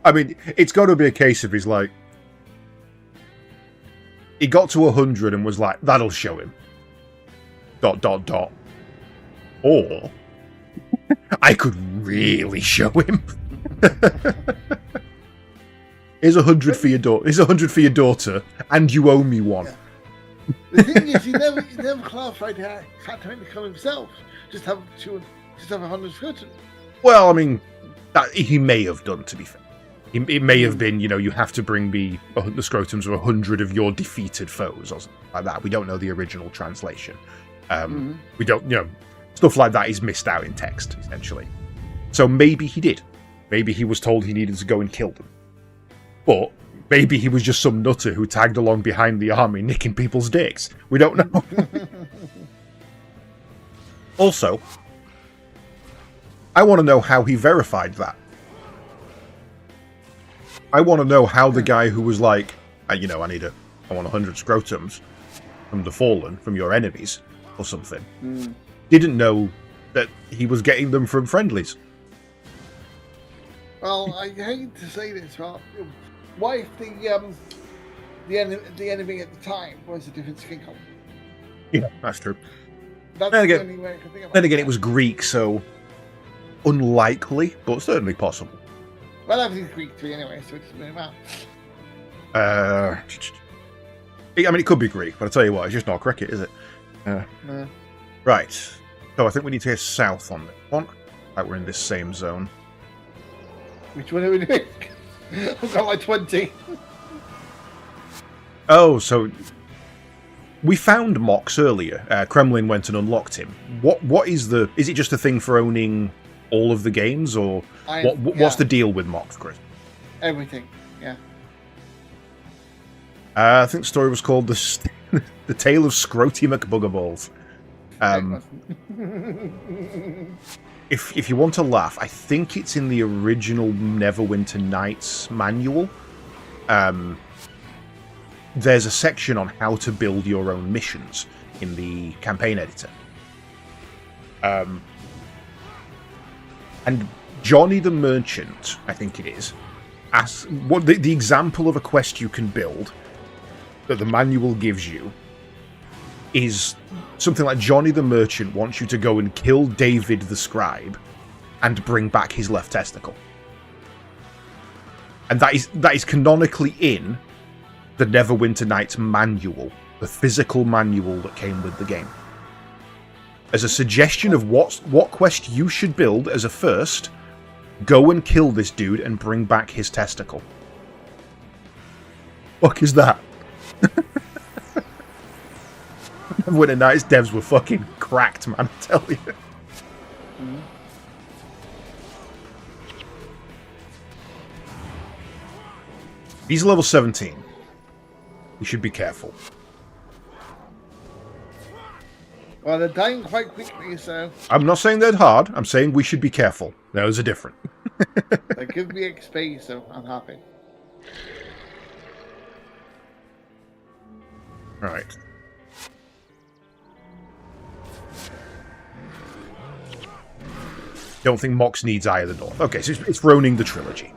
I mean, it's got to be a case of he's like... He got to 100 and was like, that'll show him. ... Or... I could really show him. Here's 100 for your daughter. Here's 100 for your daughter, and you owe me one. Yeah. The thing is, he never clarified how to kill himself. Just have 100 scrutins. Well, I mean, that he may have done. To be fair, it may have been. You know, you have to bring me the scrotums of 100 of your defeated foes, or something like that. We don't know the original translation. We don't. You know, stuff like that is missed out in text, essentially. So maybe he did. Maybe he was told he needed to go and kill them. But maybe he was just some nutter who tagged along behind the army nicking people's dicks. We don't know. Also, I want to know how he verified that. I want to know how the guy who was like, I want 100 scrotums from the fallen, from your enemies, or something, didn't know that he was getting them from friendlies. Well, I hate to say this, but what if the enemy at the time was a different skin color? Yeah, that's true. That's Then the again, only way I can think about then again, it was Greek, so unlikely, but certainly possible. Well, everything's Greek to me anyway, so it doesn't really matter. I mean, it could be Greek, but I tell you what, it's just not cricket, is it? No. Right. So I think we need to go south on this one. Like we're in this same zone. Which one are we doing? I've got like 20. Oh, so we found Mox earlier. Kremlin went and unlocked him. What is the? Is it just a thing for owning all of the games, or what's the deal with Mox, Chris? Everything. Yeah. I think the story was called the Tale of Scroty McBuggerballs. If you want to laugh, I think it's in the original Neverwinter Nights manual. There's a section on how to build your own missions in the campaign editor. And Johnny the Merchant, I think it is, asks what the example of a quest you can build that the manual gives you is something like Johnny the Merchant wants you to go and kill David the Scribe and bring back his left testicle. And that is canonically in the Neverwinter Nights manual, the physical manual that came with the game. As a suggestion of what quest you should build as a first, go and kill this dude and bring back his testicle. Fuck is that? Neverwinter Nights devs were fucking cracked, man, I tell you. He's level 17. We should be careful. Well, they're dying quite quickly, so... I'm not saying they're hard. I'm saying we should be careful. Those are different. They give me XP, so I'm happy. Right. Don't think Mox needs Eye of the North. Okay, so it's Ronin the Trilogy.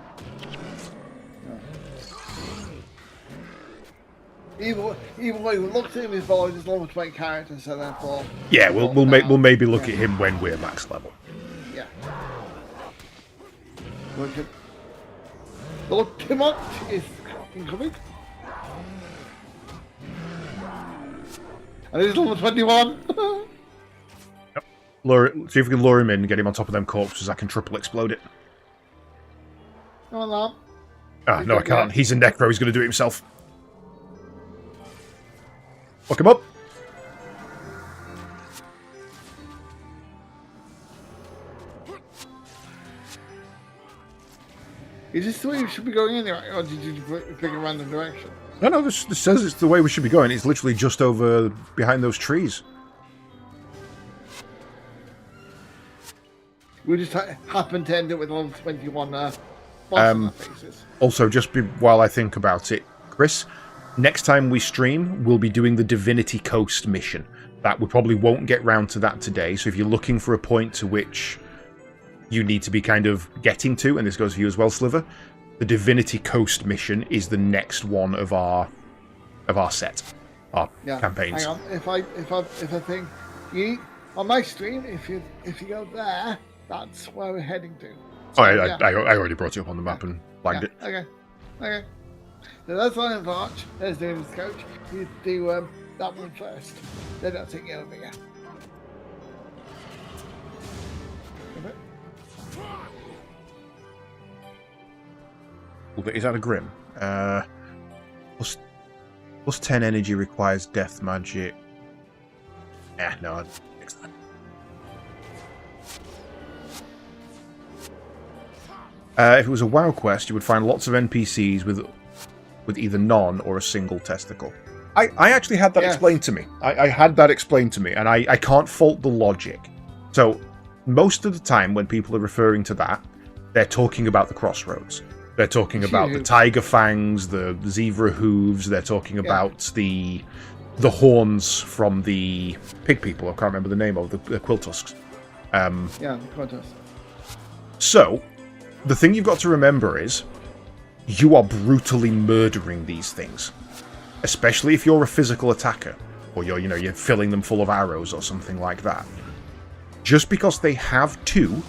Even way we looked at him, his body is level 20 character, so therefore... Yeah, we'll maybe look at him when we're max level. Yeah. Look, Timot is incoming. And he's level 21. See if we can lure him in and get him on top of them corpses. I can triple explode it. No, no. Ah, no, I can't. He's a necro. He's going to do it himself. Fuck him up. Is this the way we should be going anyway, or did you pick a random direction? No, this says it's the way we should be going. It's literally just over behind those trees. We just happen to end up with level 21 boss faces. Also, while I think about it, Chris, next time we stream, we'll be doing the Divinity Coast mission. that we probably won't get round to that today. So if you're looking for a point to which you need to be kind of getting to, and this goes for you as well, Sliver, the Divinity Coast mission is the next one of our set, our campaigns. Hang on, if I think you on my stream, if you go there, that's where we're heading to. So, I already brought it up on the map and flagged it. Okay. So that's Lion of Arch. There's David's coach. You do that one first. Then I'll take you over here. Is that a Grim? Plus 10 energy requires death magic. No, I'd fix that. If it was a WoW quest, you would find lots of NPCs with either none or a single testicle. I actually had that explained to me. I had that explained to me, and I can't fault the logic. So, most of the time when people are referring to that, they're talking about the crossroads. They're talking about the tiger fangs, the zebra hooves. They're talking about the horns from the pig people. I can't remember the name of the quill tusks. The quill tusks. So, the thing you've got to remember is, you are brutally murdering these things, especially if you're a physical attacker, or you're filling them full of arrows or something like that. Just because they have two,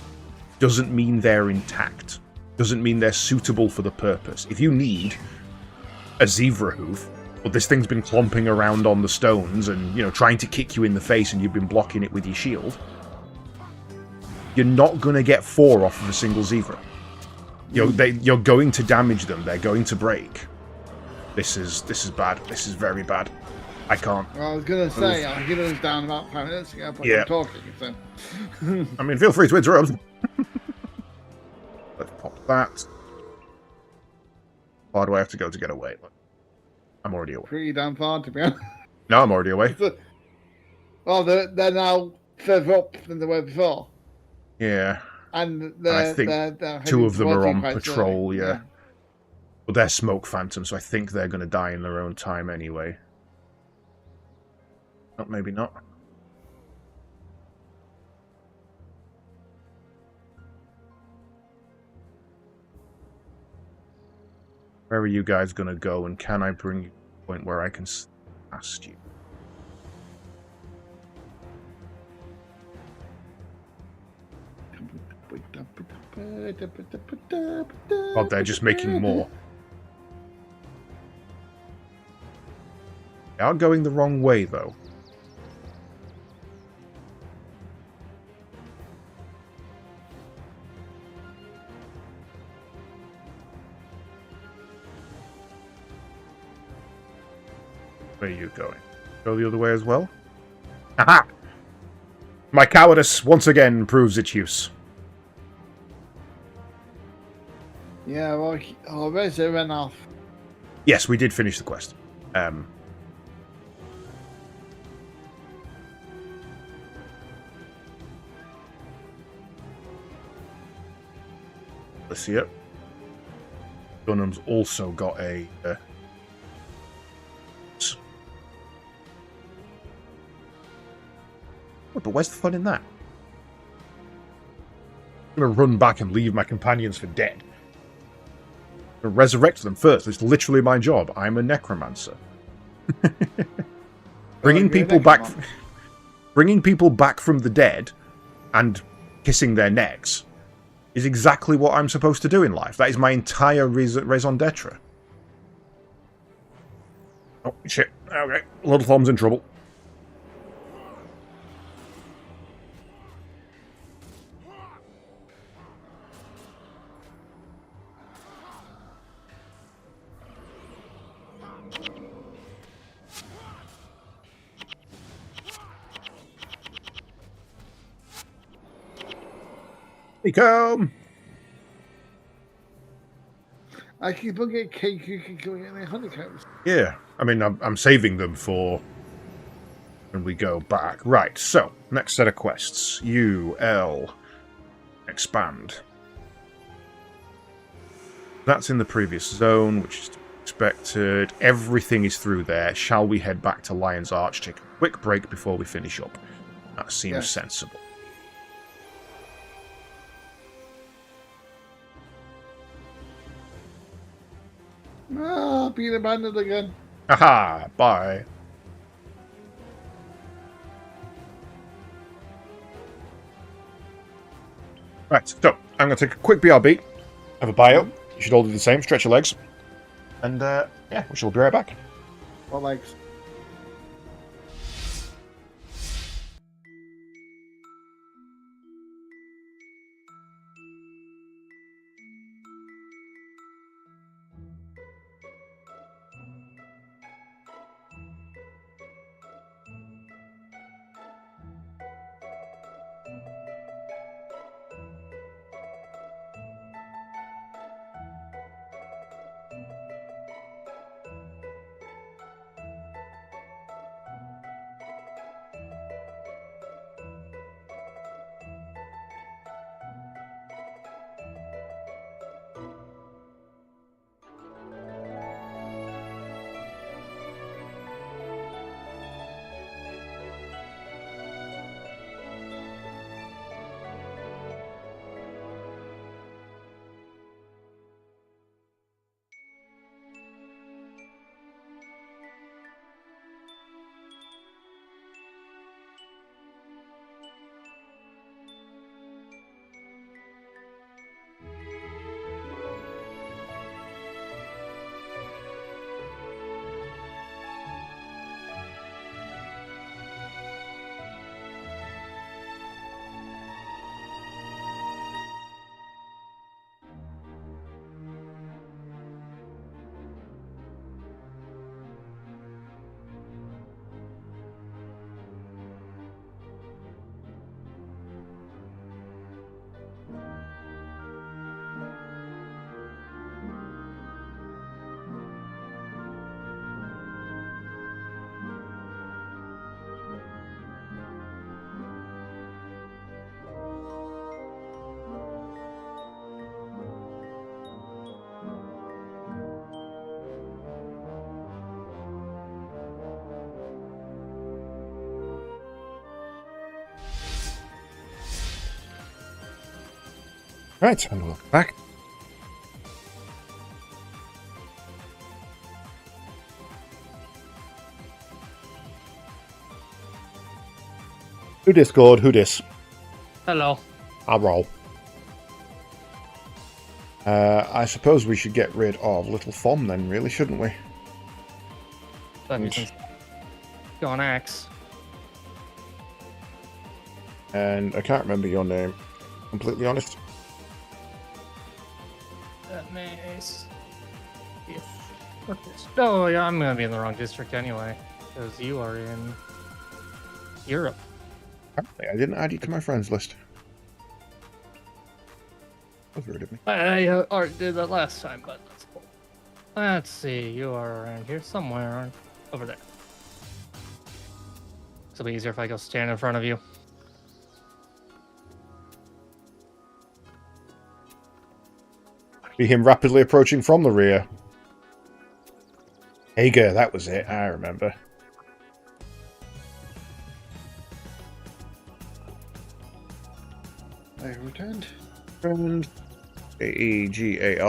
doesn't mean they're intact. Doesn't mean they're suitable for the purpose. If you need a zebra hoof, but this thing's been clomping around on the stones and, trying to kick you in the face and you've been blocking it with your shield, you're not going to get 4 off of a single zebra. You're going to damage them. They're going to break. This is bad. This is very bad. I can't. Well, I was going to say, I'll give those down about 5 minutes ago, but I'm talking, so... I mean, feel free to interrupt. Let's pop that. Far do I have to go to get away? I'm already away. Pretty damn far, to be honest. No, I'm already away. Well, they're now further up than they were before. Yeah. And I think 2 of them are on patrol, yeah. But they're smoke phantoms, so I think they're going to die in their own time anyway. Not, maybe not. Where are you guys going to go, and can I bring you to a point where I can ask you? God, they're just making more. They are going the wrong way, though. Where are you going? Go the other way as well? Aha! My cowardice once again proves its use. Yeah, well, where's it ran off? Yes, we did finish the quest. Let's see it. Dunham's also got a... But where's the fun in that? I'm going to run back and leave my companions for dead. I'm going to resurrect them first. It's literally my job. I'm a necromancer. Bringing people back from the dead and kissing their necks is exactly what I'm supposed to do in life. That is my entire raison d'etre. Oh, shit. Okay. Little Tom's in trouble. Come. I keep on getting cake, you can go get my honeycombs. Yeah, I mean, I'm saving them for when we go back. Right, so, next set of quests. UL. Expand. That's in the previous zone, which is expected. Everything is through there. Shall we head back to Lion's Arch, take a quick break before we finish up? That seems sensible. Ah, being abandoned again. Haha, bye. Right, so I'm going to take a quick BRB, have a bio. You should all do the same, stretch your legs. And yeah, we shall be right back. What legs? Right, and welcome back. Who Discord? Who dis? Hello. I'll roll. I suppose we should get rid of Little Thom then, really, shouldn't we? Go on Axe. And I can't remember your name, completely honest. That makes... Oh, yeah, I'm gonna be in the wrong district anyway, because you are in Europe. Apparently, I didn't add you to my friends list. That was rude of me. I already did that last time, but that's cool. Let's see, you are around here somewhere, over there. It'll be easier if I go stand in front of you. See him rapidly approaching from the rear. Hager, that was it, I remember. I returned. Friend. AEGARGYA.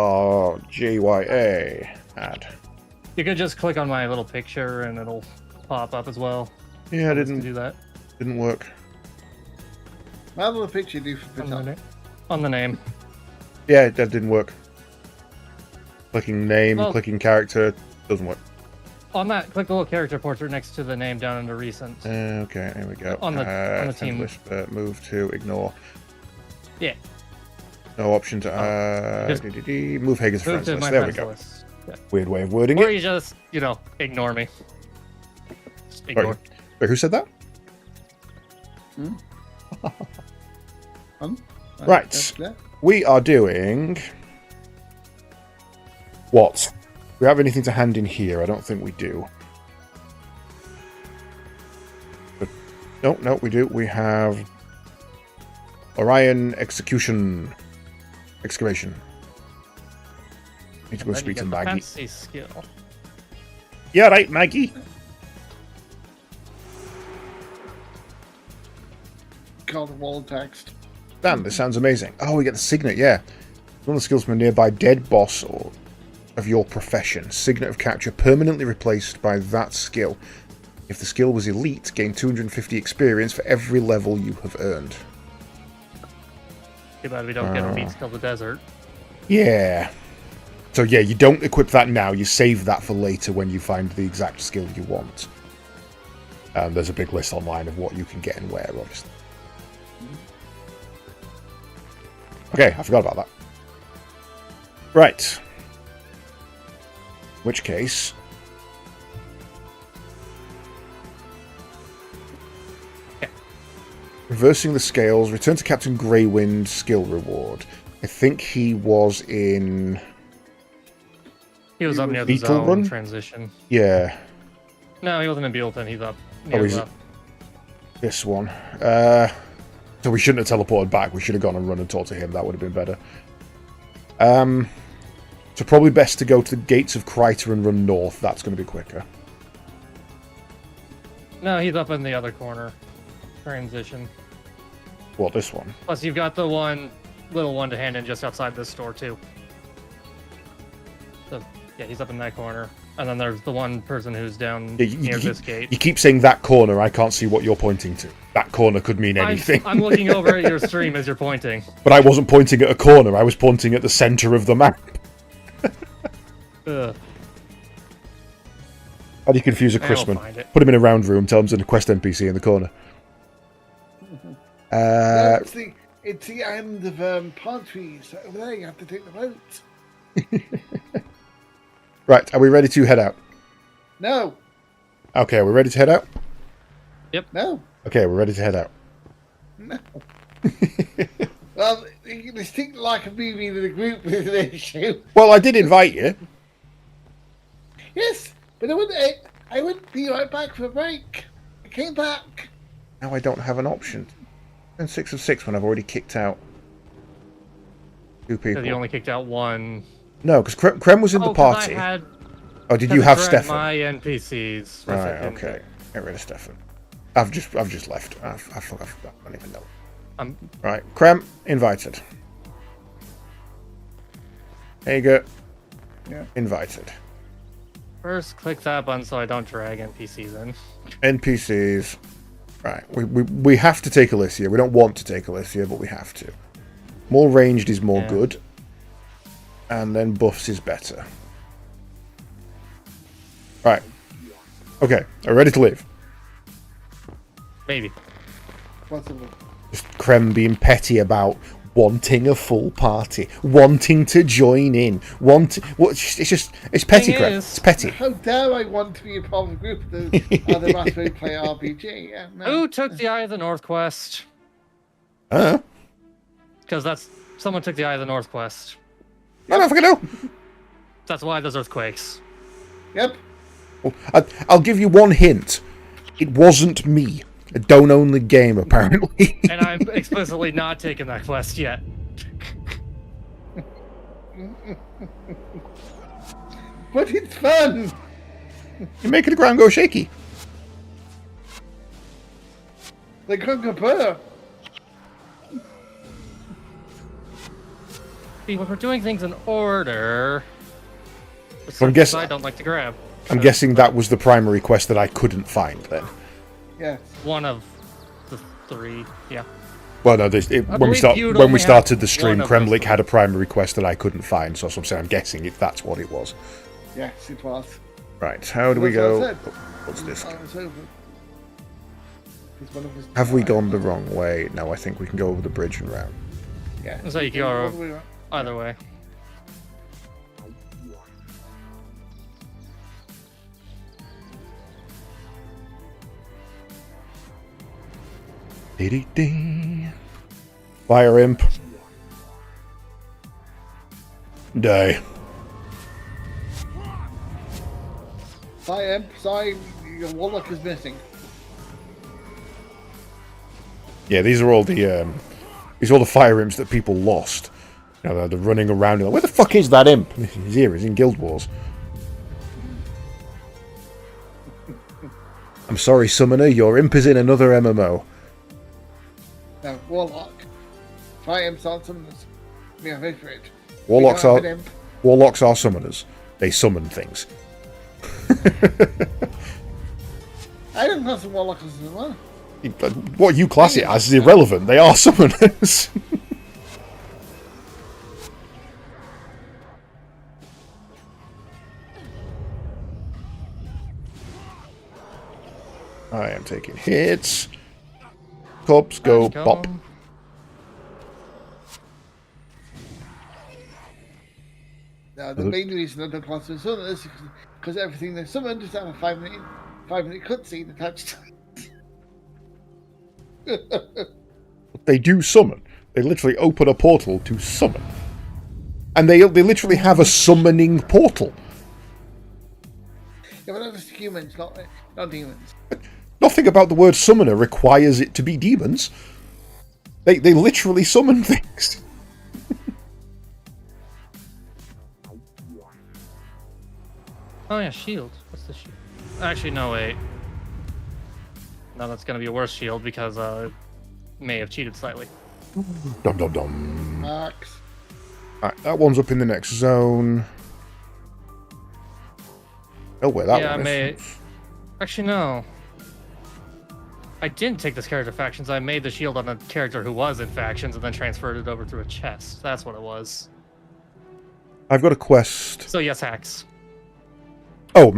Add. You could just click on my little picture and it'll pop up as well. Yeah, I didn't do that. Didn't work. How will the picture do for On the name. Yeah, that didn't work. Clicking name, Well, clicking character, doesn't work. On that, click the little character portrait next to the name down under recent. Okay, here we go. On the team. List, move to ignore. Yeah. No option to move Hager's Move friends to list. my There we friends go. list. Yeah. Weird way of wording Or it. you just, ignore me. Just ignore. Sorry. Wait, who said that? Right. We are doing... What? Do we have anything to hand in here? I don't think we do. But, no, we do. We have... Orion Excavation. Need to go Then you speak to get the Maggie. fancy skill. Yeah, right, Maggie. Called a wall text. Dan, this sounds amazing. Oh, we get the signet, yeah. One of the skills from a nearby dead boss or of your profession. Signet of capture permanently replaced by that skill. If the skill was elite, gain 250 experience for every level you have earned. Too bad we don't get elites till the desert. Yeah. So yeah, you don't equip that now. You save that for later when you find the exact skill you want. There's a big list online of what you can get and where, obviously. Okay, I forgot about that. Right. In which case... Yeah. Reversing the scales, return to Captain Greywind skill reward. I think he was in... He was up near the Beetle zone Run? transition. Yeah, No, he wasn't in Beetleton. He's up near he's- the... this one. So we shouldn't have teleported back. We should have gone and run and talked to him. That would have been better. So probably best to go to the gates of Kryta and run north. That's going to be quicker. No, he's up in the other corner. Transition. What, this one? Plus, you've got the one little one to hand in just outside this store, too. So, yeah, he's up in that corner. And then there's the one person who's down Yeah, near this gate. You keep saying that corner. I can't see what you're pointing to. That corner could mean anything. I'm looking over at your stream as you're pointing. But I wasn't pointing at a corner. I was pointing at the center of the map. Ugh. How do you confuse a I will Chrisman? find it. Put him in a round room. Tell him there's a quest NPC in the corner. No, it's the end of palm trees. Over there, you have to take the boat. Right, are we ready to head out? No, Okay, are we ready to head out? no, Okay, we're ready to head out. no. Well, this thing like of me being in a group is an issue. Well, I did invite you. Yes, but I wouldn't be right back for a break. I came back. Now I don't have an option. And 6 of 6 when I've already kicked out 2 people. Because you only kicked out one. No, because Krem was in the 'cause party. I had Oh, did you have dragged Stefan? my NPCs. for a Right, second. okay. Get rid of Stefan. I've just left. I don't even know. Right, Krem, invited. There you go. Yeah. Invited. First, click that button so I don't drag NPCs in. NPCs. Right, we have to take Alicia. We don't want to take Alicia, but we have to. More ranged is more Yeah. good. And then buffs is better. Right. Okay, are we ready to leave? Maybe. Possibly. Just Krem being petty about wanting a full party, wanting to join in, it's petty, Thing Krem. is- It's petty. How dare I want to be a part of a group of the other Masquerade play RPG? Yeah, no. Who took the Eye of the North quest? Because someone took the Eye of the North quest. I don't fucking know. That's why there's earthquakes. Yep. I'll give you one hint. It wasn't me. I don't own the game, apparently. And I'm explicitly not taking that quest yet. But it's fun. You're making the ground go shaky. They can't compare. See, when we're doing things in order, I'm guessing- I don't like to grab. I'm guessing that was the primary quest that I couldn't find then. Yes. One of the 3, yeah. Well, no, when you'd we only started have the stream, one of those Kremlik three. had a primary quest that I couldn't find, so I'm guessing that's what it was. Yes, it was. Right, how do we That's what I go? said. What's this? I was over. It's one of us- Have we gone the wrong way? No, I think we can go over the bridge and round. Yeah. So you can All go the way around. either way. Dee-dee-dee. Fire imp. Die. Sorry, your warlock is missing. Yeah, these are all the fire imps that people lost. You know, they're running around. Like, where the fuck is that imp? He's here. He's in Guild Wars. I'm sorry, Summoner. Your imp is in another MMO. No, Warlock. Try imps on summoners. We are very afraid. Warlocks We are can't have an imp. Warlocks are summoners. They summon things. I don't class the Warlock as well. What you class it as is irrelevant. They are summoners. I am taking hits. Cubs go bop. Now, the main reason I don't class them as summoners is because everything they summon just have a 5-minute cutscene attached to it. They do summon. They literally open a portal to summon. And they literally have a summoning portal. Yeah, but that's humans, not demons. Nothing about the word summoner requires it to be demons. They literally summon things. Oh yeah, shield. What's the shield? Actually, no, wait. No, that's gonna be a worse shield because may have cheated slightly. Dum dum dum. Max. Alright, that one's up in the next zone. Oh, where that one is. Actually, no. I didn't take this character factions. I made the shield on a character who was in factions and then transferred it over through a chest. That's what it was. I've got a quest. So yes, hacks. Oh,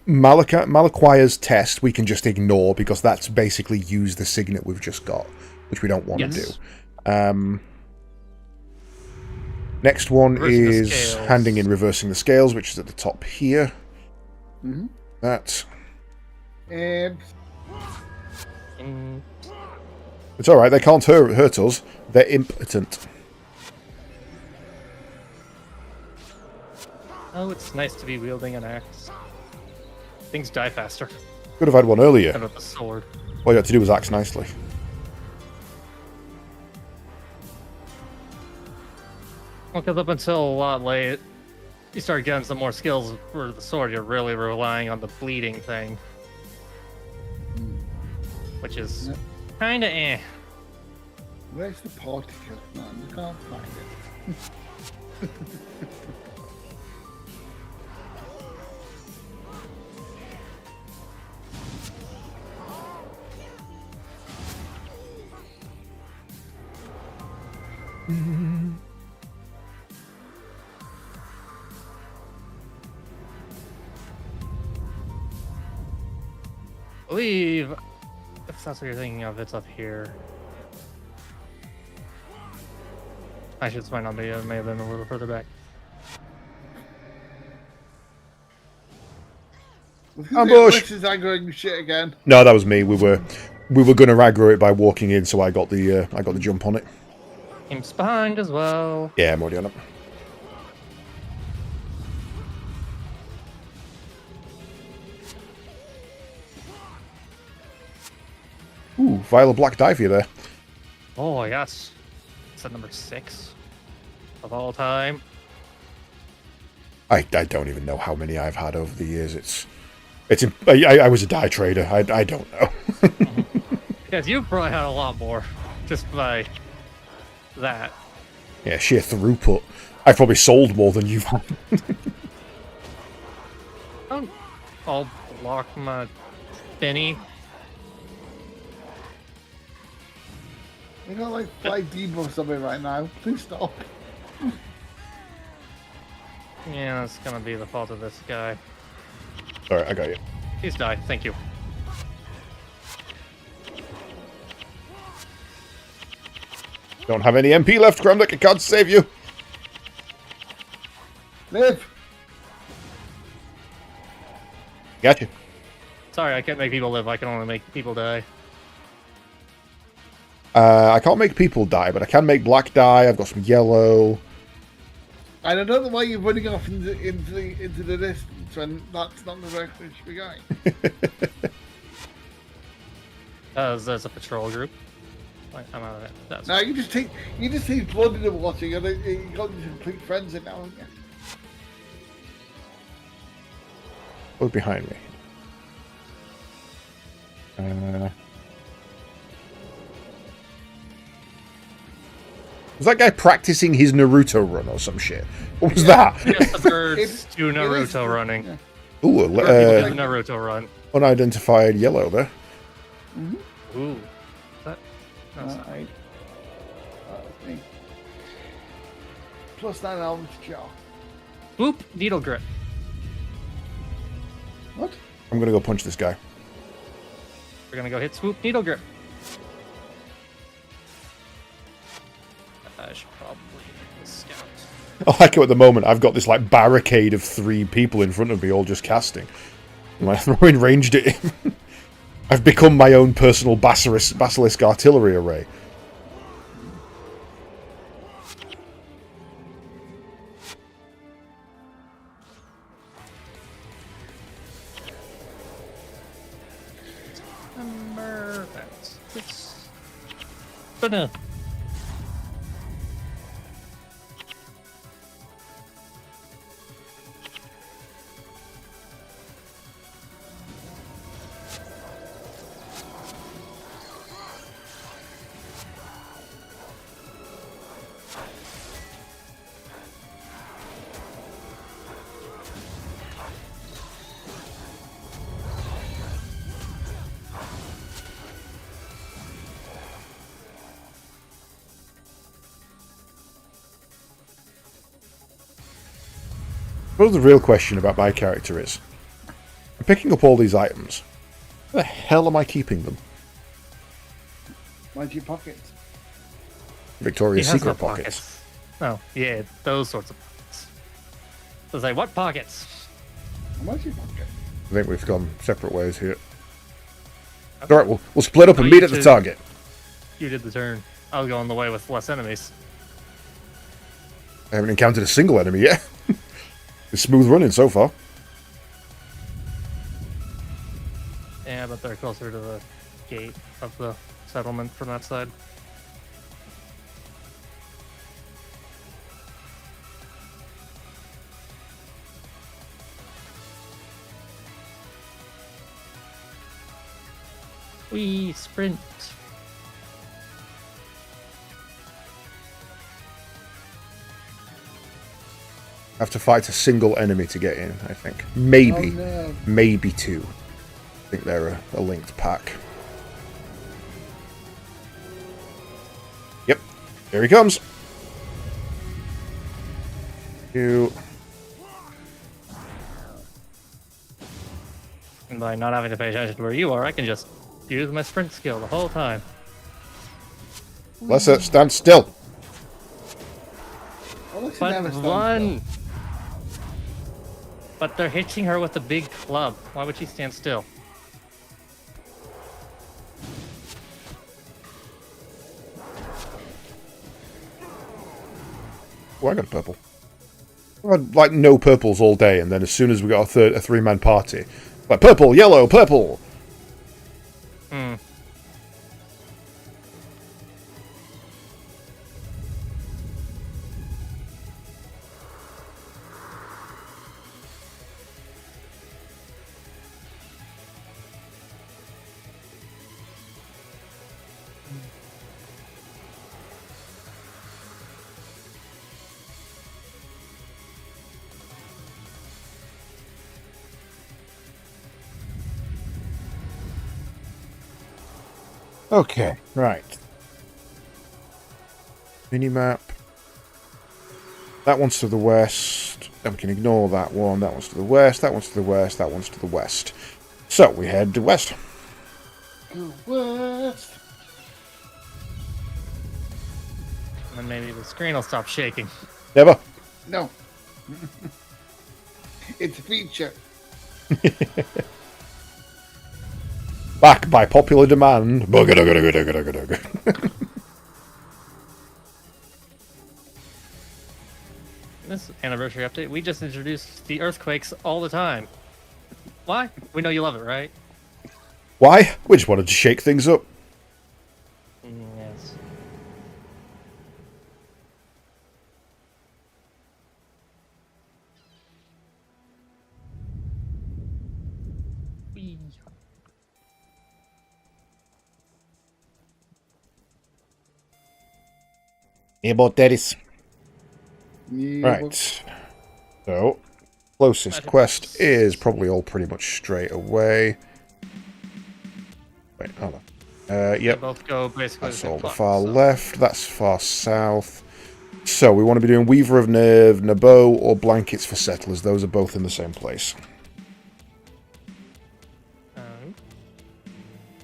Malachia's test we can just ignore because that's basically use the signet we've just got, which we don't want to do. Next one is handing in reversing the scales, which is at the top here. Mm-hmm. That. Imps. It's alright, they can't hurt us. They're impotent. Oh, it's nice to be wielding an axe. Things die faster. Could have had one earlier. And with a sword. All you had to do was axe nicely. Well, because up until a lot late, you start getting some more skills for the sword. You're really relying on the bleeding thing. Which is kind of eh. Where's the particle? Man, I can't find it. I believe, if that's what you're thinking of, it's up here. Actually, this might not be. It may have been a little further back. Ambush! This is aggroing shit again. No, that was me. We were going to aggro it by walking in, so I got the jump on it. Imps behind as well. Yeah, I'm already on it. Ooh, vial of black dye for you there. Oh yes, it's at number 6 of all time. I don't even know how many I've had over the years. I was a dye trader. I don't know. Yes, you've probably had a lot more just by that. Yeah, sheer throughput. I've probably sold more than you've had. I'll block my Benny. I got like 5 debuffs on me right now. Please stop. Yeah, it's gonna be the fault of this guy. Alright, I got you. He's died, thank you. Don't have any MP left, Gromnik. I can't save you. Live! Gotcha. Sorry, I can't make people live, I can only make people die. I can't make people die, but I can make black dye. I've got some yellow. I don't know why you're running off into the distance when that's not the direction you should be going. There's a patrol group. I'm out of it. That's No, you just see blood in the water. You got these complete frenzy now, haven't you? Look behind me. Was that guy practicing his Naruto run or some shit? What was that? just the birds do Naruto running. Yeah. Ooh, People do the Naruto run. unidentified yellow there. Ooh. That, that's not- Alright. That's me. +9 elements jaw. Boop, needle grip. What? I'm gonna go punch this guy. We're gonna go hit swoop, needle grip. I should probably hit the scout. I like it at the moment. I've got this like barricade of 3 people in front of me, all just casting. I'm like throwing ranged at him. I've become my own personal basilisk artillery array. It's banana. Well, the real question about my character is, I'm picking up all these items. Where the hell am I keeping them? Why'd you pocket? Victoria's He has Secret no pockets. Oh, yeah, those sorts of pockets. I was like, what pockets? Why'd you pocket? I think we've gone separate ways here. Alright, we'll split up and meet at the target. You did the turn. I was going the way with less enemies. I haven't encountered a single enemy yet. It's smooth running so far. Yeah, but they're closer to the gate of the settlement from that side. We sprint. Have to fight a single enemy to get in, I think. Maybe. Oh, no. Maybe 2. I think they're a linked pack. Yep. Here he comes. You. And by not having to pay attention to where you are, I can just use my sprint skill the whole time. Let's stand still. Alexa But never stands run! But they're hitting her with a big club. Why would she stand still? Oh, I got a purple. I had, like, no purples all day, and then as soon as we got a 3-man party, like, purple, yellow, purple! Hmm. Okay, right. Minimap. That one's to the west. Then we can ignore that one. That one's to the west. That one's to the west. That one's to the west. So, we head to west. Go west. And maybe the screen will stop shaking. Never. No. It's a feature. Back by popular demand. Bugga-dugga-dugga-dugga-dugga-dugga. This anniversary update, we just introduced the earthquakes all the time. Why? We know you love it, right? Why? We just wanted to shake things up. Yes. Whee! Yeah, about that is. Yeah, Right. So, closest quest is probably all pretty much straight away. Wait, hold on. They Yep. both go basically That's the same all the clock, far so- left. That's far south. So, we want to be doing Weaver of Nerve, Nabo, or Blankets for Settlers. Those are both in the same place.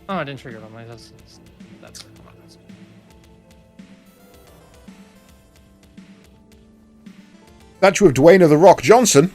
Oh, I didn't trigger them. That's Statue of Dwayne of the Rock Johnson.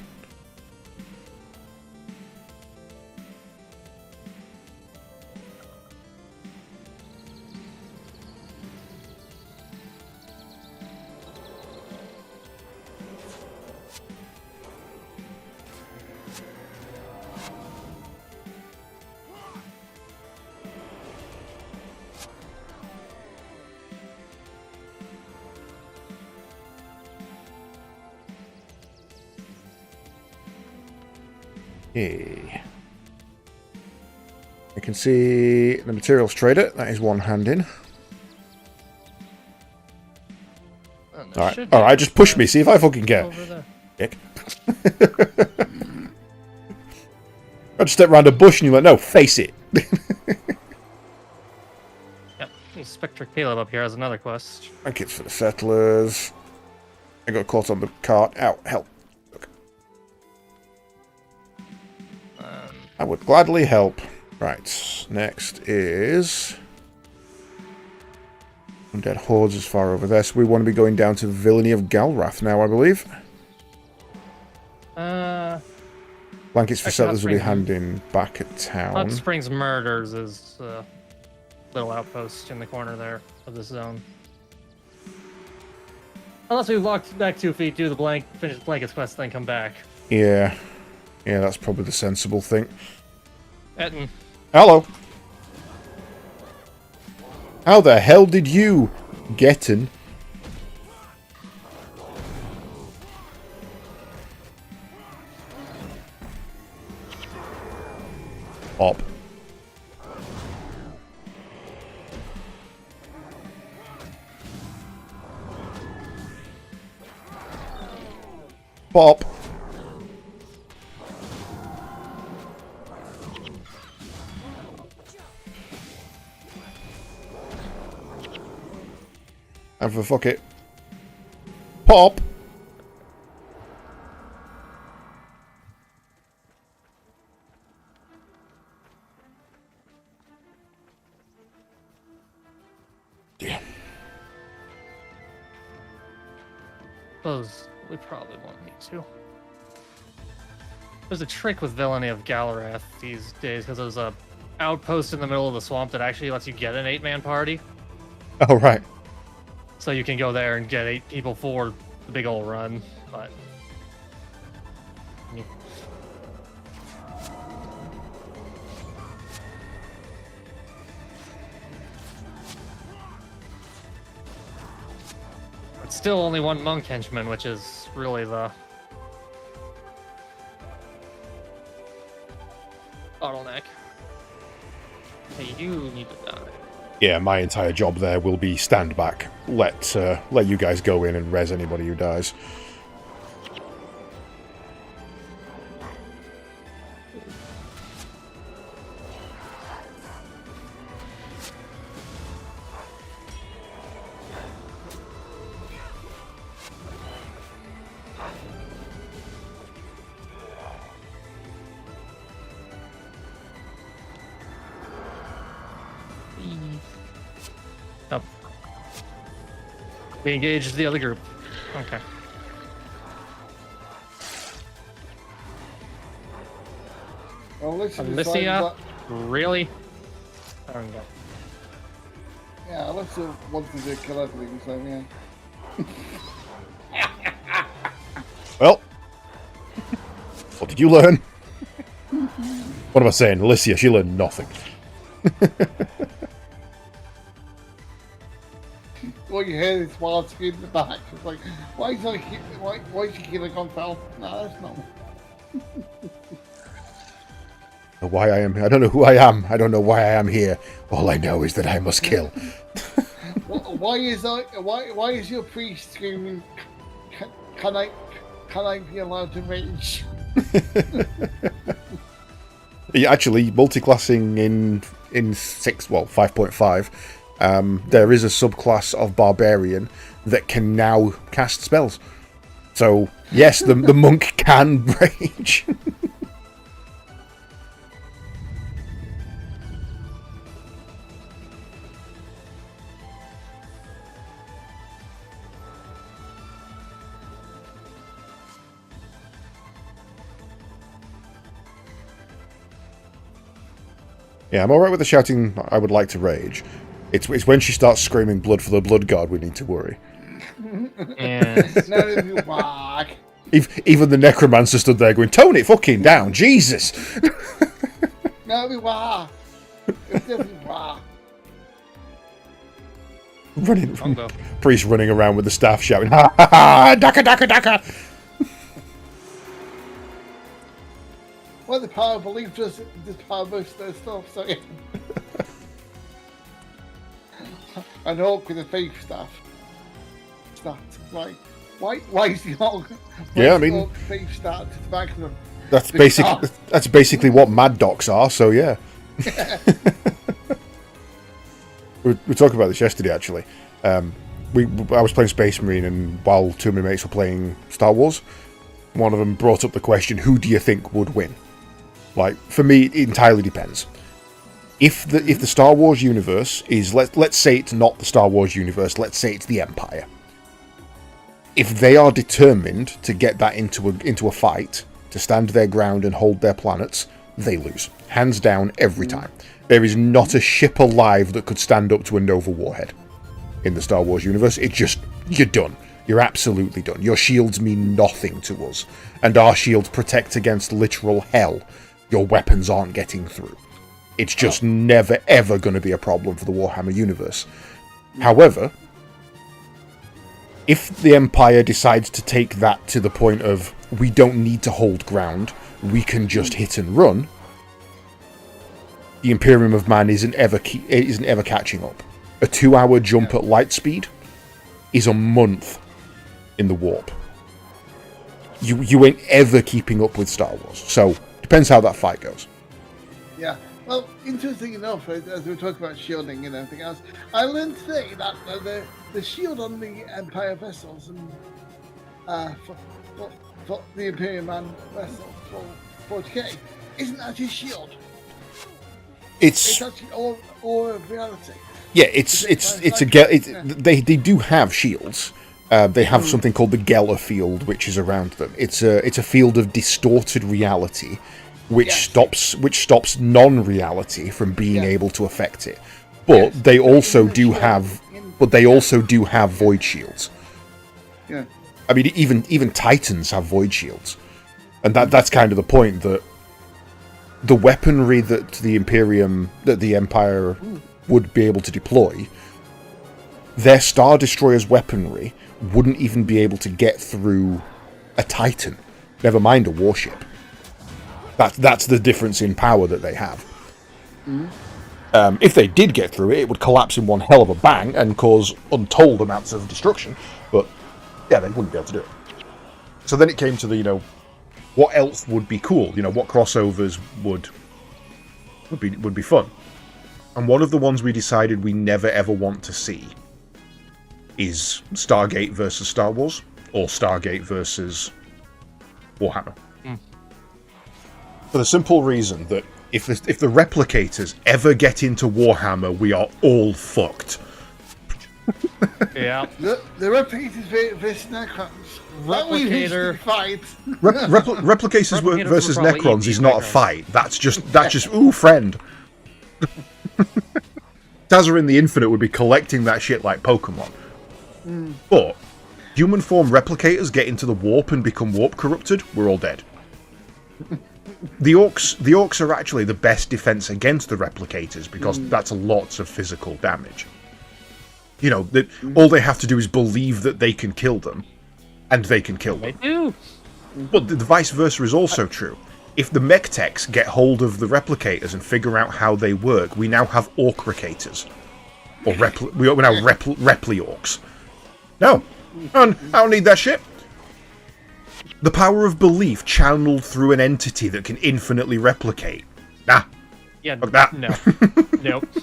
Okay. You can see the materials trader. That is one hand in. Alright, just push me. See if I fucking get. over there. Dick. I just step around a bush and you're like, no, face it. Yep. Spectre Caleb up here has another quest. Blankets for the settlers. I got caught on the cart. Ow, help. Look. I would gladly help. Right, next is... Undead Hordes is far over there, so we want to be going down to Villainy of Galrath now, I believe. Blankets for Actually, settlers will be Hot Springs- handing back at town. Hot Springs Murders is a little outpost in the corner there of this zone. Unless we walk back 2 feet, do the finish the Blankets quest, then come back. Yeah. Yeah, that's probably the sensible thing. Etten. Hello. How the hell did you get in? Pop. Pop. And for fuck it. Pop. Yeah. Suppose we probably won't need to. There's a trick with Villainy of Galrath these days, because there's a outpost in the middle of the swamp that actually lets you get an 8-man party. Oh, right. So you can go there and get 8 people for the big old run, but... It's still only one monk henchman, which is really the... bottleneck. Hey, you need to die. Yeah, my entire job there will be stand back. Let you guys go in and res anybody who dies. Oh. We engaged the other group. Okay. Well, Alicia Alicia? decided that, Really? I don't know. yeah, Alicia wanted to kill everything, so yeah. Well, what did you learn? What am I saying? Alicia, she learned nothing. What you hear is wild scream in the back. It's like, why is she killing on fell? No, that's not. Why I am? I don't know who I am. I don't know why I am here. All I know is that I must kill. Why is your priest screaming? Can I be allowed to rage? Yeah, actually, multiclassing in 5.5, there is a subclass of barbarian that can now cast spells. So yes, the monk can rage. Yeah, I'm alright with the shouting, I would like to rage. It's when she starts screaming blood for the blood god we need to worry. Yeah. Even the necromancer stood there going, tone it fucking down, Jesus! Priest running around with the staff shouting, ha ha ha, daka daka daka! Well, the power of belief does the power of most of their stuff, so yeah. An orc with a faith staff. Like, why is the orc? Yeah, I mean, faith staff to the back of them? That's basically what mad docs are. So yeah. we were talking about this yesterday, actually. I was playing Space Marine, and while two of my mates were playing Star Wars, one of them brought up the question, "Who do you think would win?" Like, for me, it entirely depends. If the Star Wars universe is, let's say it's not the Star Wars universe, let's say it's the Empire. If they are determined to get that into a fight, to stand their ground and hold their planets, they lose. Hands down, every time. There is not a ship alive that could stand up to a Nova warhead in the Star Wars universe. It's just, you're done. You're absolutely done. Your shields mean nothing to us. And our shields protect against literal hell. Your weapons aren't getting through. It's just never, ever going to be a problem for the Warhammer universe. However, if the Empire decides to take that to the point of, we don't need to hold ground, we can just hit and run, the Imperium of Man isn't ever catching up. A 2-hour jump at light speed is a month in the warp. You ain't ever keeping up with Star Wars. So, depends how that fight goes. Yeah. Well, interesting enough, as we were talking about shielding and everything else, I learned today that the shield on the Empire vessels and for the Imperium Man vessel for 40k isn't actually a shield. It's actually all of reality. Yeah, they do have shields. They have something called the Geller field, which is around them. It's a field of distorted reality, which stops non-reality from being able to affect it. But they also do have void shields. Yeah. I mean, even Titans have void shields, and that's kind of the point, that the weaponry that the Empire would be able to deploy, their Star Destroyer's weaponry wouldn't even be able to get through a Titan, never mind a warship. That's the difference in power that they have. If they did get through it, it would collapse in one hell of a bang and cause untold amounts of destruction. But yeah, they wouldn't be able to do it. So then it came to the, what else would be cool? What crossovers would be fun? And one of the ones we decided we never ever want to see is Stargate versus Star Wars, or Stargate versus Warhammer. For the simple reason that if the replicators ever get into Warhammer, we are all fucked. Yeah. The replicators versus Necrons. Replicator fight. Replicators versus Necrons is not a fight. That's just ooh, friend. Tazza in the Infinite would be collecting that shit like Pokemon. But human form replicators get into the warp and become warp corrupted, we're all dead. The orcs are actually the best defense against the replicators, because that's lots of physical damage. All they have to do is believe that they can kill them, and they can kill them. They do. But the vice versa is also true. if the mech techs get hold of the replicators and figure out how they work, we now have orcricators. Or we now repli-orcs. No. I don't need that shit. The power of belief channeled through an entity that can infinitely replicate. Nah. Yeah, Fuck that. no.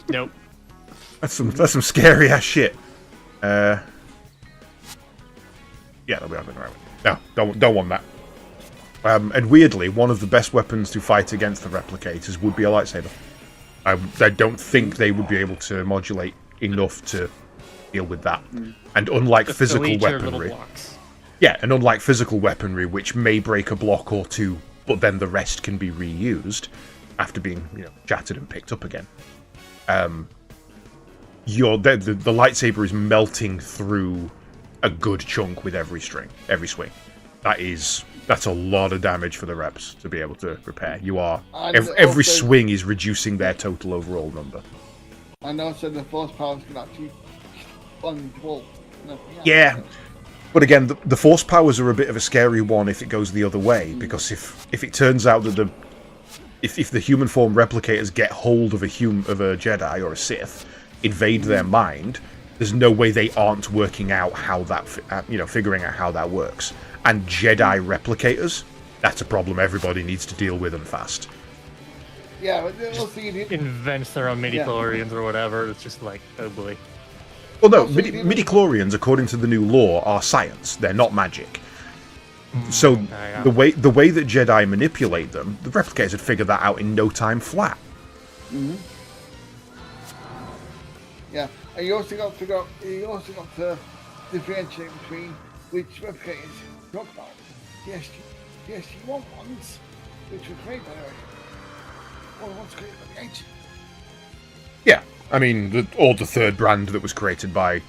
Nope. That's some scary ass shit. Yeah, that'll be right. No, don't want that. And weirdly, one of the best weapons to fight against the replicators would be a lightsaber. I don't think they would be able to modulate enough to deal with that. And unlike physical weaponry, and unlike physical weaponry, which may break a block or two, but then the rest can be reused after being shattered and picked up again. The lightsaber is melting through a good chunk with every swing. That's a lot of damage for the reps to be able to repair. Every swing is reducing their total overall number. And also the force powers can actually fund wall. Yeah. But again, the force powers are a bit of a scary one if it goes the other way, because if it turns out that if the human form replicators get hold of a Jedi or a Sith, invade their mind, there's no way they aren't working out how that figuring out how that works. And Jedi replicators, that's a problem everybody needs to deal with and fast. Yeah, but also invents their own midi-chlorians or whatever. It's just like, oh boy. Well, no, midi-chlorians, according to the new law, are science. They're not magic. So the way that Jedi manipulate them, the replicators would figure that out in no time flat. Yeah, and you also got to differentiate between which replicators you talk about. Yes, you want ones, which were created by the way. Or ones created by the ancients. Yeah, I mean, the third brand that was created by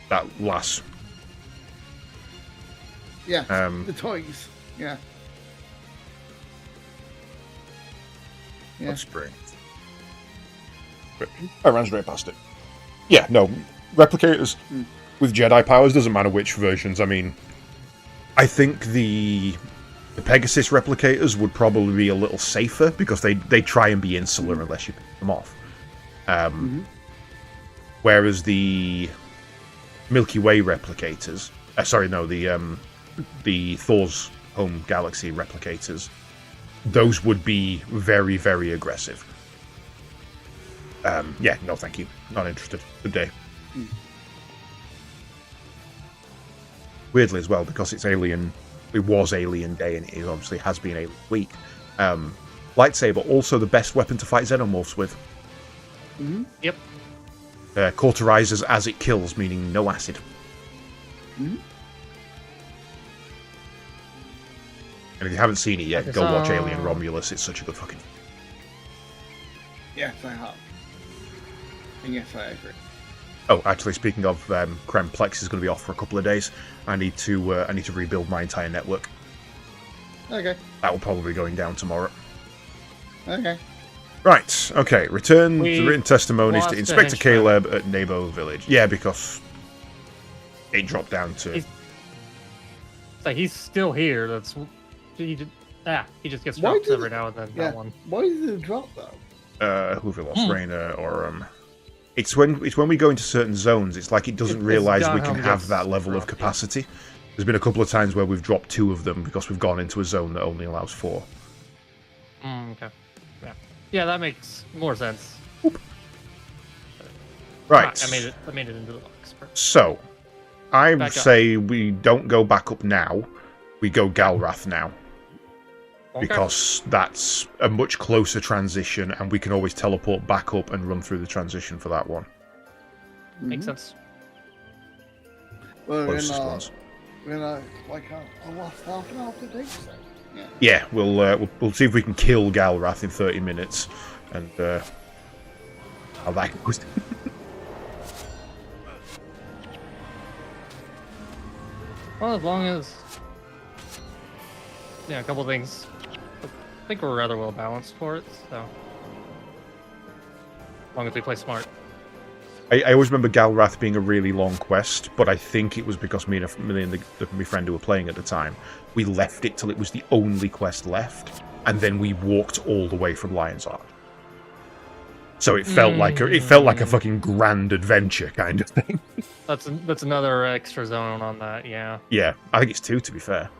that last. Yeah, the toys. Yeah. That's great. I ran straight past it. Yeah, no, replicators with Jedi powers, doesn't matter which versions. I mean, I think the Pegasus replicators would probably be a little safer because they try and be insular unless you pick them off. Whereas the Milky Way replicators, the Thor's home galaxy replicators, those would be very, very aggressive. Yeah, no, thank you. Not interested. Good day. Weirdly as well, because it was Alien Day, and it obviously has been Alien Week. Lightsaber, also the best weapon to fight xenomorphs with. Yep. Cauterizes as it kills, meaning no acid. And if you haven't seen it yet, go watch Alien Romulus. It's such a good fucking... Yes, I have. And yes, I agree. Oh, actually, speaking of, Kremplex is going to be off for a couple of days. I need to rebuild my entire network. Okay. That will probably be going down tomorrow. Okay. Right, okay. Return the written testimonies to Inspector Caleb at Nebo Village. Yeah, because it dropped down to... It's like he's still here. He just gets dropped every now and then. Yeah. That one. Why did it drop though? Who have we lost? Raina or It's when we go into certain zones, it's like it doesn't realise we can have that level of capacity. There's been a couple of times where we've dropped 2 of them because we've gone into a zone that only allows 4. Okay. Yeah, that makes more sense. Right. I made it into the box. Perfect. So, I would say we don't go back up now. We go Galrath now. Okay. Because that's a much closer transition, and we can always teleport back up and run through the transition for that one. Makes sense. Well, Closest ones. we're in like a last half an hour to do so. Yeah, we'll see if we can kill Galrath in 30 minutes, and how that goes. Well, as long as a couple of things. I think we're rather well balanced for it, so as long as we play smart. I always remember Galrath being a really long quest, but I think it was because me and my friend who were playing at the time, we left it till it was the only quest left, and then we walked all the way from Lion's Arch. So it felt like a fucking grand adventure kind of thing. That's another extra zone on that, yeah. Yeah, I think it's 2 to be fair.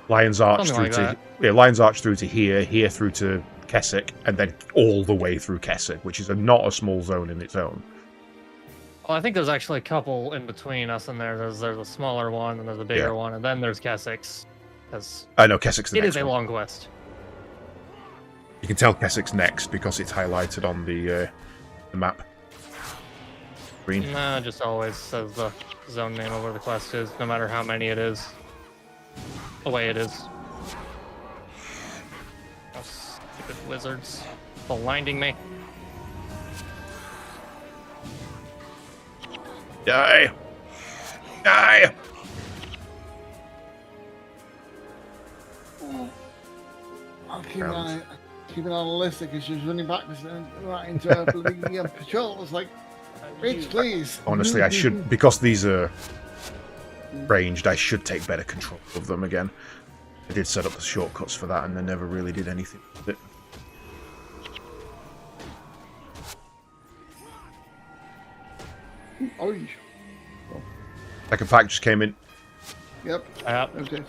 Lion's Arch Something through like to Lion's Arch through to here through to Keswick, and then all the way through Keswick, which is not a small zone in its own. Well, I think there's actually a couple in between us and there. There's a smaller one, and there's a bigger one, and then there's Keswick's. Because I know Keswick's the it next is a one. long quest. You can tell Keswick's next because it's highlighted on the map. Green. No, it just always says the zone name of where the quest is, no matter how many it is. The way it is. Oh, stupid wizards. Blinding me. Die! Die! I'll keep an eye on Alyssa because she's running backwards and right into her bloody patrol. I was like, Rich, please. Honestly, I should, because these are ranged, I should take better control of them again. I did set up the shortcuts for that, and they never really did anything with it. Oh, Second pack just came in. yep. Yep. Okay.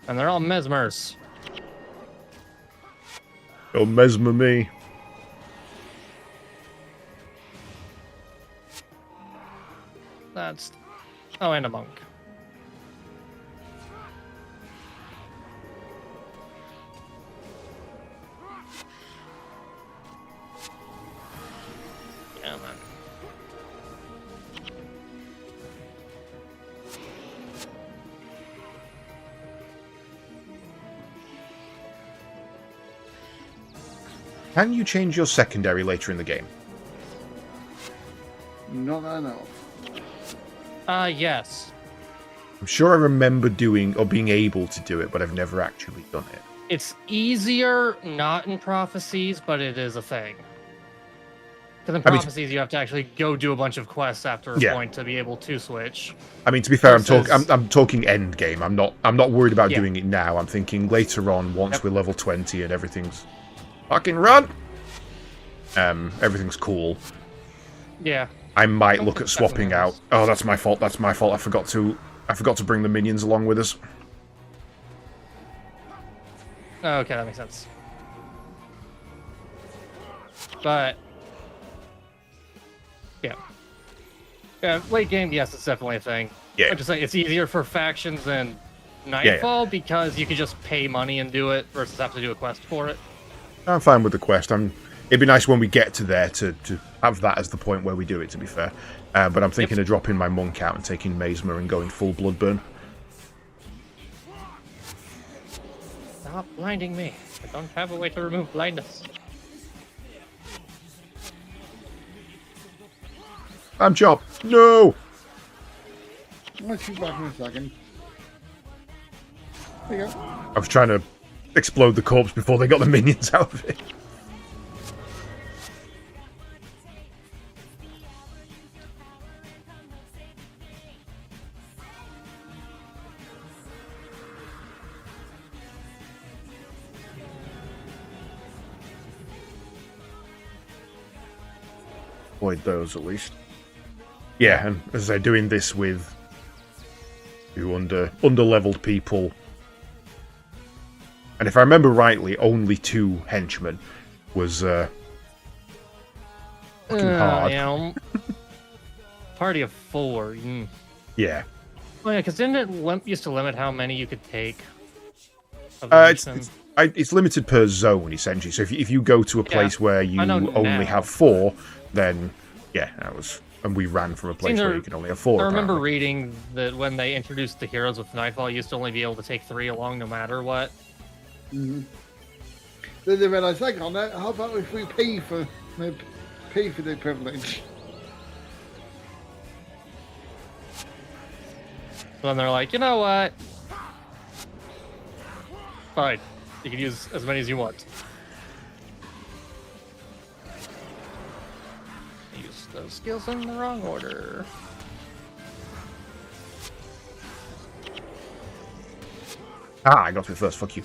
And they're all mesmers. Don't mesmer me. That's... Oh, and a monk. Yeah, man. Can you change your secondary later in the game? Not that I know of. Yes. I'm sure I remember doing, or being able to do it, but I've never actually done it. It's easier not in prophecies, but it is a thing. Because in prophecies, you have to actually go do a bunch of quests after a point to be able to switch. I mean, to be fair, Versus- I'm talking end game. I'm not worried about Yeah. doing it now. I'm thinking later on, once we're level 20 and everything's fucking run. Everything's cool. Yeah. I might look at swapping out. Oh, that's my fault. That's my fault. I forgot to bring the minions along with us. Okay, that makes sense. But yeah, late game, yes, it's definitely a thing. Yeah. I'm just saying it's easier for factions than Nightfall because you can just pay money and do it versus have to do a quest for it. I'm fine with the quest. It'd be nice when we get to there to have that as the point where we do it, to be fair. But I'm thinking of dropping my monk out and taking Mesmer and going full Bloodburn. Stop blinding me. I don't have a way to remove blindness. I'm Chop. No! I'll shoot back in a second. There you go. I was trying to explode the corpse before they got the minions out of it. Avoid those at least. Yeah, and as they're doing this with under-leveled people. And if I remember rightly, only 2 henchmen was fucking hard. Yeah, party of 4. Yeah. Oh yeah, because didn't it used to limit how many you could take? Of the henchmen? It's limited per zone, essentially. So if you go to a place where you only have 4, then yeah, that was. And we ran from a place where you can only have 4. I remember reading that when they introduced the heroes with Nightfall, you used to only be able to take 3 along no matter what. Mm-hmm. Then they realised, hang on, how about if we pay for the privilege? So then they're like, you know what? Fine, you can use as many as you want. Use those skills in the wrong order. I got to it first. Fuck you.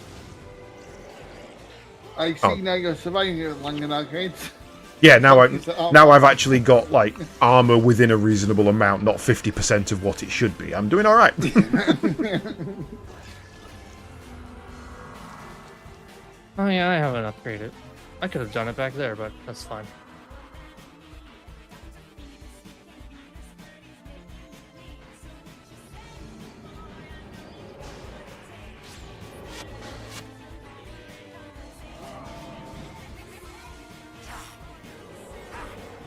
I see now you're surviving it long enough, arcades. Yeah, now I've actually got like armor within a reasonable amount, not 50% of what it should be. I'm doing all right. Oh yeah, I haven't upgraded. I could have done it back there, but that's fine.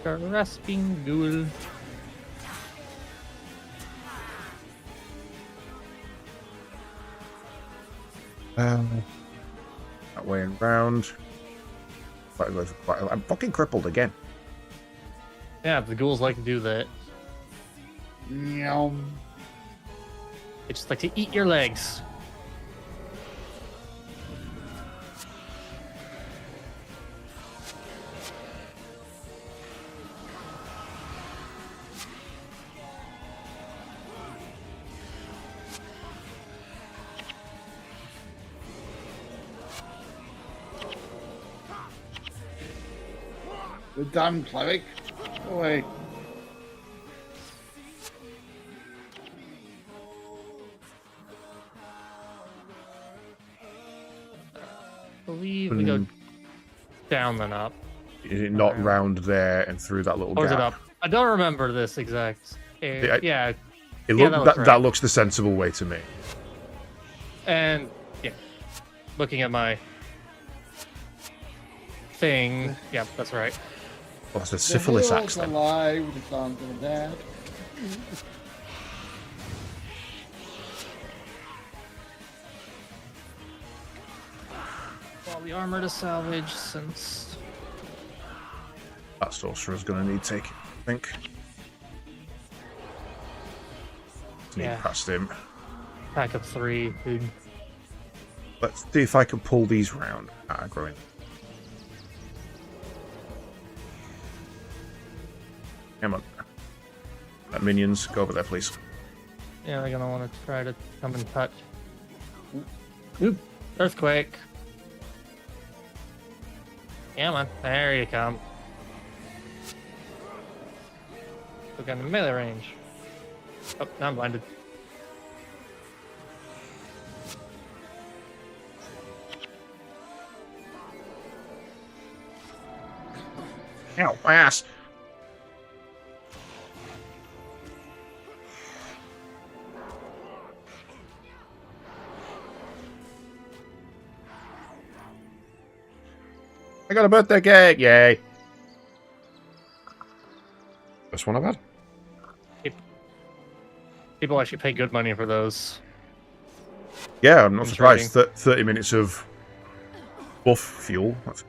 Grasping ghoul. That way and round. I'm fucking crippled again. Yeah, the ghouls like to do that. Yum. They just like to eat your legs. The damn cleric. Go away. I believe we go down then up. Is it not round there and through that little Or is gap? it up? I don't remember this exact. Yeah, That looks the sensible way to me. and yeah, looking at my thing. Yeah, that's right. Oh, that's a syphilis the axe then. alive, the songs of the dead. All the armor to salvage since. That sorcerer's going to need taking, I think. Sneak Yeah. past him. Pack of 3. Dude. Let's see if I can pull these round. Aggroing. Come on. Minions, go over there, please. Yeah, they're gonna want to try to come and touch. Oop! Earthquake. Yeah, man. There you come. Look at the melee range. Oh, now I'm blinded. Ow, my ass! I got a birthday cake! Yay! First one I've had. People actually pay good money for those. Yeah, I'm not In surprised. 30 minutes of buff fuel. That's...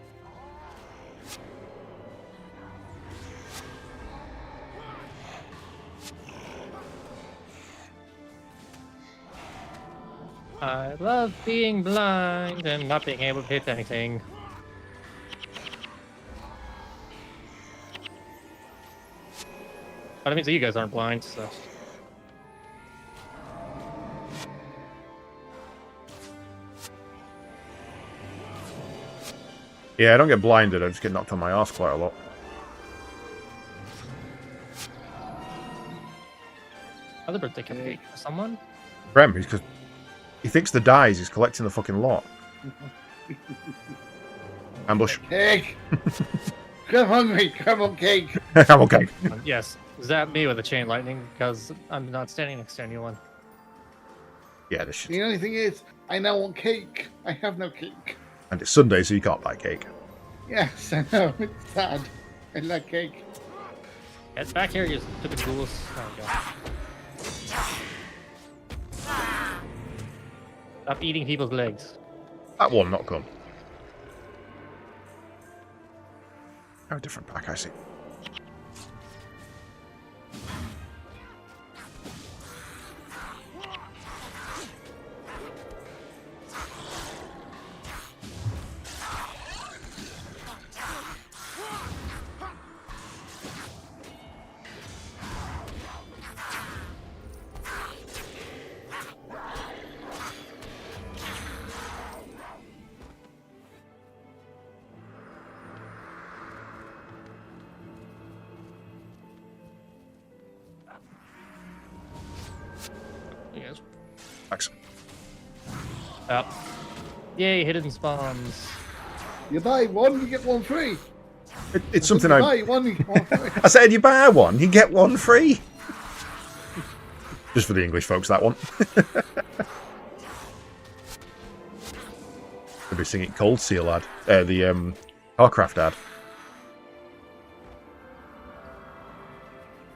I love being blind and not being able to hit anything. But it means that you guys aren't blind, so. Yeah, I don't get blinded, I just get knocked on my arse quite a lot. Other birthday cake for someone? Rem, because he thinks the dies, he's collecting the fucking lot. Ambush. Cake! I'm hungry. Come on, cake. I'm okay. Yes, zap me with a chain lightning because I'm not standing next to anyone. Yeah, this shit. The only thing is, I now want cake. I have no cake. And it's Sunday, so you can't buy cake. Yes, I know. It's sad. I like cake. Get back here, you stupid ghouls. There we go. Stop eating people's legs. That one not come. Oh, a different pack, I see. Thanks. Yep. Yay, hidden spawns. You buy one, you get one free. It's something you I... buy one, you get one free. I said you buy one, you get one free. Just for the English folks, that one. Could be singing Cold Seal ad. The Starcraft ad.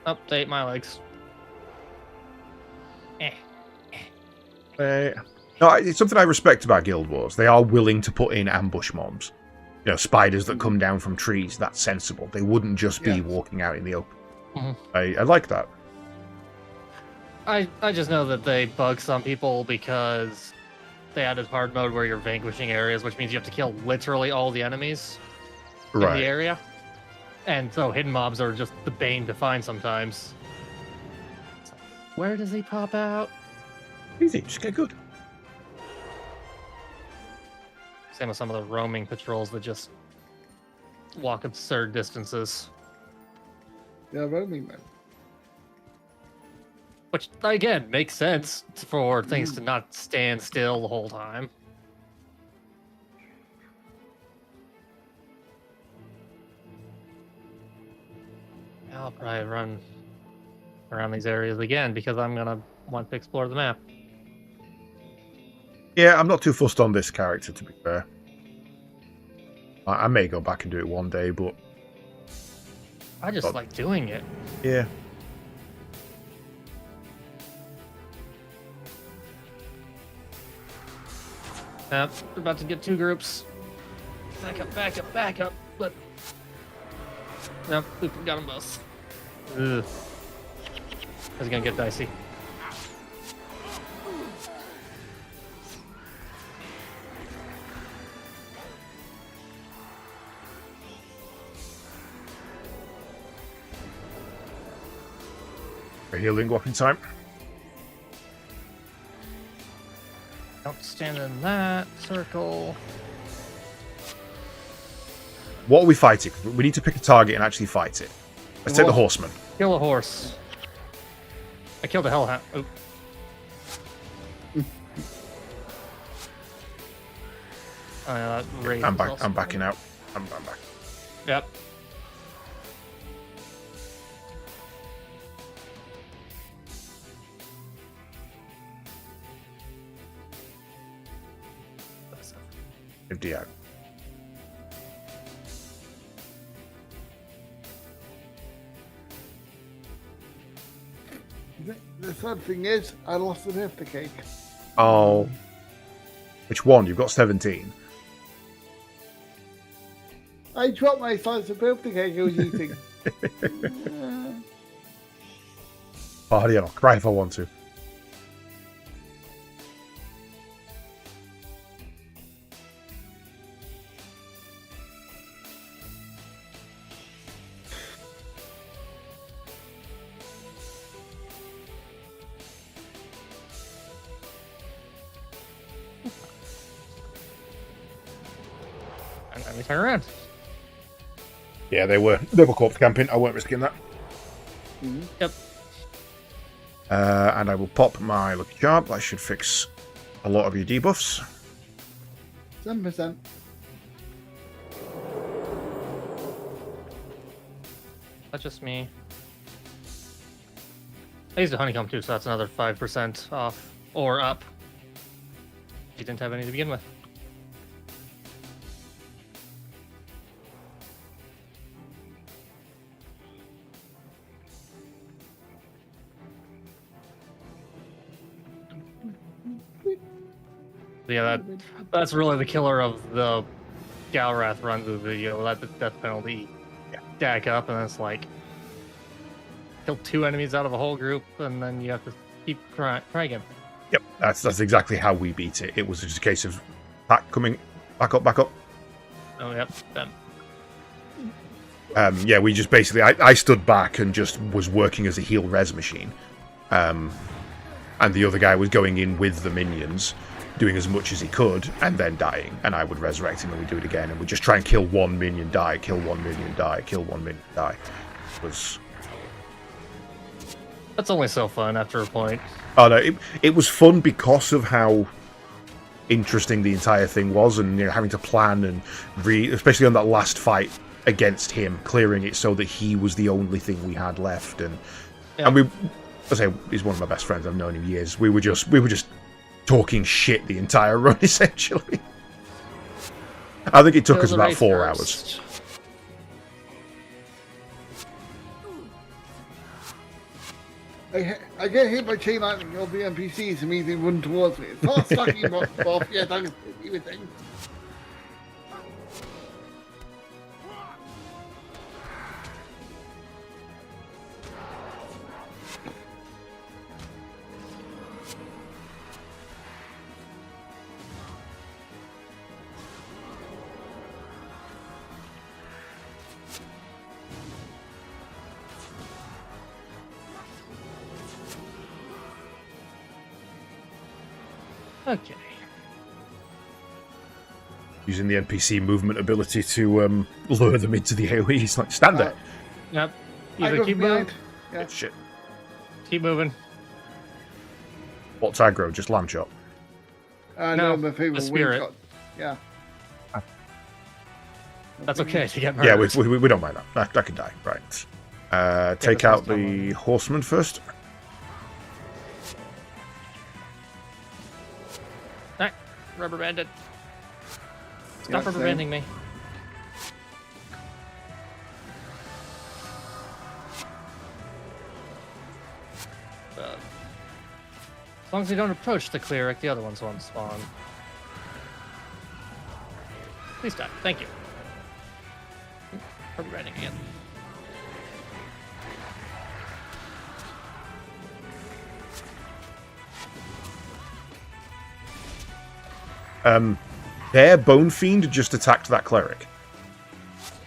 Update my legs. No, it's something I respect about Guild Wars. They are willing to put in ambush mobs. You know, spiders that come down from trees. That's sensible. They wouldn't just be walking out in the open. I like that. I just know that they bug some people because they added hard mode where you're vanquishing areas, which means you have to kill literally all the enemies in the area. And so hidden mobs are just the bane to find sometimes. Where does he pop out? Easy, just get good. Same with some of the roaming patrols that just walk absurd distances. Yeah, roaming man. Which, again, makes sense for things to not stand still the whole time. I'll probably run around these areas again because I'm going to want to explore the map. Yeah, I'm not too fussed on this character, to be fair. I may go back and do it one day, but... I just like doing it. Yeah. Yep, we're about to get two groups. Back up, back up, back up. But... Yep, we got them both. Ugh. This is gonna get dicey. A healing up in time. Don't stand in that circle. What are we fighting? We need to pick a target and actually fight it. Let's take the horseman. Kill a horse. I killed a hellhound. Oh. Oh, yeah, that raid I'm is back. also I'm backing good. out. I'm back. Yep. FD out. The sad thing is, I lost the birthday cake. Oh. Which one? You've got 17. I dropped my slice of birthday cake I was eating. Party on. I'll cry if I want to. And then we turn around. Yeah, they were corpse camping. I weren't risking that. Yep. And I will pop my lucky charm. That should fix a lot of your debuffs. 7%. That's just me. I used a honeycomb too, so that's another 5% off or up. You didn't have any to begin with. Yeah, that's really the killer of the Galrath runs of the video. Let the death penalty stack up, and it's like kill 2 enemies out of a whole group, and then you have to keep try again. Yep, that's exactly how we beat it. It was just a case of coming back up. Oh, yep. Yeah, we just basically I stood back and just was working as a heal res machine, and the other guy was going in with the minions, doing as much as he could, and then dying. And I would resurrect him, and we'd do it again, and we'd just try and kill one minion, die, kill one minion, die, kill one minion, die. It was That's only so fun after a point. Oh no, it was fun because of how interesting the entire thing was, and having to plan and especially on that last fight against him, clearing it so that he was the only thing we had left, and I say he's one of my best friends. I've known him years. We were just talking shit the entire run essentially. I think it took us about 4 hours. I get hit by chain lightning of the NPCs immediately run towards me. It's not stacking off. Yeah, that's you would think. Okay. Using the NPC movement ability to lure them into the AoE. He's like, stand there. Yep. I Either go keep behind. moving. Yeah. Shit. Keep moving. What's aggro? Just lamb chop. No, my the favorite spirit. wing shot. Yeah. That's okay to get Yeah, murdered. we don't mind that. That can die. Right. Take out the horseman first. Ah, rubber banded. Stop Yeah, rubber same. banding me. As long as you don't approach the cleric, the other ones won't spawn. Please die. Thank you. Rubber banding again. Their Bone Fiend just attacked that cleric.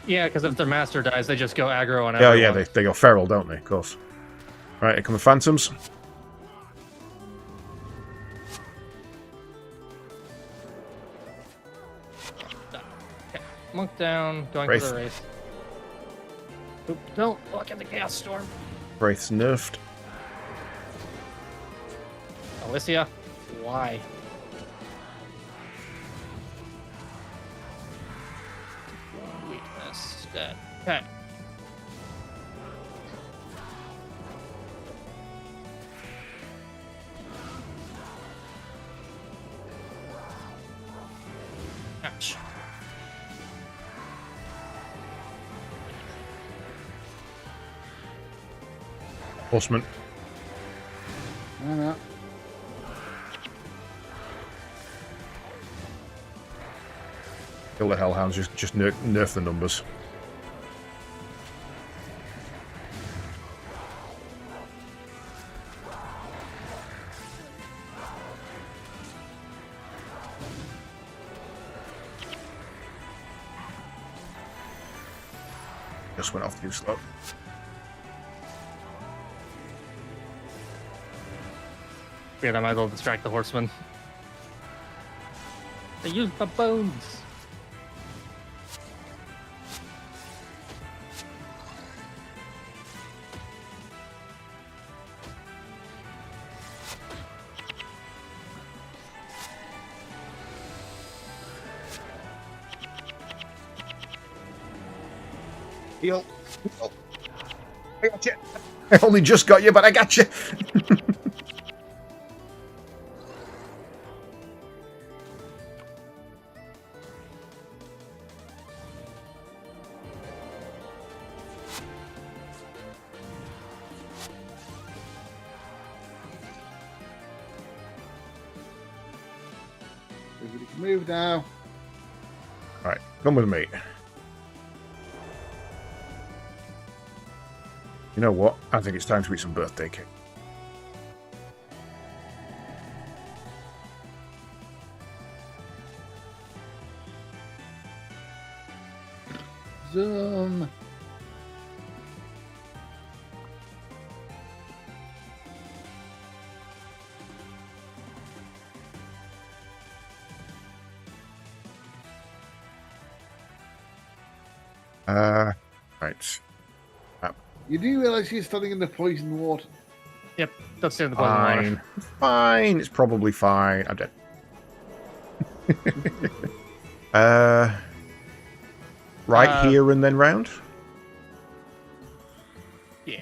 Yeah, because if their master dies, they just go aggro on Oh everyone. yeah, they go feral, don't they? Of course. Right, here come the phantoms. Okay. Monk down, going Wraith. for the race. Oop, don't look at the chaos storm. Wraith's nerfed. Alicia, why? Weakness, dead. Okay. Ouch. Horseman. I know. Kill the hellhounds. Just nerf the numbers. Just went off too slow. Weird, I might as well distract the horseman. They use my bones. Heal. I got you. I only just got you, but I got you. We can move now. Right, come with me. You know what? I think it's time to eat some birthday cake. Zoom. Right. You do realize you're standing in the poison water? Yep, that's the end of the poison water. Fine. Fine. It's probably fine. I'm dead. Right here and then round? Yeah,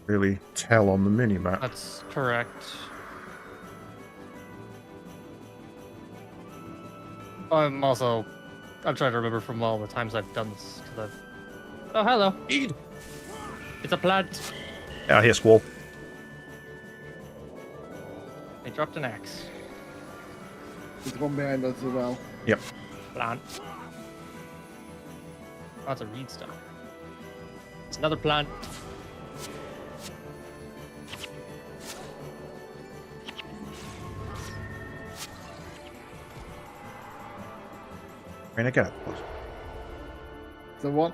Really tell on the mini-map. that's correct. I'm trying to remember from all the times I've done this. Oh, hello. It's a plant. Yeah, I hear Squall. They dropped an axe. There's one behind us as well. Yep. Plant. Oh, that's a reed stone. It's another plant. I mean, I get it. So what?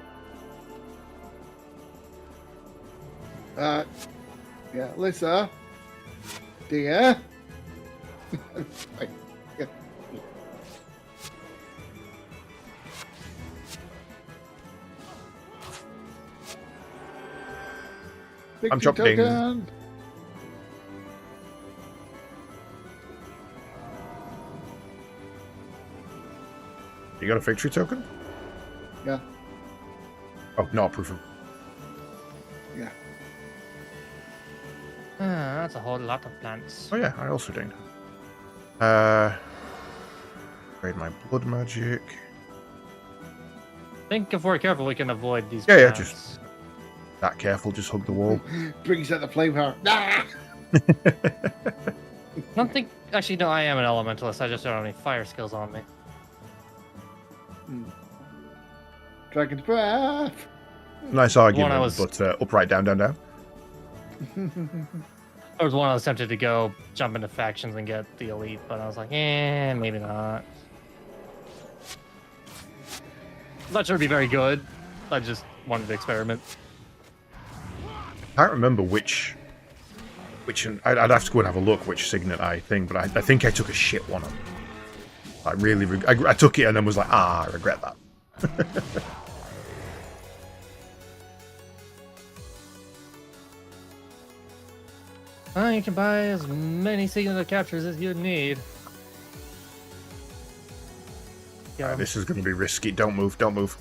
Yeah, Lisa. Dear. Right, yeah. I'm Victory chopping. token. You got a victory token? Yeah, Oh, not proof of. yeah. That's a whole lot of plants. Oh yeah, I also did. Trade my blood magic. I think if we're careful, we can avoid these Yeah, plants. just that careful. Just hug the wall. Brings out the flavor. Ah! I don't think... Actually, no, I am an elementalist. I just don't have any fire skills on me. Dragon's breath. Nice argument, One I was- but upright, down, down, down. There was one I was tempted to go jump into factions and get the elite, but I was like, maybe not. I'm not sure it'd be very good. I just wanted to experiment. I can't remember which. I'd have to go and have a look which signet I think, but I think I took a shit one. I really, I took it and then was like, I regret that. You can buy as many signature captures as you need. Yeah, This is going to be risky. Don't move. Don't move.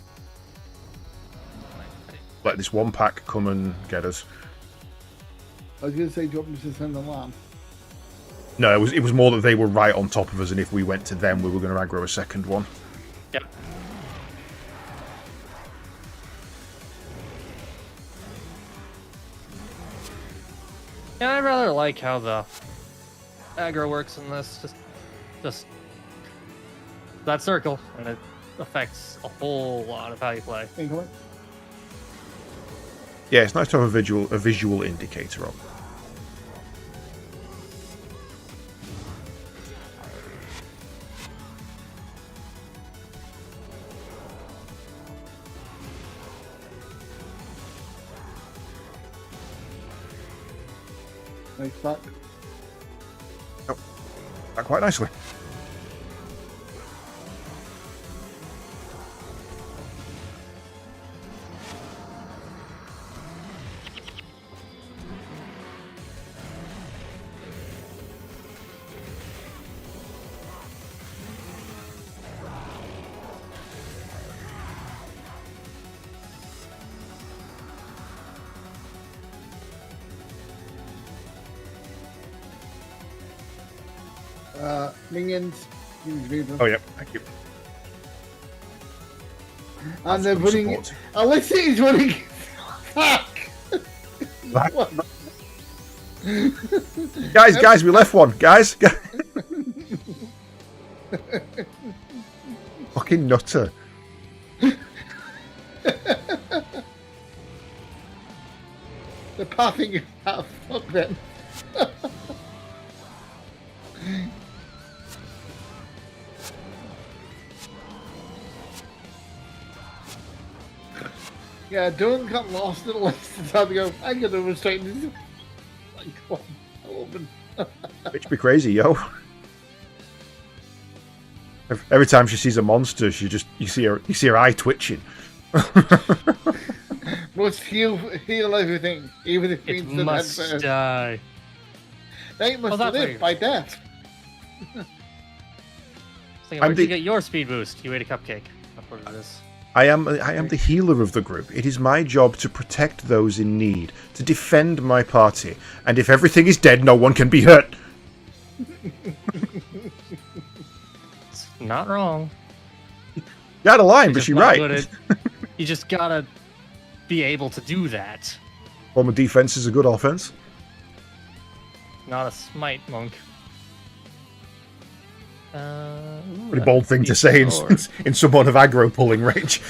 Let this one pack come and get us. I was going to say, do you want me to send a lamb? No, it was more that they were right on top of us, and if we went to them, we were going to aggro a second one. Yep. Yeah, I rather like how the aggro works in this. Just that circle, and it affects a whole lot of how you play. Incoming. Yeah, it's nice to have a visual indicator of. Nice back. Oh, that quite nicely. Minions. Oh, yeah, thank you. And they're Some running. support. Alyssa is running. Fuck! Guys, we left one. Guys. Fucking nutter. They're passing it out. Fuck them. Yeah, don't get lost at least. It's hard to go. I'm gonna restrain this. Like, come on, open. Bitch be crazy, yo. Every time she sees a monster, you see her eye twitching. Must heal everything, even if It means the must dead first. die. They must that's live weird. by death. Where'd you get your speed boost? You ate a cupcake. That's what it is. I am the healer of the group. It is my job to protect those in need, to defend my party, and if everything is dead, no one can be hurt. It's not wrong. You're out of line, You're but just you're not right. good at- you just gotta be able to do that. Former defense is a good offense. Not a smite monk. Pretty bold thing to say in someone of aggro pulling range.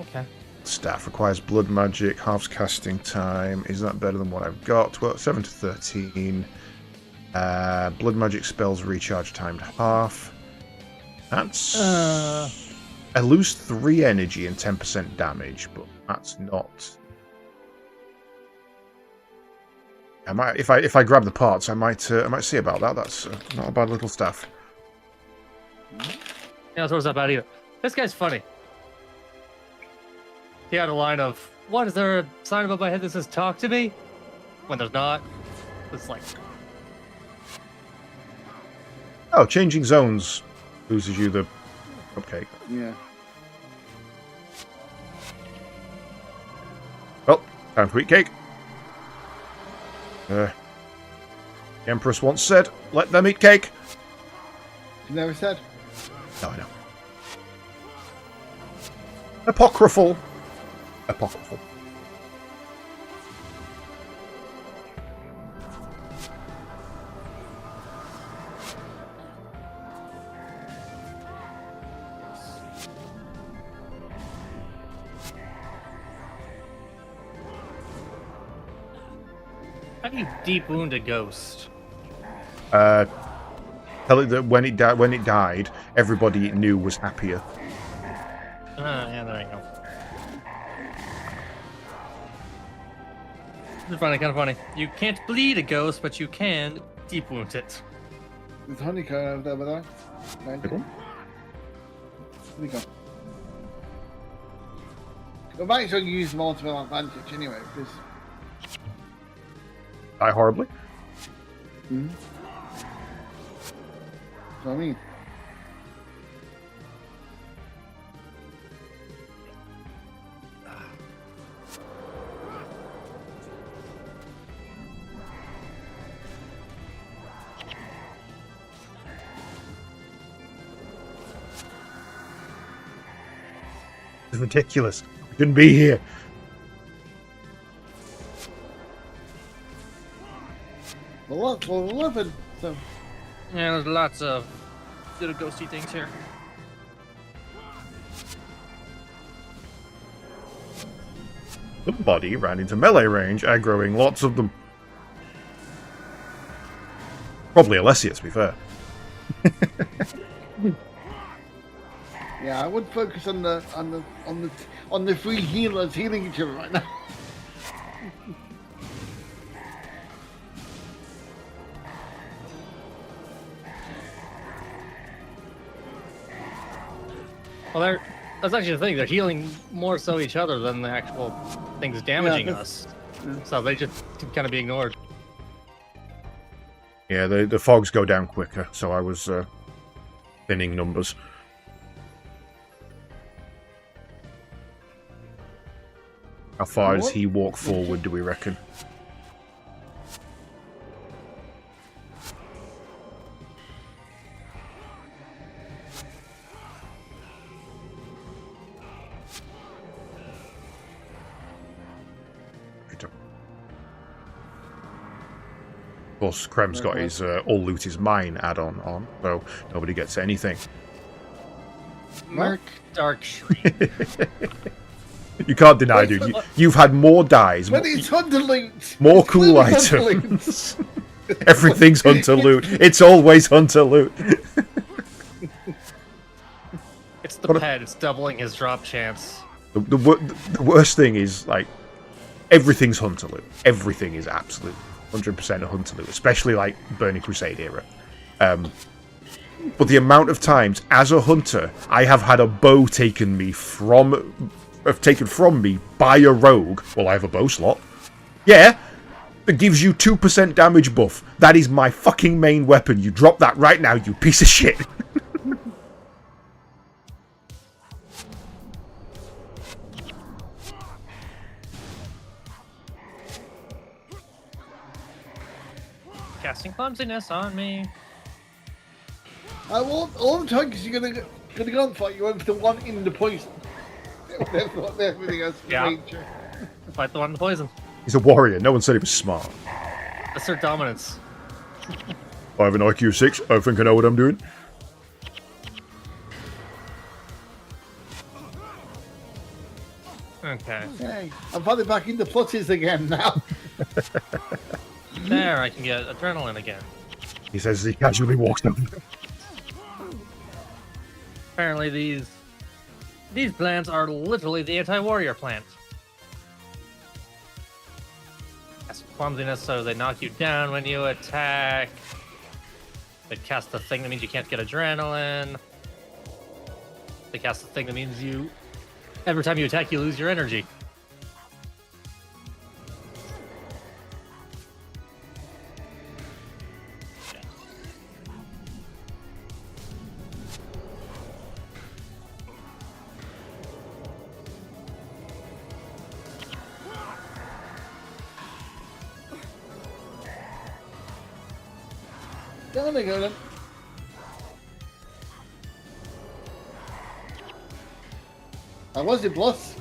Okay. Staff requires blood magic, halves casting time. Is that better than what I've got? Well, 7 to 13. Blood magic spells recharge timed half. That's... I lose 3 energy and 10% damage, but that's not... I might, if I grab the parts, I might see about that. That's not a bad little staff. Yeah, so it's not bad either. This guy's funny. He had a line of, "What, is there a sign above my head that says talk to me?" When there's not. It's like, Oh, changing zones loses you the cupcake. Yeah. Well, time to eat cake. The Empress once said, "Let them eat cake." You never said. No, I know. Apocryphal. Apocryphal. how do you deep wound a ghost? Tell it that when it died, everybody it knew was happier. Yeah, there you go. It's funny, kind of funny. You can't bleed a ghost, but you can deep wound it. There's honeycomb over there, by the way. Honeycomb. We might as well use them all to our advantage anyway, because... Die horribly. That's what I mean. It's ridiculous. We shouldn't be here. Well, look, we're 11, so... Yeah, there's lots of little ghosty things here. Somebody ran into melee range, aggroing lots of them. Probably Alessia, to be fair. Yeah, I would focus on the three healers healing each other right now. Well, that's actually the thing. They're healing more so each other than the actual things damaging us. So they just kind of be ignored. Yeah, the fogs go down quicker, so I was thinning numbers. How far does he walk forward, do we reckon? Of course, Krem's got his all loot is mine add-on on, so nobody gets anything. Merc Dark Shrine. You can't deny, dude. You've had more dies, But it's hunter loot! more It's cool clearly hunter loot. items. Everything's hunter loot. It's always hunter loot. It's the pet. It's doubling his drop chance. The worst thing is, like, everything's hunter loot. Everything is absolute 100% hunter loot, especially, like, Burning Crusade era. But the amount of times, as a hunter, I have had a bow taken me from taken from me by a rogue. Well, I have a bow slot. Yeah, that gives you 2% damage buff. That is my fucking main weapon. You drop that right now, you piece of shit. Casting clumsiness on me. I want all the time because you're gonna go and fight. You went for the one in the poison. Everything else. Yeah. Nature. Fight the one in the poison. He's a warrior. No one said he was smart. Assert dominance. I have an IQ 6. I think I know what I'm doing. Okay. Hey, I'm finally back into pluses again now. There, I can get adrenaline again. He says he casually walks down. Apparently these plants are literally the anti-warrior plant. That's clumsiness, so they knock you down when you attack. They cast the thing that means you can't get adrenaline. They cast the thing that means every time you attack, you lose your energy. Down they go then. I was a plus.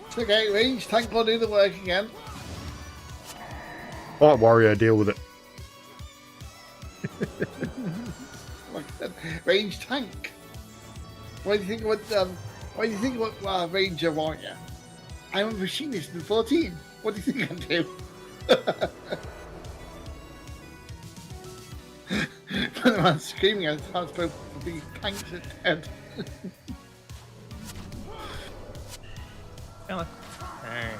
It's okay, range tank will do the work again. Alright, warrior, deal with it. Like I said, range tank. What do you think about ranger warrior? I'm a machinist in 14. What do you think I do? When I'm screaming, I was supposed to be tanked at head. Come on. Alright.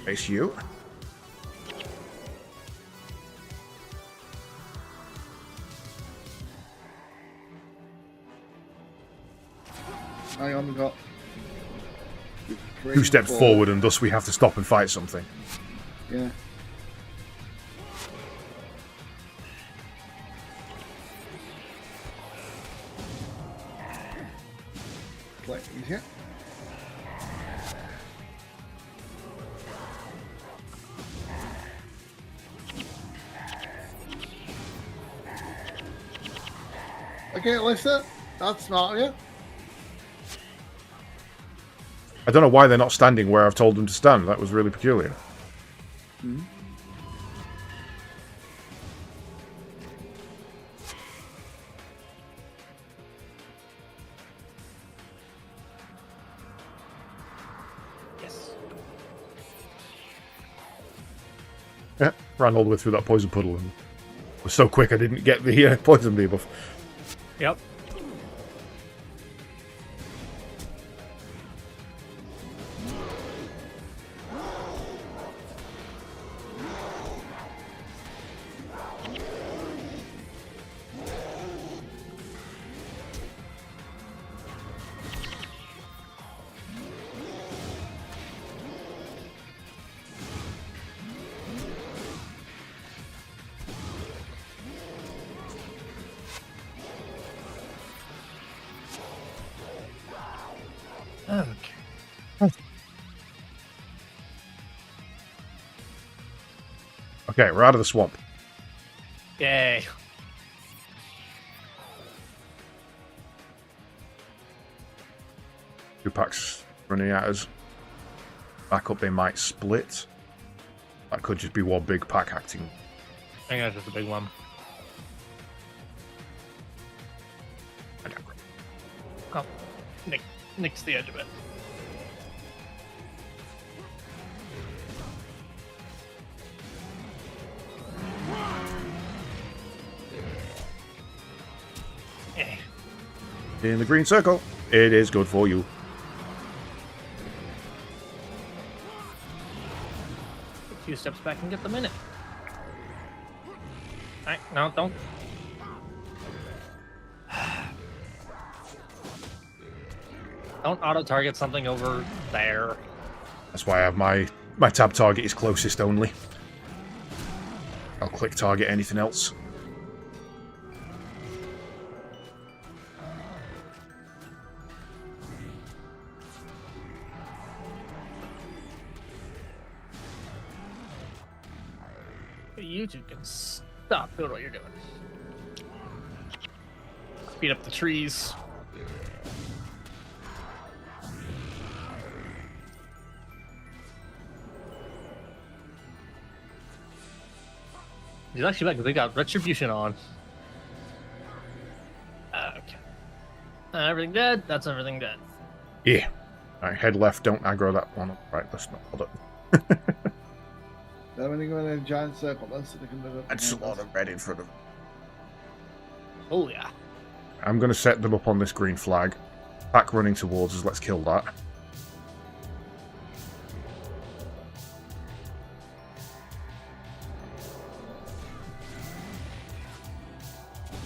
Face you. I only got 2 steps forward, and thus we have to stop and fight something. Yeah. Play easier. Okay, Alyssa, that's smart of you. I don't know why they're not standing where I've told them to stand. That was really peculiar. Mm-hmm. Yes. Yeah, ran all the way through that poison puddle and was so quick I didn't get the poison debuff. Yep. Okay. Okay, we're out of the swamp. Yay. 2 packs running at us. Back up, they might split. That could just be one big pack acting. I think that's just a big one. Oh, nix the edge of it. In the green circle. It is good for you. A few steps back and get the minute. Alright, no, don't. Don't auto-target something over there. That's why I have my tab target is closest only. I'll click target anything else. You two can stop doing what you're doing. Speed up the trees. He's actually back because they got retribution on. Okay. Everything dead? That's everything dead. Yeah. Alright, head left, don't aggro that one. Right, let's not bother. Then when you go in a giant circle, that's so they can move up. That's a lot of red in front of them. Oh, yeah. I'm going to set them up on this green flag. Back running towards us, let's kill that.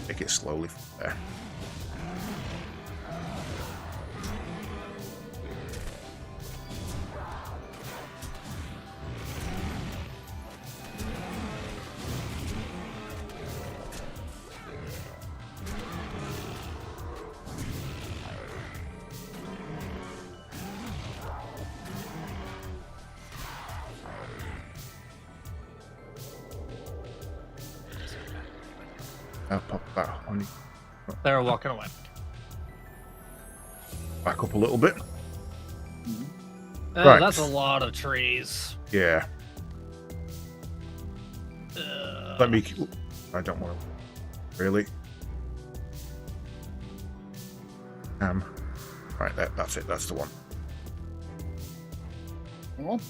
Take it slowly from there. I'll pop that on. They're walking away. Back up a little bit. Oh, Right. that's a lot of trees. Yeah. Let me... I don't want to... Really? Right, that's it. That's the one. Come on.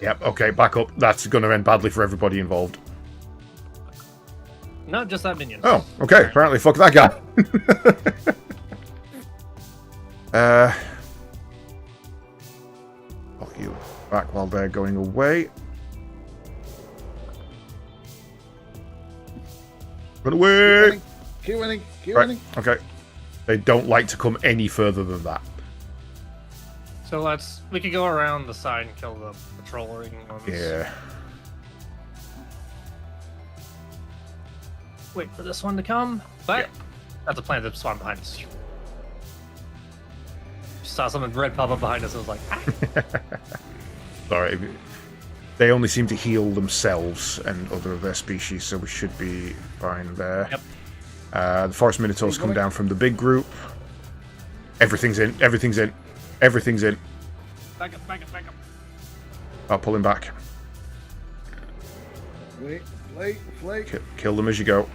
Yep, okay, back up. That's going to end badly for everybody involved. No, just that minion. Oh, okay. Apparently, fuck that guy. Fuck you. Back while they're going away. Run away! Keep winning. Keep Right, winning. okay. They don't like to come any further than that. So we could go around the side and kill the patrolling ones. Yeah. Wait for this one to come. But Yeah. that's a plan to spawn behind us. Just saw something red pop up behind us and was like, ah. Sorry. They only seem to heal themselves and other of their species, so we should be fine there. Yep. The Forest Minotaurs come down from the big group. Everything's in. Everything's in. Everything's in. Back up, back up, back up. I'll pull him back. Wait, flake. Kill them as you go.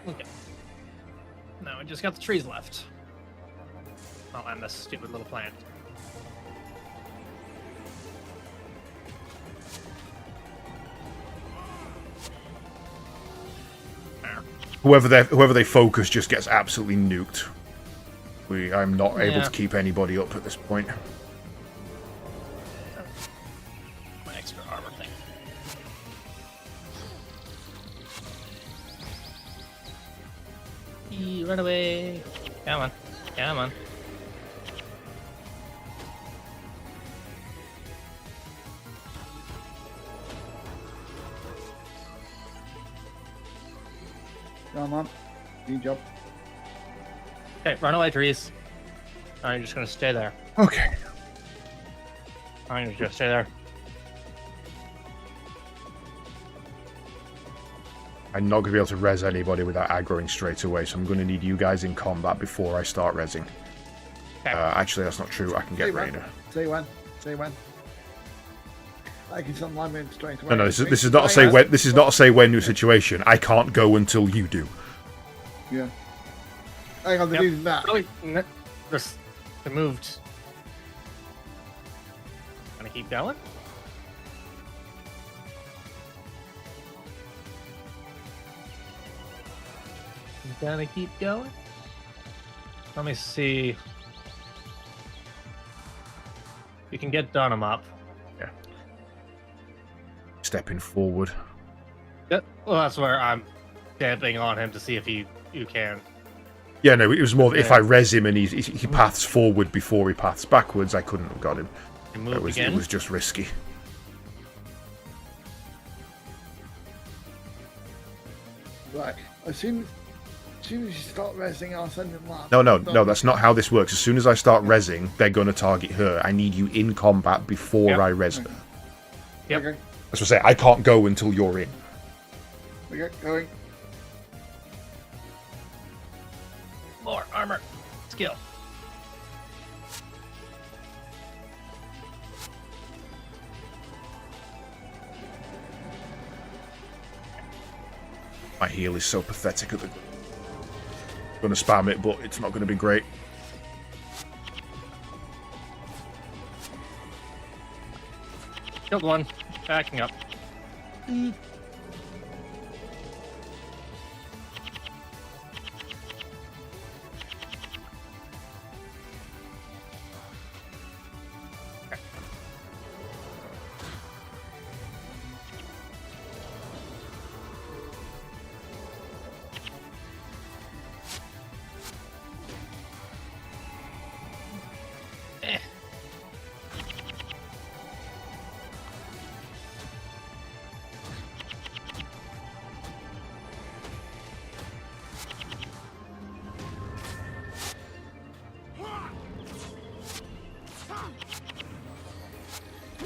Okay. Now we just got the trees left. Oh, and this stupid little plant. Whoever they focus just gets absolutely nuked. I'm not able Yeah. to keep anybody up at this point. My extra armor thing. Run away. Come on. Come on. Come on. Good job. Okay, run away, trees. I'm just gonna stay there. Okay. I'm just gonna stay there. I'm not going to be able to res anybody without aggroing straight away, so I'm going to need you guys in combat before I start resing. Okay. Actually, that's not true. I can get Rainer. Say when. Say when. I can send line in straight away. No, this is not a say when. This is not a say when situation. I can't go until you do. Yeah. Hang on, they're Yep. using that. Really? Just they moved. Gonna keep going. Gonna keep going. Let me see. You can get Dunham up. Yeah. Stepping forward. Well, that's where I'm damping on him to see if you can. Yeah, no, it was more if I res him and he paths forward before he paths backwards, I couldn't have got him. It was just risky. Right. As soon as you start resing, I'll send him last. No, that's not how this works. As soon as I start resing, they're going to target her. I need you in combat before I res her. Yep. Okay. That's what I say. I can't go until you're in. Okay, going. More armor. Skill. My heal is so pathetic at the... I'm going to spam it, but it's not going to be great. Killed one. Backing up.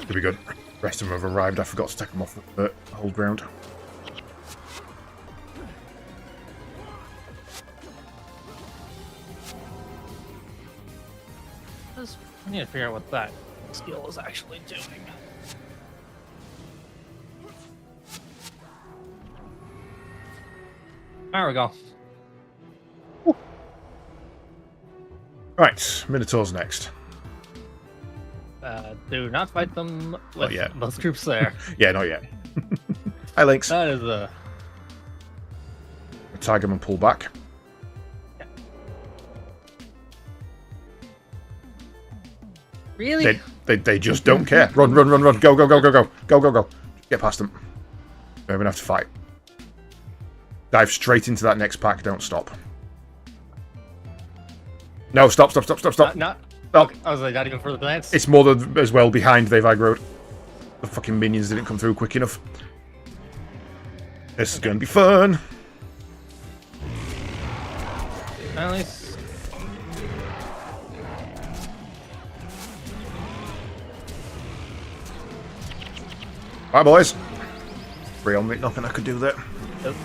Here we go. The rest of them have arrived. I forgot to take them off the hold ground. I need to figure out what that skill is actually doing. There we go. Right, Minotaur's next. Do not fight them with yet. both troops there. Yeah, not yet. Hi, Lynx. That is a... Tag him and pull back. Really? They just don't care. Run. Go. Get past them. Don't even have to fight. Dive straight into that next pack. Don't stop. No, stop. Not. Stop. I was like, not even for the glance. It's more than as well behind they've aggroed. The fucking minions didn't come through quick enough. This is going to be fun. At least... Bye, boys. 3 on me. Nothing I could do there. Nope.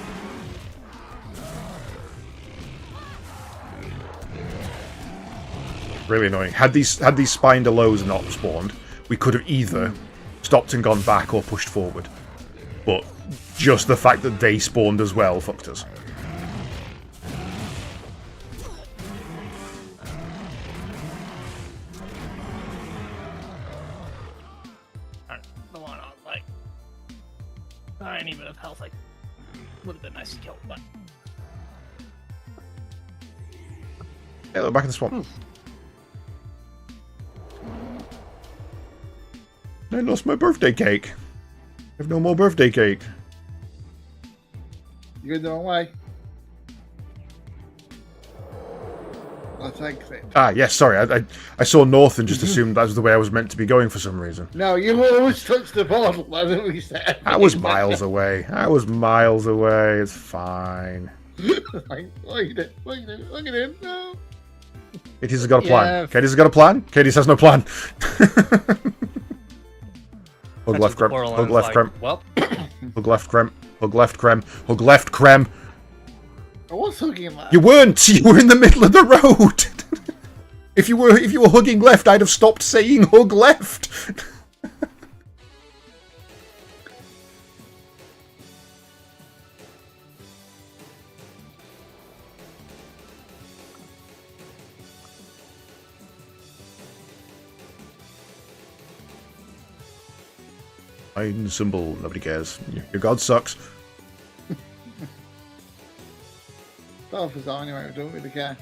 Really annoying. Had these Spinderlows not spawned, we could have either stopped and gone back or pushed forward. But just the fact that they spawned as well fucked us. The one on, like, tiny bit of health, like, would have been nice to kill, but... Yeah, they're back in the swamp. I lost my birthday cake. I have no more birthday cake. You go the wrong way. I'll take it. Ah, yes, sorry. I saw north and just assumed that was the way I was meant to be going for some reason. No, you always touch the bottle. That's what we said. I was miles away. It's fine. Like, look at it. Look at him. No. Katie's got a plan. Yeah. Katie's got a plan. Katie has no plan. Hug left creme. That's what the Hug left creme. Well, Hug left creme. Hug left creme. Hug left creme. I was hugging him. You weren't. You were in the middle of the road. If you were hugging left, I'd have stopped saying hug left. Fine symbol. Nobody cares. Your god sucks. Both of us are anyway, we don't really care.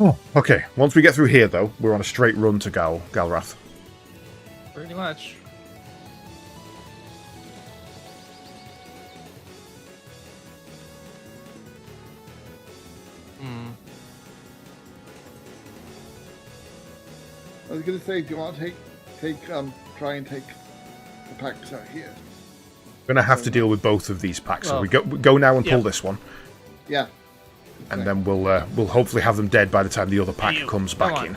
Oh, okay. Once we get through here, though, we're on a straight run to Galrath. Pretty much. I was gonna say, do you want to try and take the packs out here? We're gonna have to deal with both of these packs. So Well, we go now and pull this one, Yeah. and then we'll hopefully have them dead by the time the other pack comes Come back on. in.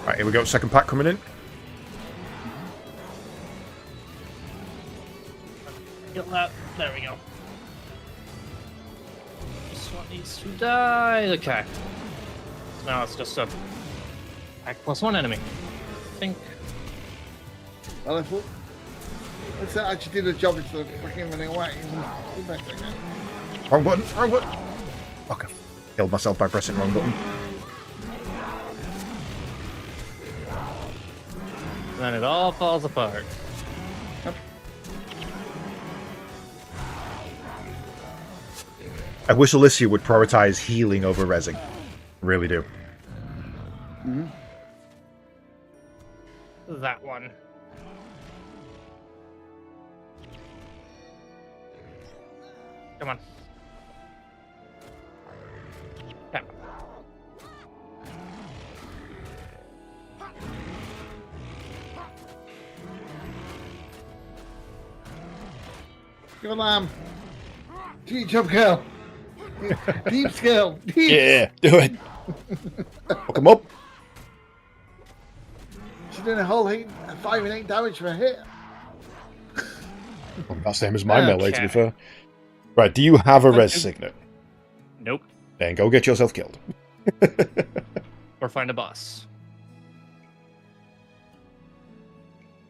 Right, here we go. Second pack coming in. Get that. There we go. This one needs to die. Okay. Now it's just a pack plus one enemy. I think. Well, let's actually do the job instead of fucking running away. Wrong button. Wrong button. Okay. Killed myself by pressing wrong button. Then it all falls apart. I wish Alicia would prioritize healing over rezzing. Really do. That one. Come on. Come on. Go lamb. Deep jump kill. Deep skill. Deep. Yeah, do it. Fuck him up. She's doing a whole 5 and 8 damage for a hit. Well, that's the same as my melee, to be Okay. fair. Right, do you have a res signet? Nope. Then go get yourself killed. Or find a boss.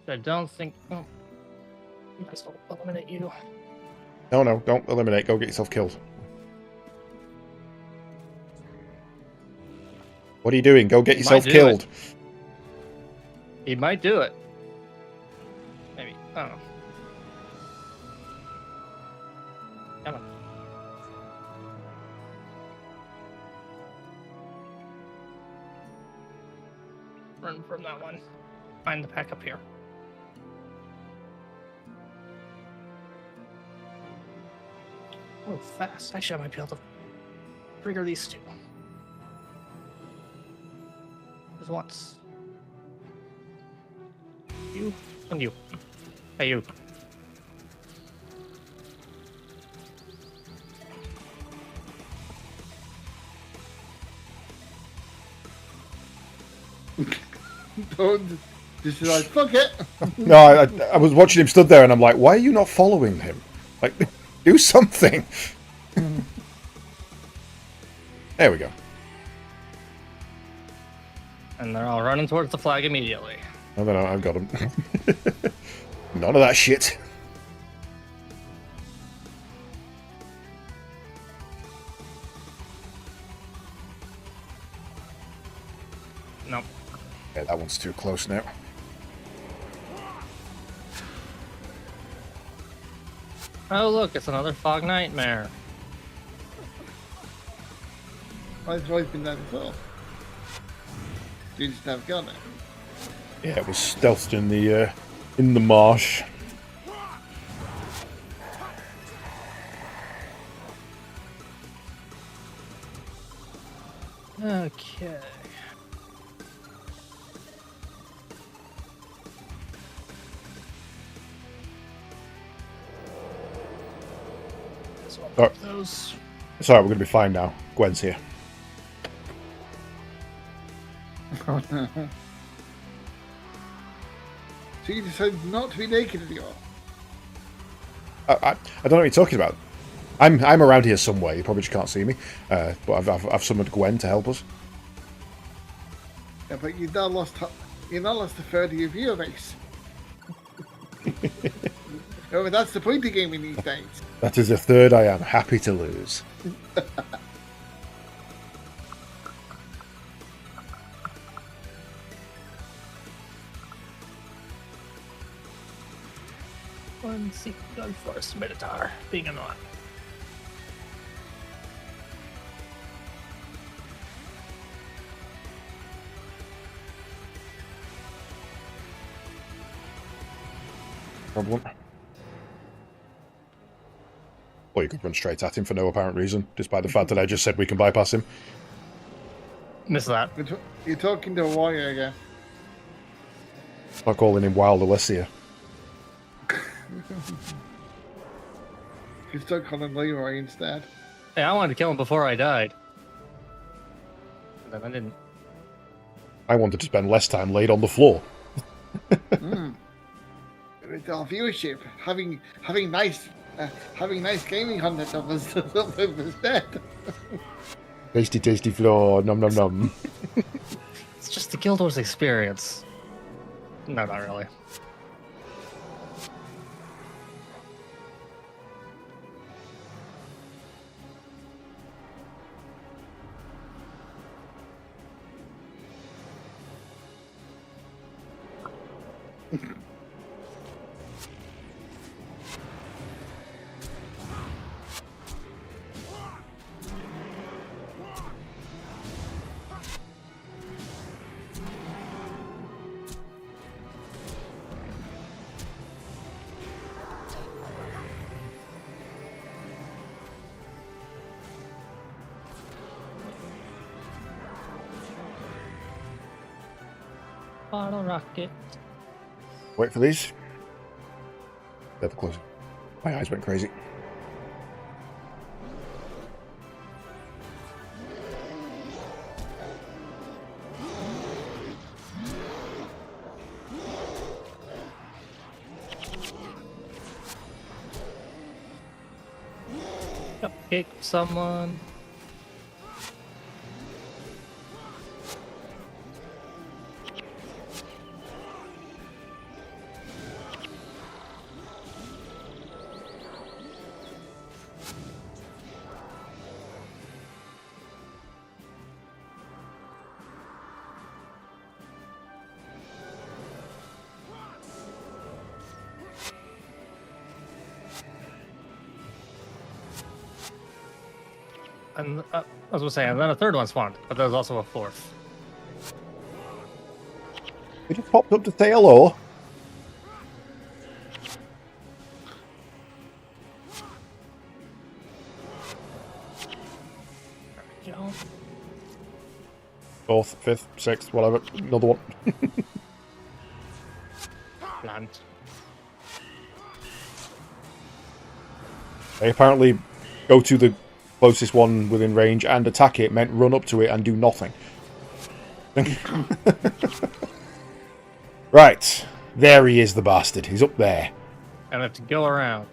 I don't think. Oh. Might as well eliminate you. No, don't eliminate. Go get yourself killed. What are you doing? Go get You yourself might do killed. He might do it. Maybe. I don't know. Come on. Run from that one. Find the pack up here. Oh, fast. Actually, I might be able to trigger these two. Just once. You and you. Hey, you. Don't just like fuck it. No, I was watching him stood there and I'm like, why are you not following him? Like, do something. There we go. And they're all running towards the flag immediately. No, I've got him. None of that shit. Nope. Yeah, that one's too close now. Oh, look, it's another fog nightmare. I've always been that as well. You just have gun it. Yeah, it was stealthed in the marsh. Okay. Oh, Those. sorry, we're gonna be fine now. Gwen's here. So you decided not to be naked anymore? I don't know what you're talking about. I'm around here somewhere. You probably just can't see me. But I've summoned Gwen to help us. Yeah, but you've now lost a third of your viewer base. Oh, but that's the point of gaming these days. That is a third I am happy to lose. One seat gun force Minotaur being annoying. Problem. Or you could run straight at him for no apparent reason, despite the fact that I just said we can bypass him. Miss that. You're talking to a warrior again. I'm calling him Wild Alessia. You start calling Leroy instead. Hey, I wanted to kill him before I died. And then I didn't. I wanted to spend less time laid on the floor. With our viewership, having nice gaming content of us instead. Tasty, tasty floor. Nom nom nom. It's just the Guild Wars experience. No, not really. Bottle rocket. Wait for these. They're close. My eyes went crazy. Cupcake someone. And I was gonna say, and then a third one spawned, but there's also a fourth. It just popped up to say hello. You know, Fourth, fifth, sixth, whatever. Another one. plant. They apparently go to the closest one within range and attack it meant run up to it and do nothing. Right. There he is, the bastard. He's up there. And I have to go around.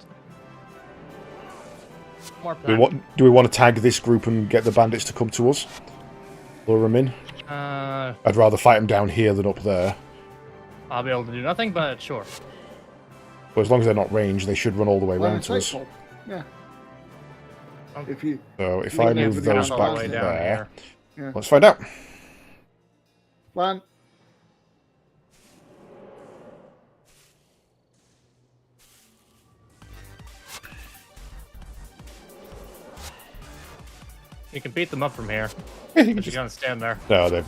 More Do plant. we want to tag this group and get the bandits to come to us? Lure them in? I'd rather fight them down here than up there. I'll be able to do nothing, but sure. But as long as they're not ranged, they should run all the way around to us. Yeah. Okay. If you So if Make I them move down those all the back way down there, here. Yeah. let's find out. plan, You can beat them up from here. I think But you're gonna stand there. No,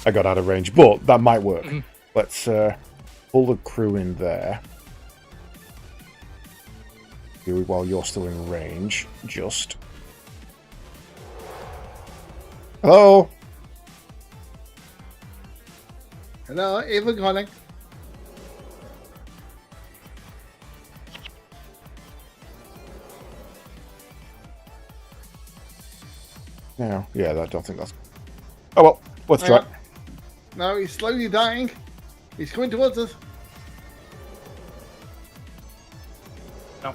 I got out of range, but that might work. Let's pull the crew in there. Do it while you're still in range. Just. Hello? hello, Eva calling. No, yeah, I don't think that's. Oh well, let's try. No, he's slowly dying. He's coming towards us. No.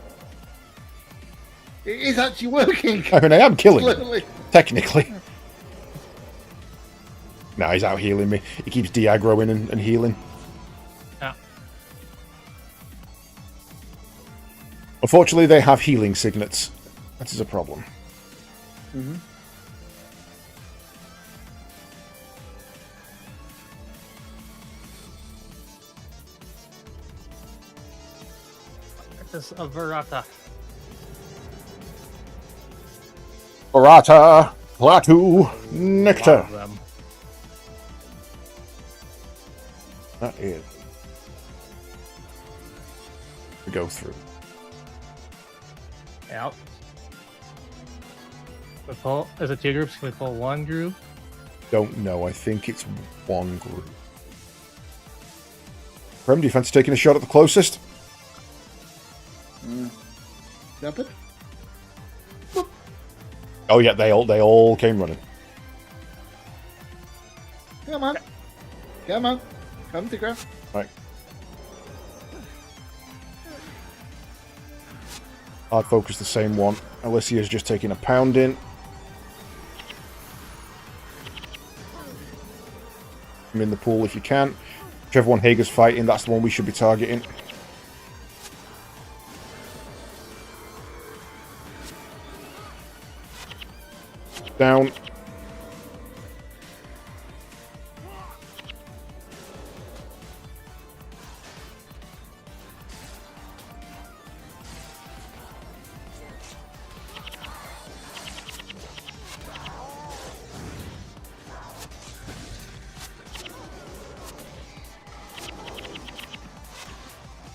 It is actually working. I mean, I am killing him, Slowly. technically. No, he's out healing me. He keeps de-aggroing and healing. Yeah. Unfortunately, they have healing signets. That is a problem. Mm-hmm. This a Verata. Orata, Plateau, Nectar. Them. That is. We go through. Yep. We pull. Is it 2 groups? Can we pull 1 group? Don't know. I think it's one group. Prem, do you fancy taking a shot at the closest? Leopard? Oh yeah, they all came running. Come on. Come on. Come to grab. Right. Hard focus the same one. Alicia's just taking a pounding. I'm in the pool if you can. Whichever one Hager's fighting, that's the one we should be targeting. Down.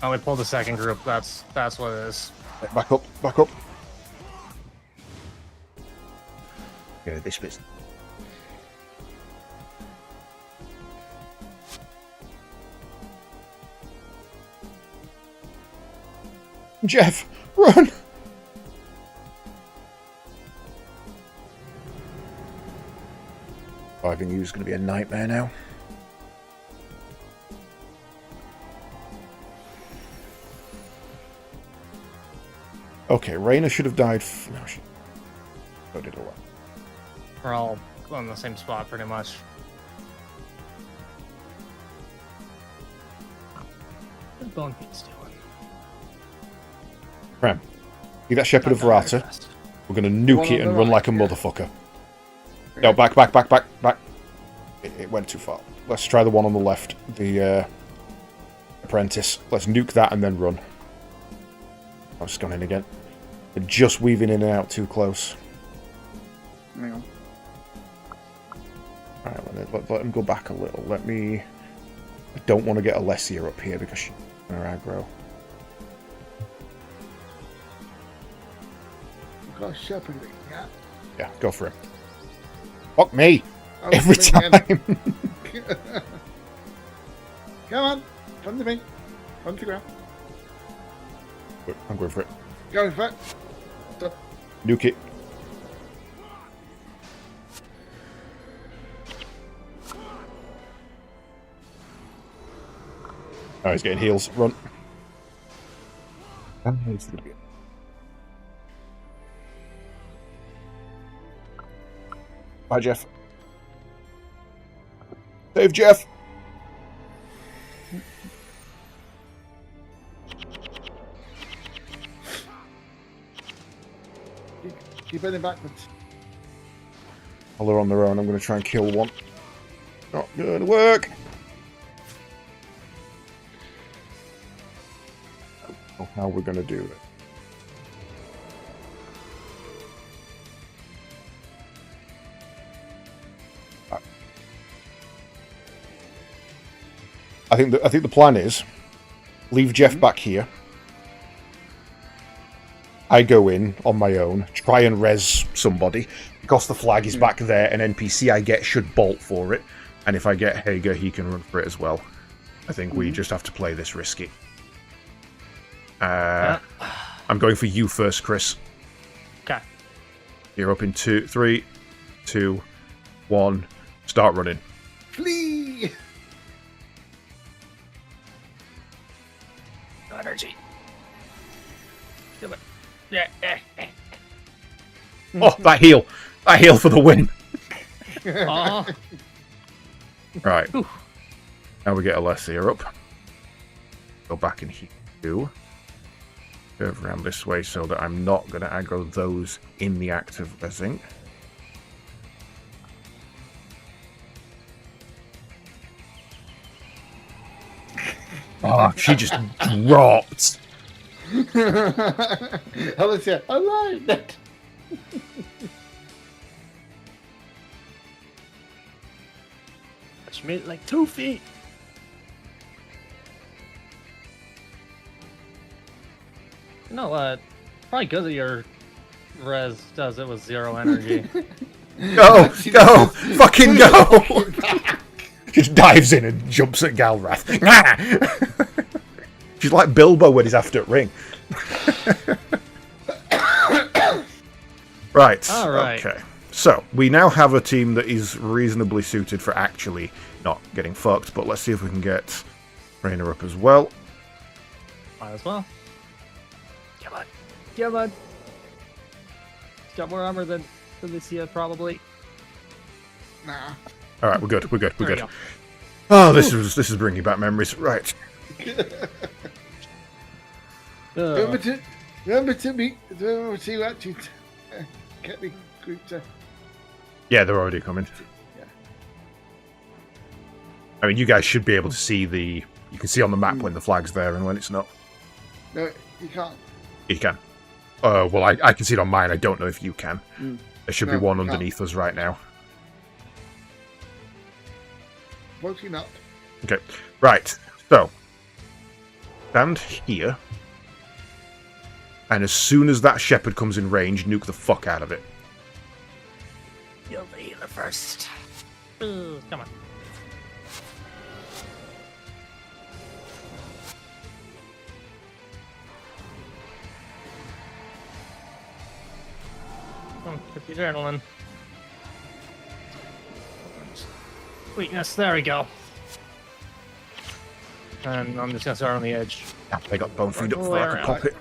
Oh, we pulled the 2nd group. That's what it is. Back up, back up. Yeah, this bit's. Jeff, run! Surviving you is going to be a nightmare now. Okay, Reyna should have died. No, she did a lot. We're all on the same spot, pretty much. What Bone Beat's doing? Prem, see that Shepherd of Verata? We're going to nuke it and run like a motherfucker. No, back. It went too far. Let's try the one on the left, the apprentice. Let's nuke that and then run. I've just gone in again. They're just weaving in and out too close. Hang on. Alright, let him go back a little. I don't want to get Alessia up here because she's going to aggro. I've got a shepherd. Yeah. Yeah, go for it. Fuck me! Oh, Every again. time! Come on. Come to me. Come to grab. I'm going for it. Going for it. Stop. Nuke it. Oh, he's getting heals. Run. Bye, Jeff. Save Jeff! Keep heading backwards. While they're on their own, I'm going to try and kill one. Not going to work! I don't know how we're going to do it. I think the plan is leave Jeff back here. I go in on my own, try and res somebody. Because the flag is back there, an NPC I get should bolt for it. And if I get Hager, he can run for it as well. I think we just have to play this risky. I'm going for you first, Chris. Okay. You're up in 3, 2, 1. Start running. Flee! Oh, that heal! That heal for the win! Oh, Right. Now we get Alessia up. Go back and heal. Curve around this way so that I'm not going to aggro those in the act of rezzing. Oh, she just dropped. Alicia, I like that. she made it like 2 feet. No, probably good that your res does it with 0 energy. Go! Go! Fucking go! Just dives in and jumps at Galrath. She's like Bilbo when he's after Ring. Right. All right. Okay. So, we now have a team that is reasonably suited for actually not getting fucked, but let's see if we can get Rainer up as well. Might as well. Come on. Come on. He's got more armor than Alicia, probably. Nah. Alright, we're good, we're good, we're There good. you Oh, this is bringing back memories. Right. Remember to actually get the group to. Yeah, they're already coming. Yeah. I mean, you guys should be able to see the... You can see on the map when the flag's there and when it's not. No, you can't. You can. Well, I can see it on mine. I don't know if you can. There should be No, one you can't. underneath us right now. Fortunately not. Okay. Right. So. Stand here. And as soon as that shepherd comes in range, nuke the fuck out of it. You'll be the first. Ooh, come on. Get the adrenaline. Weakness, there we go. And I'm just gonna start on the edge. Yeah, they got bone feed up for I can pop it.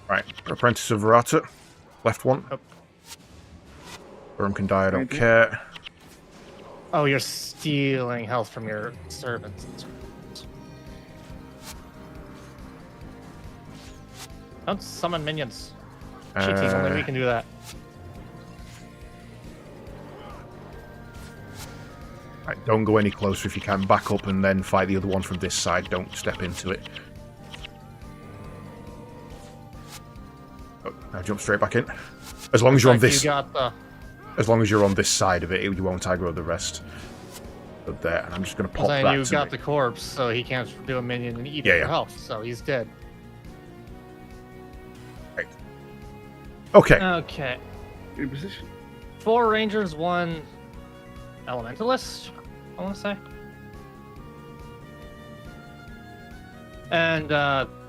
Right. Apprentice of Verata. Left one. Yep. Burm can die, I don't care. Oh, you're stealing health from your servants. Don't summon minions. Cheating, only we can do that. Right, don't go any closer if you can. Back up and then fight the other one from this side. Don't step into it. Oh, now jump straight back in. As long as you're on this... You got the... As long as you're on this side of it, you won't aggro the rest. But there, and I'm just going to pop that you to got me. the corpse, so he can't do a minion and eat Yeah, your yeah. health, so he's dead. Right. Okay. Okay. In position. 4 rangers, 1 elementalist, I want to say. And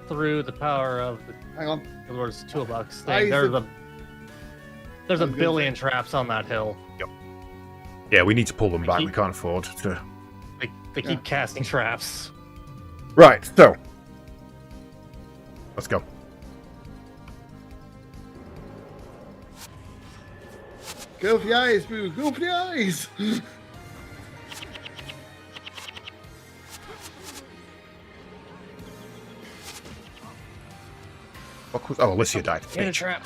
through the power of the Hang on. Lord's Toolbox I thing, used there's a I was gonna billion traps on that hill. Yeah, we need to pull them back. keep- We can't afford to... They keep casting traps. Right, so... Let's go. Go for the eyes, boo. Go for the eyes. What was... Oh, Alicia died. In a Bitch. trap.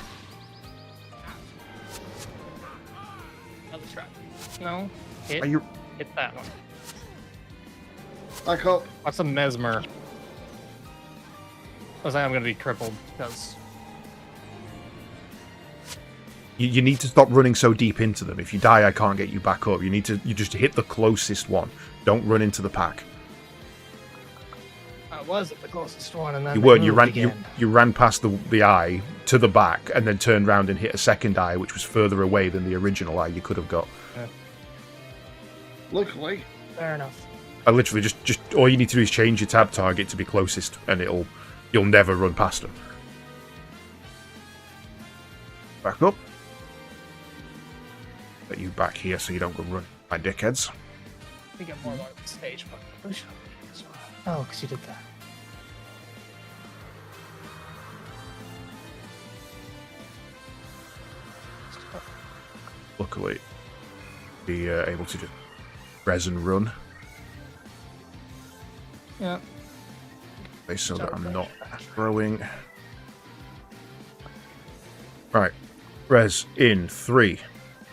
Another trap. No. Hit. Are you... Hit that one. Back up. What's a mesmer? I was like, I'm gonna be crippled because You need to stop running so deep into them. If you die, I can't get you back up. You just hit the closest one. Don't run into the pack. I was at the closest one, and then You they weren't. You moved ran. again. You ran past the eye to the back, and then turned round and hit a second eye, which was further away than the original eye you could have got. Luckily. Fair enough. I literally just all you need to do is change your tab target to be closest, and you'll never run past them. Back up. Put you back here so you don't go run my dickheads. I think I'm more on the stage, but oh, because you did that. luckily be able to just res and run. Yeah. Okay, so that I'm not throwing. Right. Res in 3,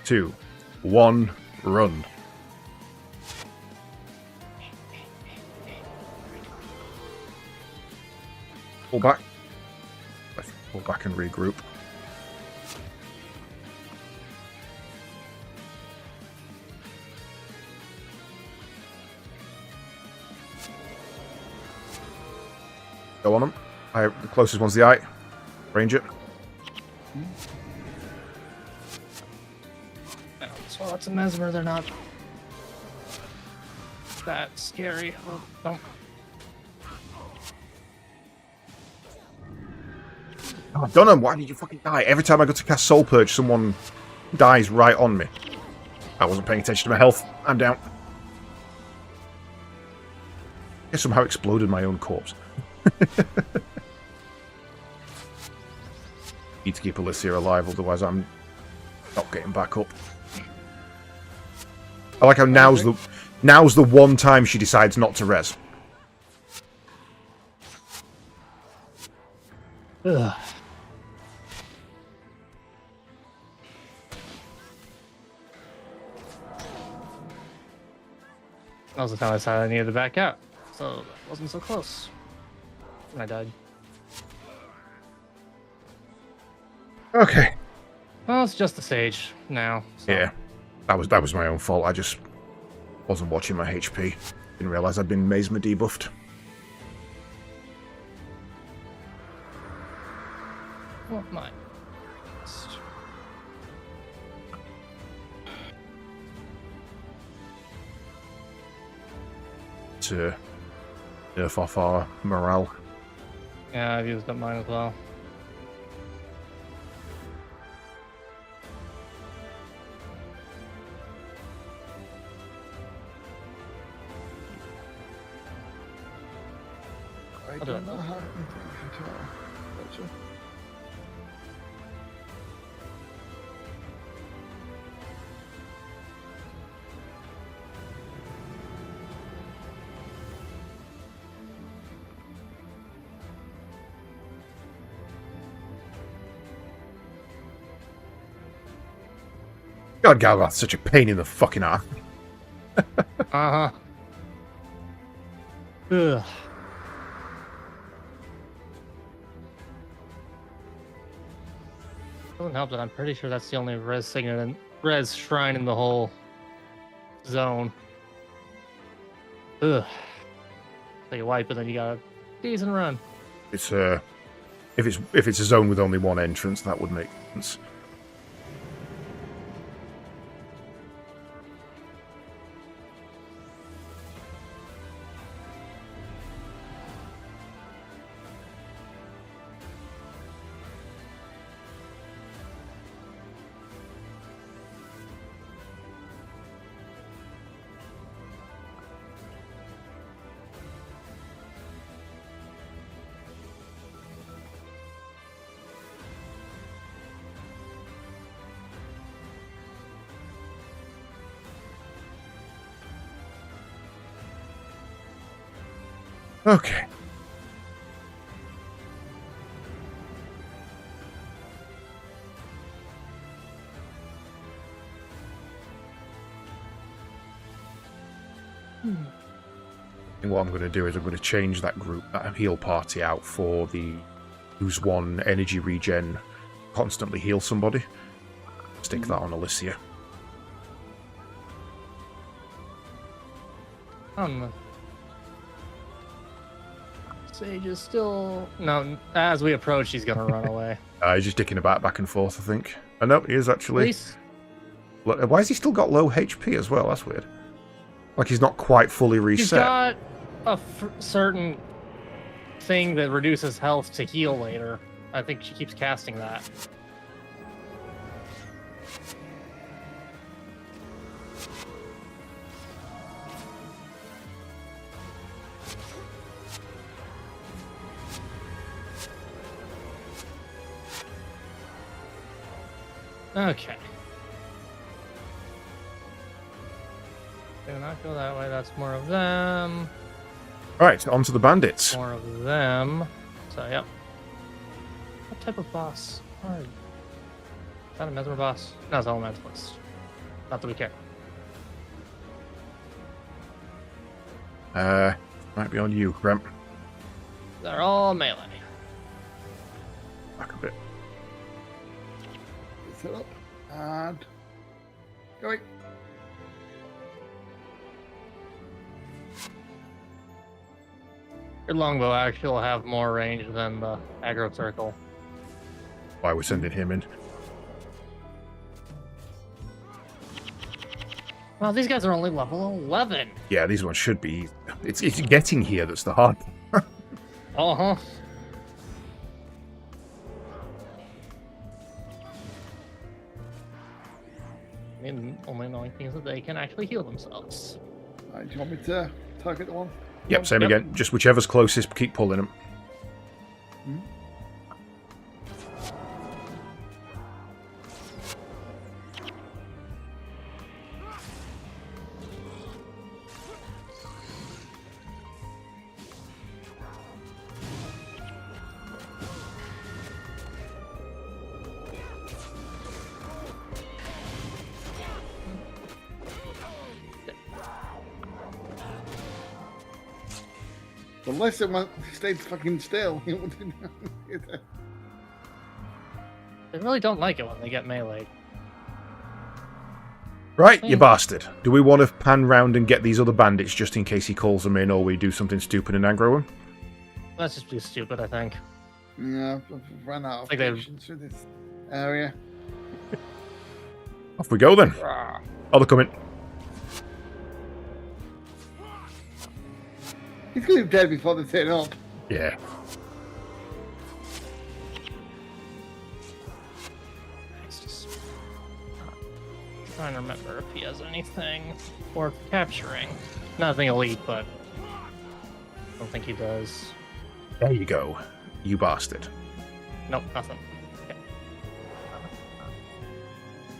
2, 1, run. Pull back. Pull back and regroup. Go on them. The closest one's the eye. Range it. So that's a mesmer. They're not that scary. Oh, don't. Oh, Dunham, why did you fucking die? Every time I go to cast Soul Purge, someone dies right on me. I wasn't paying attention to my health. I'm down. I somehow exploded my own corpse. Need to keep Alicia alive, otherwise I'm not getting back up. I like how now's the one time she decides not to res. Ugh. That was the time I decided I needed to back out, so it wasn't so close. And I died. Okay. Well, it's just the stage now. So. Yeah, that was my own fault. I just wasn't watching my HP. Didn't realize I'd been Mesmer debuffed. Oh my. To nerf off our morale. Yeah, I've used up mine as well. I do do it. not have anything at all. Gotcha. God, Galvath's such a pain in the fucking ass. Uh-huh. Ugh. Doesn't help that I'm pretty sure that's the only res signet and res shrine in the whole zone. Ugh. So you wipe and then you got a decent run. It's if it's a zone with only one entrance, that would make sense. Okay. And what I'm going to do is I'm going to change that group, that heal party out for the use one energy regen, constantly heal somebody. Stick that on Alicia. Sage is still... No, as we approach, he's gonna run away. He's just dicking about back and forth, I think. I know he is actually. Please. Why has he still got low HP as well? That's weird. Like he's not quite fully reset. He's got a certain thing that reduces health to heal later. I think she keeps casting that. Okay. Do not go that way. That's more of them. Right, on to the bandits. More of them. So, yep. What type of boss are you? Is that a Mesmer boss? No, it's Elementalist. Not that we care. Might be on you, Grump. They're all melee. Back a bit. Set up and going. Your longbow actually will have more range than the aggro circle. Why we're sending him in. Well, these guys are only level 11. Yeah, these ones should be. It's getting here that's the hard part. Uh-huh. I mean, only annoying thing is that they can actually heal themselves. Right, do you want me to target the one? Yep, same again. Just whichever's closest, keep pulling them. Unless it stayed fucking still. They really don't like it when they get melee. Right, you bastard. Do we want to pan round and get these other bandits just in case he calls them in, or we do something stupid and aggro him? That's just be stupid, I think. Yeah, I've run out of Like they- patience with this area. Off we go then. Rah. Oh, they're coming. He's going to be dead before they turn up. Yeah. It's just trying to remember if he has anything worth capturing. Nothing elite, but I don't think he does. There you go. You bastard. Nope, nothing.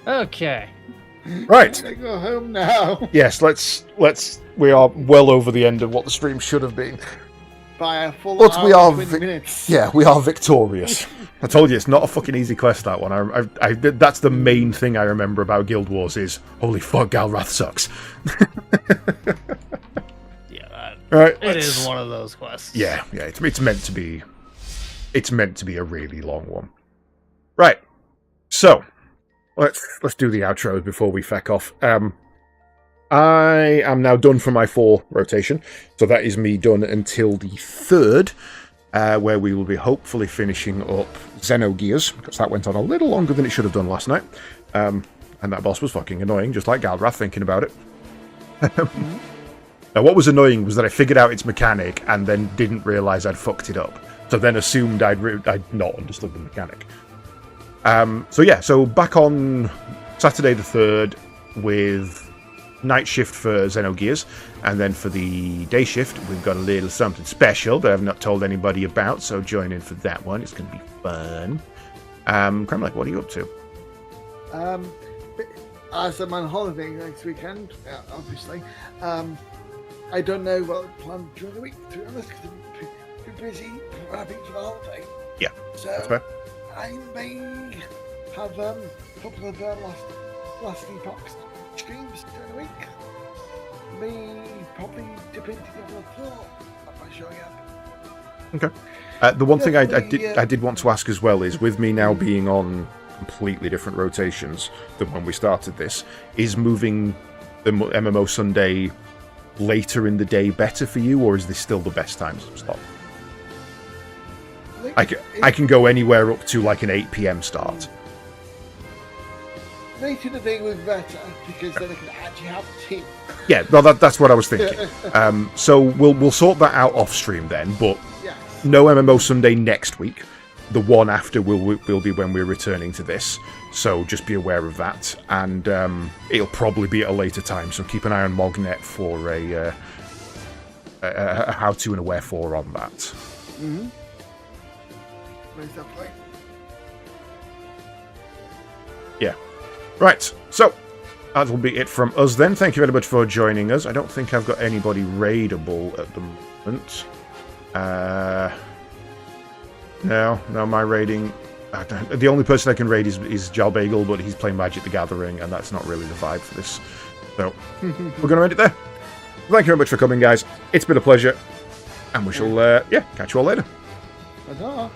Okay. Right. I go home now. Yes, let's. We are well over the end of what the stream should have been. By a full But hour we are. and 20 minutes. Yeah, we are victorious. I told you it's not a fucking easy quest. That one. I that's the main thing I remember about Guild Wars is holy fuck, Galrath sucks. Yeah, Right. it is one of those quests. Yeah. It's meant to be. It's meant to be a really long one. Right. So, let's do the outros before we feck off. I am now done for my 4 rotation, so that is me done until the 3rd, where we will be hopefully finishing up Xenogears, because that went on a little longer than it should have done last night. And that boss was fucking annoying, just like Galrath thinking about it. Now, what was annoying was that I figured out its mechanic and then didn't realise I'd fucked it up. So then assumed I'd not understood the mechanic. So back on Saturday the 3rd with night shift for Xenogears, and then for the day shift we've got a little something special that I've not told anybody about, so join in for that one. It's going to be fun. Kremlik, what are you up to? As I'm on holiday next weekend, obviously, I don't know what I plan during the week, to be honest, because I'm too busy prepping for the holiday. Yeah, so that's fair. I may have a couple of last epoch streams during the week. May probably dip into Diablo 4. I'm not sure yet. Okay. The one thing I Definitely, did want to ask as well is, with me now being on completely different rotations than when we started this, is moving the MMO Sunday later in the day better for you, or is this still the best time slot? I can go anywhere up to like an 8 PM start. Later in the day was better because then I can actually have a team. Yeah, well, that's what I was thinking. So we'll sort that out off stream then, but Yes. no MMO Sunday next week. The one after will be when we're returning to this, so just be aware of that. And it'll probably be at a later time, so keep an eye on Mognet for a how-to and a wherefore on that. Mm-hmm. Where's that play? Yeah. Right, so that will be it from us then. Thank you very much for joining us. I don't think I've got anybody raidable at the moment. No, my raiding... The only person I can raid is Jalbagel, but he's playing Magic the Gathering, and that's not really the vibe for this. So, we're going to end it there. Thank you very much for coming, guys. It's been a pleasure. And we shall, catch you all later. Ta-ta.